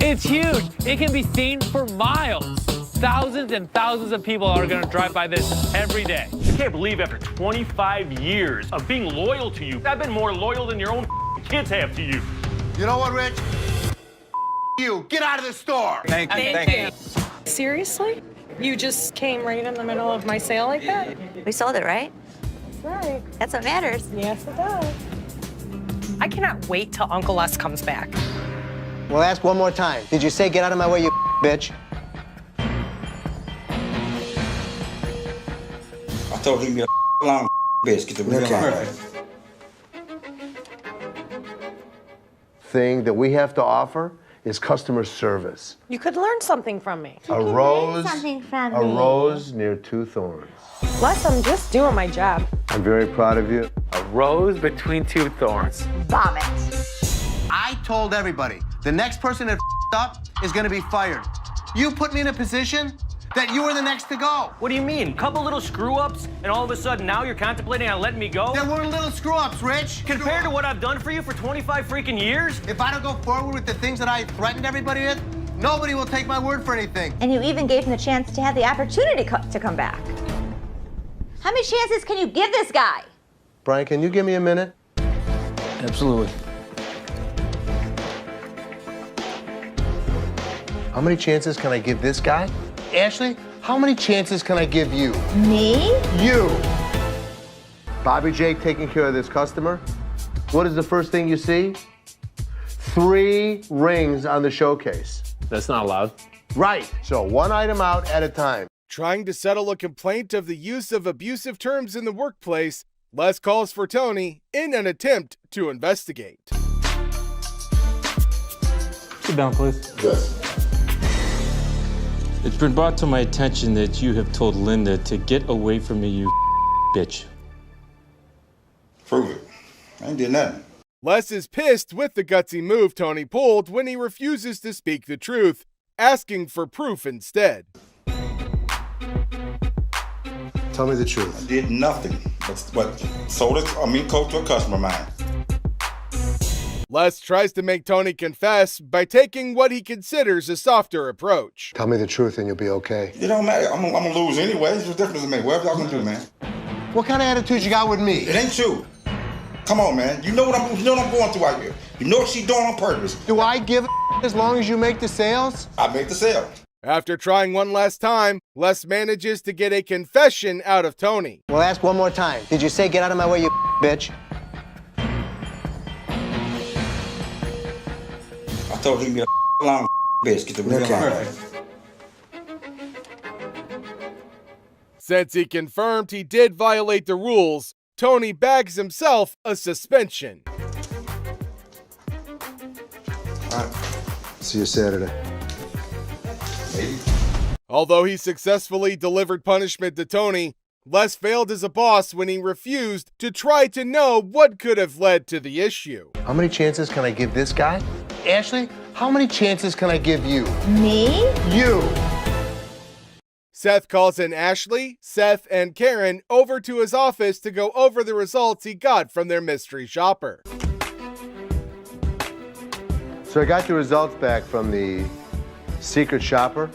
It's huge. It can be seen for miles. Thousands and thousands of people are going to drive by this every day. I can't believe after 25 years of being loyal to you, I've been more loyal than your own kids have to you. You know what, Rich? You, get out of the store. Thank you. Seriously? You just came right in the middle of my sale like that? We sold it, right? That's right. That's what matters. Yes, it does. I cannot wait till Uncle Les comes back. Well, ask one more time. Did you say get out of my way, you bitch? I told him you're a long bitch. Get the real line. Thing that we have to offer is customer service. You could learn something from me. A rose near two thorns. Les, I'm just doing my job. I'm very proud of you. A rose between two thorns. Vomit. I told everybody, the next person that up is gonna be fired. You put me in a position that you were the next to go. What do you mean? Couple little screw-ups, and all of a sudden now you're contemplating on letting me go? There weren't little screw-ups, Rich. Compared to what I've done for you for 25 freaking years? If I don't go forward with the things that I threatened everybody with, nobody will take my word for anything. And you even gave him the chance to have the opportunity to come back. How many chances can you give this guy? Brian, can you give me a minute? Absolutely. How many chances can I give this guy? Ashley, how many chances can I give you? Me? You. Bobby Jake taking care of this customer. What is the first thing you see? 3 rings on the showcase. That's not allowed. Right. So one item out at a time. Trying to settle a complaint of the use of abusive terms in the workplace, Les calls for Tony in an attempt to investigate. Sit down, please. Yes. It's been brought to my attention that you have told Linda to get away from me, you bitch. Prove it. I ain't did nothing. Les is pissed with the gutsy move Tony pulled when he refuses to speak the truth, asking for proof instead. Tell me the truth. I did nothing but sold it, coat to a customer of mine. Les tries to make Tony confess by taking what he considers a softer approach. Tell me the truth and you'll be okay. It don't matter. I'm gonna lose anyway. What's the difference to me? Whatever y'all gonna do, man. What kind of attitude you got with me? It ain't you. Come on, man. You know what I'm going through out here. You know what she's doing on purpose. Do I give a as long as you make the sales? I make the sale. After trying one last time, Les manages to get a confession out of Tony. Well, ask one more time. Did you say get out of my way, you bitch? I told him you're a long bitch. Get the real line. Since he confirmed he did violate the rules, Tony bags himself a suspension. All right. See you Saturday. Maybe. Although he successfully delivered punishment to Tony, Les failed as a boss when he refused to try to know what could have led to the issue. How many chances can I give this guy? Ashley, how many chances can I give you? Me? You. Seth calls in Ashley, Seth, and Karen over to his office to go over the results he got from their mystery shopper. So I got the results back from the secret shopper.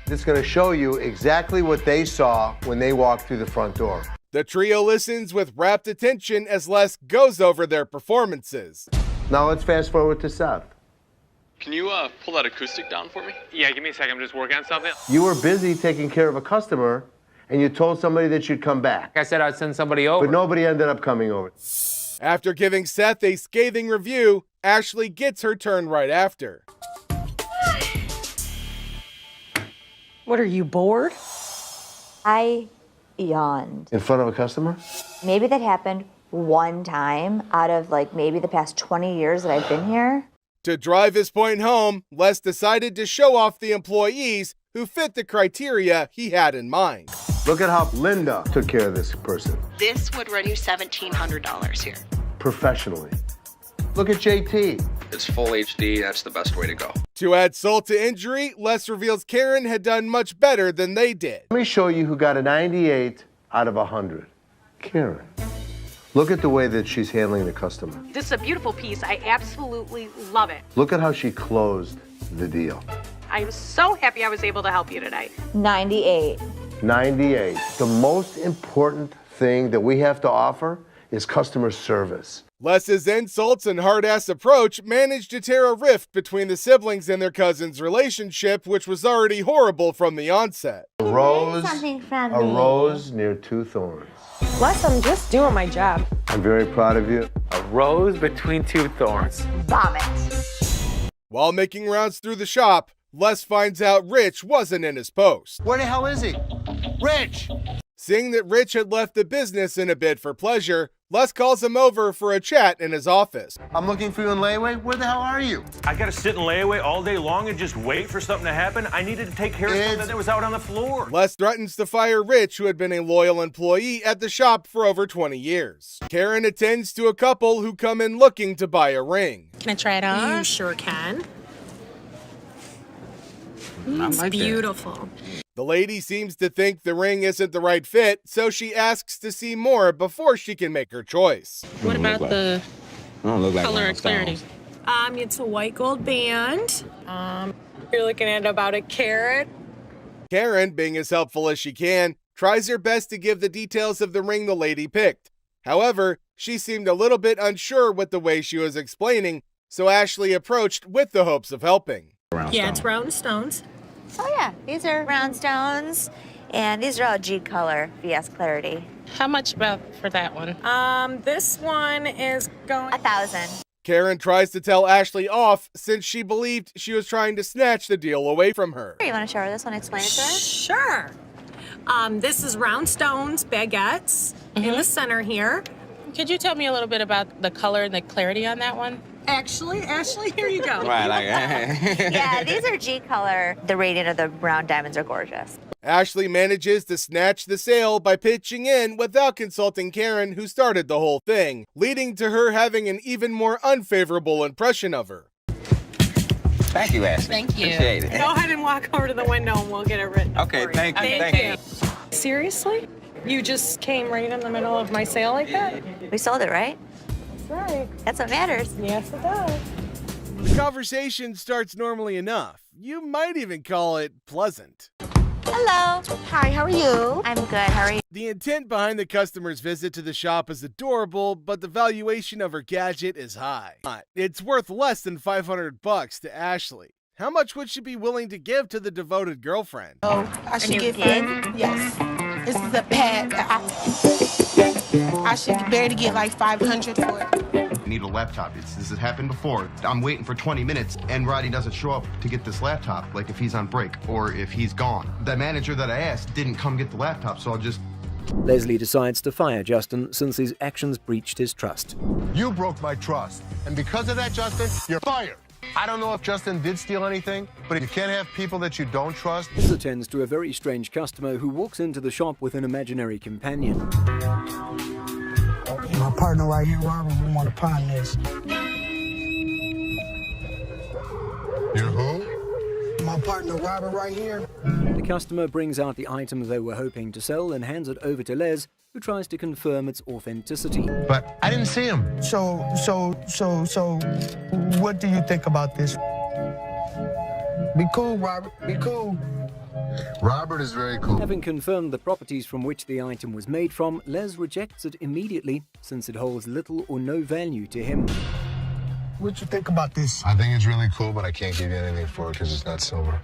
It's going to show you exactly what they saw when they walked through the front door. The trio listens with rapt attention as Les goes over their performances. Now let's fast forward to Seth. Can you pull that acoustic down for me? Yeah, give me a second. I'm just working on something. You were busy taking care of a customer, and you told somebody that you'd come back. I said I'd send somebody over. But nobody ended up coming over. After giving Seth a scathing review, Ashley gets her turn right after. What, are you bored? I yawned. In front of a customer? Maybe that happened one time out of like maybe the past 20 years that I've been here. To drive his point home, Les decided to show off the employees who fit the criteria he had in mind. Look at how Linda took care of this person. This would run you $1,700 here. Professionally. Look at JT. It's full HD, that's the best way to go. To add salt to injury, Les reveals Karen had done much better than they did. Let me show you who got a 98 out of 100. Karen. Look at the way that she's handling the customer. This is a beautiful piece. I absolutely love it. Look at how she closed the deal. I'm so happy I was able to help you today. 98. 98. The most important thing that we have to offer is customer service. Les's insults and hard-ass approach managed to tear a rift between the siblings and their cousin's relationship, which was already horrible from the onset. A rose near two thorns. Les, I'm just doing my job. I'm very proud of you. A rose between two thorns. Vomit. While making rounds through the shop, Les finds out Rich wasn't in his post. Where the hell is he? Rich! Seeing that Rich had left the business in a bid for pleasure, Les calls him over for a chat in his office. I'm looking for you in layaway. Where the hell are you? I gotta sit in layaway all day long and just wait for something to happen. I needed to take care of something that was out on the floor. Les threatens to fire Rich, who had been a loyal employee at the shop for over 20 years. Karen attends to a couple who come in looking to buy a ring. Can I try it on? You sure can. It's beautiful. The lady seems to think the ring isn't the right fit, so she asks to see more before she can make her choice. What about the color and and clarity? It's a white gold band. You're looking at about a carat. Karen, being as helpful as she can, tries her best to give the details of the ring the lady picked. However, she seemed a little bit unsure with the way she was explaining, so Ashley approached with the hopes of helping. Yeah, it's round stones. Oh yeah, these are round stones, and these are all G color, VS clarity. How much about for that one? This one is going 1,000. Karen tries to tell Ashley off since she believed she was trying to snatch the deal away from her. You want to show her this one, explain it to her? Sure. This is round stones, baguettes, in the center here. Could you tell me a little bit about the color and the clarity on that one? Actually, Ashley, here you go. Yeah, these are G color. The radiant of the round diamonds are gorgeous. Ashley manages to snatch the sale by pitching in without consulting Karen, who started the whole thing, leading to her having an even more unfavorable impression of her. Thank you, Ashley. Thank you. Appreciate it. Go ahead and walk over to the window and we'll get it written. Okay, for you. thank you. Thank you. Seriously? You just came right in the middle of my sale like that? We sold it, right? That's right. That's what matters. Yes, it does. The conversation starts normally enough. You might even call it pleasant. Hello. Hi, how are you? I'm good. How are you? The intent behind the customer's visit to the shop is adorable, but the valuation of her gadget is high. It's worth less than $500 to Ashley. How much would she be willing to give to the devoted girlfriend? Oh, I should give her. Yes. This is a pad. I should barely get like $500 for it. I need a laptop. This has happened before. I'm waiting for 20 minutes and Roddy doesn't show up to get this laptop, like if he's on break or if he's gone. The manager that I asked didn't come get the laptop, so I'll just... Leslie decides to fire Justin since his actions breached his trust. You broke my trust. And because of that, Justin, you're fired. I don't know if Justin did steal anything, but you can't have people that you don't trust. This attends to a very strange customer who walks into the shop with an imaginary companion. My partner right here, Robert, we want to pawn this. You're who? My partner, Robert, right here. The customer brings out the item they were hoping to sell and hands it over to Les, who tries to confirm its authenticity. But I didn't see him. So, what do you think about this? Be cool, Robert, be cool. Robert is very cool. Having confirmed the properties from which the item was made from, Les rejects it immediately since it holds little or no value to him. What you think about this? I think it's really cool, but I can't give you anything for it because it's not silver.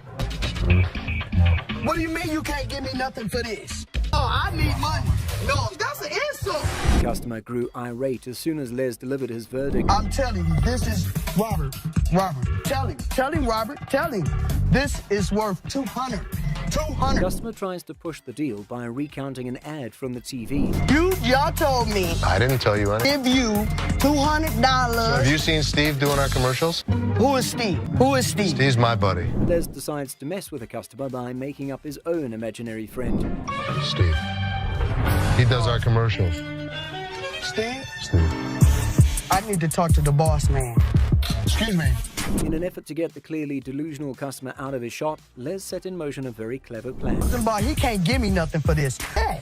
What do you mean you can't give me nothing for this? Oh, I need money. No, that's an insult. The customer grew irate as soon as Les delivered his verdict. I'm telling you, this is Robert. Robert, tell him, Robert, tell him. This is worth $200. 200. Customer tries to push the deal by recounting an ad from the TV. Y'all told me I didn't tell you anything. give you $200. Have you seen Steve doing our commercials? Who is Steve? Who is Steve? Steve's my buddy. Les decides to mess with the customer by making up his own imaginary friend. Steve. He does our commercials. Steve? Steve. I need to talk to the boss man. Excuse me. In an effort to get the clearly delusional customer out of his shop, Les set in motion a very clever plan. He can't give me nothing for this. Hey.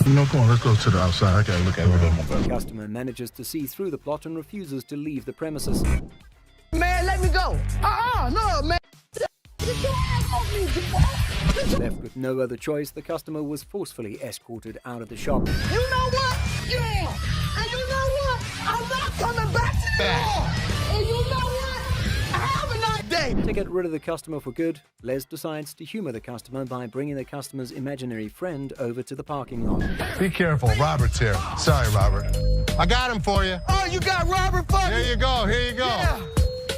You know, come on, let's go to the outside. I gotta look at it. The customer manages to see through the plot and refuses to leave the premises. Man, let me go. No, man. Left with no other choice, the customer was forcefully escorted out of the shop. You know what? Yeah. And you know what? I'm not coming back to you. And you know what? Have a nice day. To get rid of the customer for good, Les decides to humor the customer by bringing the customer's imaginary friend over to the parking lot. Be careful, Robert's here. Sorry, Robert. I got him for you. Oh, you got Robert for me? Here you go, here you go. Yeah.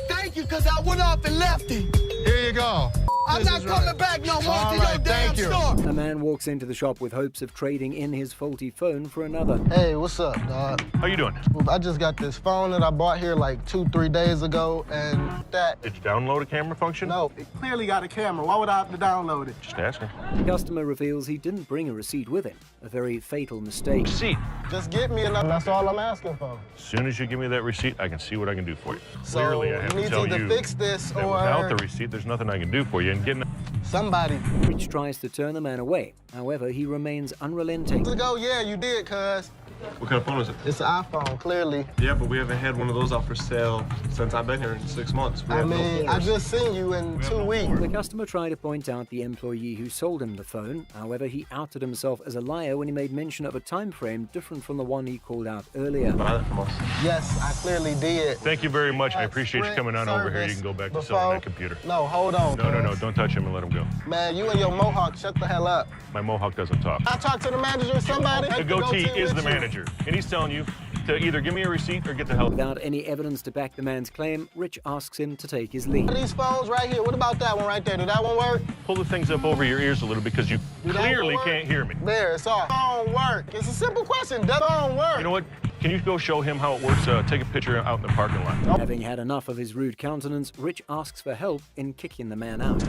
Thank you, because I went off and left him. Here you go. I'm not coming back no more to your damn store. A man walks into the shop with hopes of trading in his faulty phone for another. Hey, what's up, dog? How you doing? I just got this phone that I bought here like 2-3 days ago, and that... Did you download a camera function? No, it clearly got a camera. Why would I have to download it? Just asking. The customer reveals he didn't bring a receipt with him, a very fatal mistake. Receipt. Just get me enough. That's all I'm asking for. As soon as you give me that receipt, I can see what I can do for you. So Clearly, I have you to need tell to you fix this that or... without the receipt, there's nothing I can do for you. And getting Somebody. Rich tries to turn the man away. However, he remains unrelenting. Ago, yeah, you did, cuz. What kind of phone is it? It's an iPhone, clearly. Yeah, but we haven't had one of those out for sale since I've been here in 6 months. I mean, I just seen you in 2 weeks. The customer tried to point out the employee who sold him the phone. However, he outed himself as a liar when he made mention of a time frame different from the one he called out earlier. Buy that from us. Yes, I clearly did. Thank you very much. I appreciate you coming on over here. You can go back to selling that computer. No, hold on. No. Don't touch him and let him go. Man, you and your mohawk, shut the hell up. My mohawk doesn't talk. I talked to the manager or somebody. The goatee is the manager, and he's telling you to either give me a receipt or get the hell. Without any evidence to back the man's claim, Rich asks him to take his leave. These phones right here, what about that one right there? Did that one work? Pull the things up over your ears a little because you clearly can't hear me. There, it's all. Don't work. It's a simple question. That don't work. You know what? Can you go show him how it works? Take a picture out in the parking lot. Having had enough of his rude countenance, Rich asks for help in kicking the man out.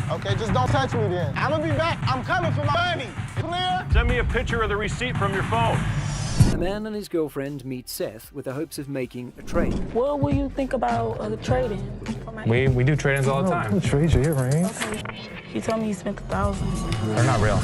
Okay, just don't touch me then. I'm gonna be back. I'm coming for my money. Clear? Send me a picture of the receipt from your phone. The man and his girlfriend meet Seth with the hopes of making a trade. What will you think about trading? We do trade-ins all the time. Trade your earrings. He told me he spent $1,000. They're not real.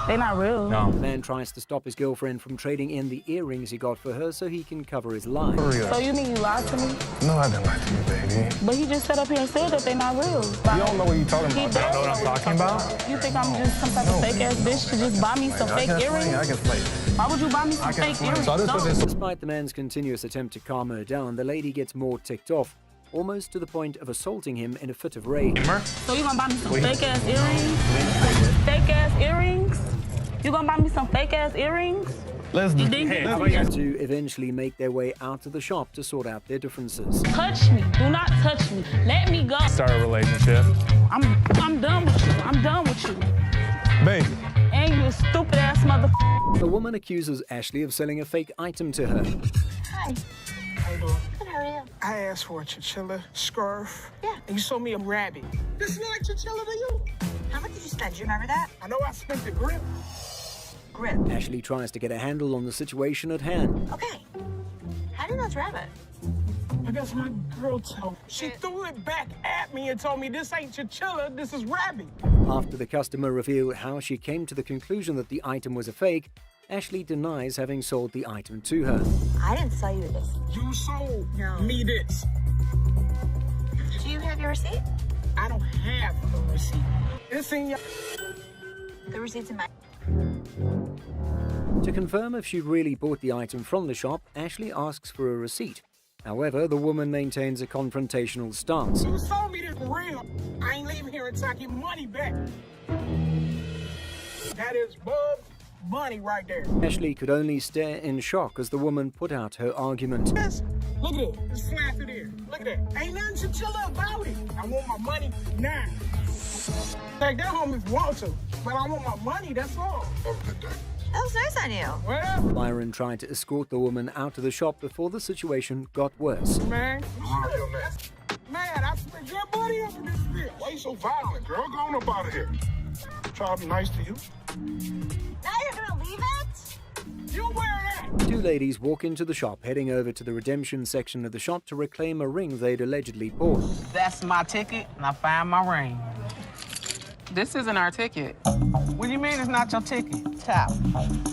They not real. No. The man tries to stop his girlfriend from trading in the earrings he got for her so he can cover his lies. So you mean you lied to me? No, I didn't lie to you, baby. But he just sat up here and said that they not real. You don't know what you're talking about. You don't know what I'm talking about? You think I'm just some type of fake ass bitch to just buy me some fake earrings? I can play. Why would you buy me some fake earrings? So Despite the man's continuous attempt to calm her down, the lady gets more ticked off, almost to the point of assaulting him in a fit of rage. So you gonna buy me some fake ass earrings? Fake ass earrings? You gonna buy me some fake ass earrings? Let's do it. To eventually make their way out of the shop to sort out their differences. Touch me. Do not touch me. Let me go. Start a relationship. I'm done with you. I'm done with you. Baby. And you a stupid ass motherfucker. The woman accuses Ashley of selling a fake item to her. Hi. How you doing? Good, how are you? I asked for a chinchilla scarf. Yeah. And you sold me a rabbit. This look like chinchilla to you? How much did you spend? Do you remember that? I know I spent the grip. Grip. Ashley tries to get a handle on the situation at hand. Okay. How do you know it's rabbit? I guess my girl told me. She threw it back at me and told me this ain't chinchilla, this is rabbit. After the customer revealed how she came to the conclusion that the item was a fake, Ashley denies having sold the item to her. I didn't sell you this. You sold me this. Do you have your receipt? I don't have a receipt. It's in your... The receipt's in my... To confirm if she really bought the item from the shop, Ashley asks for a receipt. However, the woman maintains a confrontational stance. You sold me this for real. I ain't leaving here until I get money back. That is Bub money right there. Ashley could only stare in shock as the woman put out her argument. Look at it. It's flat through there. Look at that. Ain't nothing chinchilla about it. I want my money now. Take that home if you want to, but I want my money, that's all. That was nice on you. Whatever. Byron tried to escort the woman out of the shop before the situation got worse. Man, I spent your money up in this bitch. Why you so violent, girl? Go on up out of here. Try to be nice to you. Now you're gonna leave it? You wear that. Two ladies walk into the shop, heading over to the redemption section of the shop to reclaim a ring they'd allegedly bought. That's my ticket, and I found my ring. This isn't our ticket. What do you mean it's not your ticket? Tap. Ain't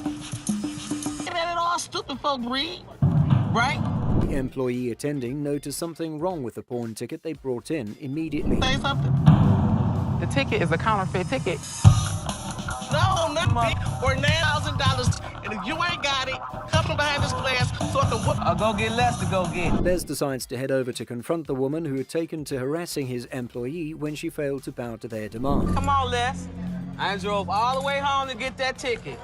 that all stupid folk read, right? The employee attending noticed something wrong with the pawn ticket they brought in immediately. Say something. The ticket is a counterfeit ticket. No, nothing. Or $9,000. And if you ain't got it, come from behind this glass so I can whoop. I'll go get Les to go get it. Les decides to head over to confront the woman who had taken to harassing his employee when she failed to bow to their demand. Come on, Les. I drove all the way home to get that ticket.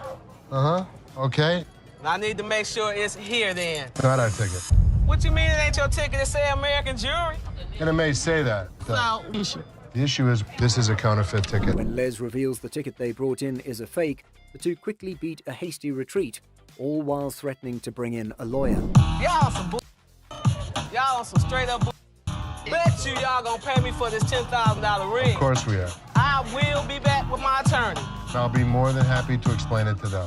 Uh-huh. Okay. And I need to make sure it's here then. Not our ticket. What you mean it ain't your ticket? It say American Jewelry? And it may say that. No issue. The issue is this is a counterfeit ticket. When Les reveals the ticket they brought in is a fake, the two quickly beat a hasty retreat, all while threatening to bring in a lawyer. Y'all some Y'all some straight up Bet you y'all gonna pay me for this $10,000 ring. Of course we are. I will be back with my attorney. I'll be more than happy to explain it to them.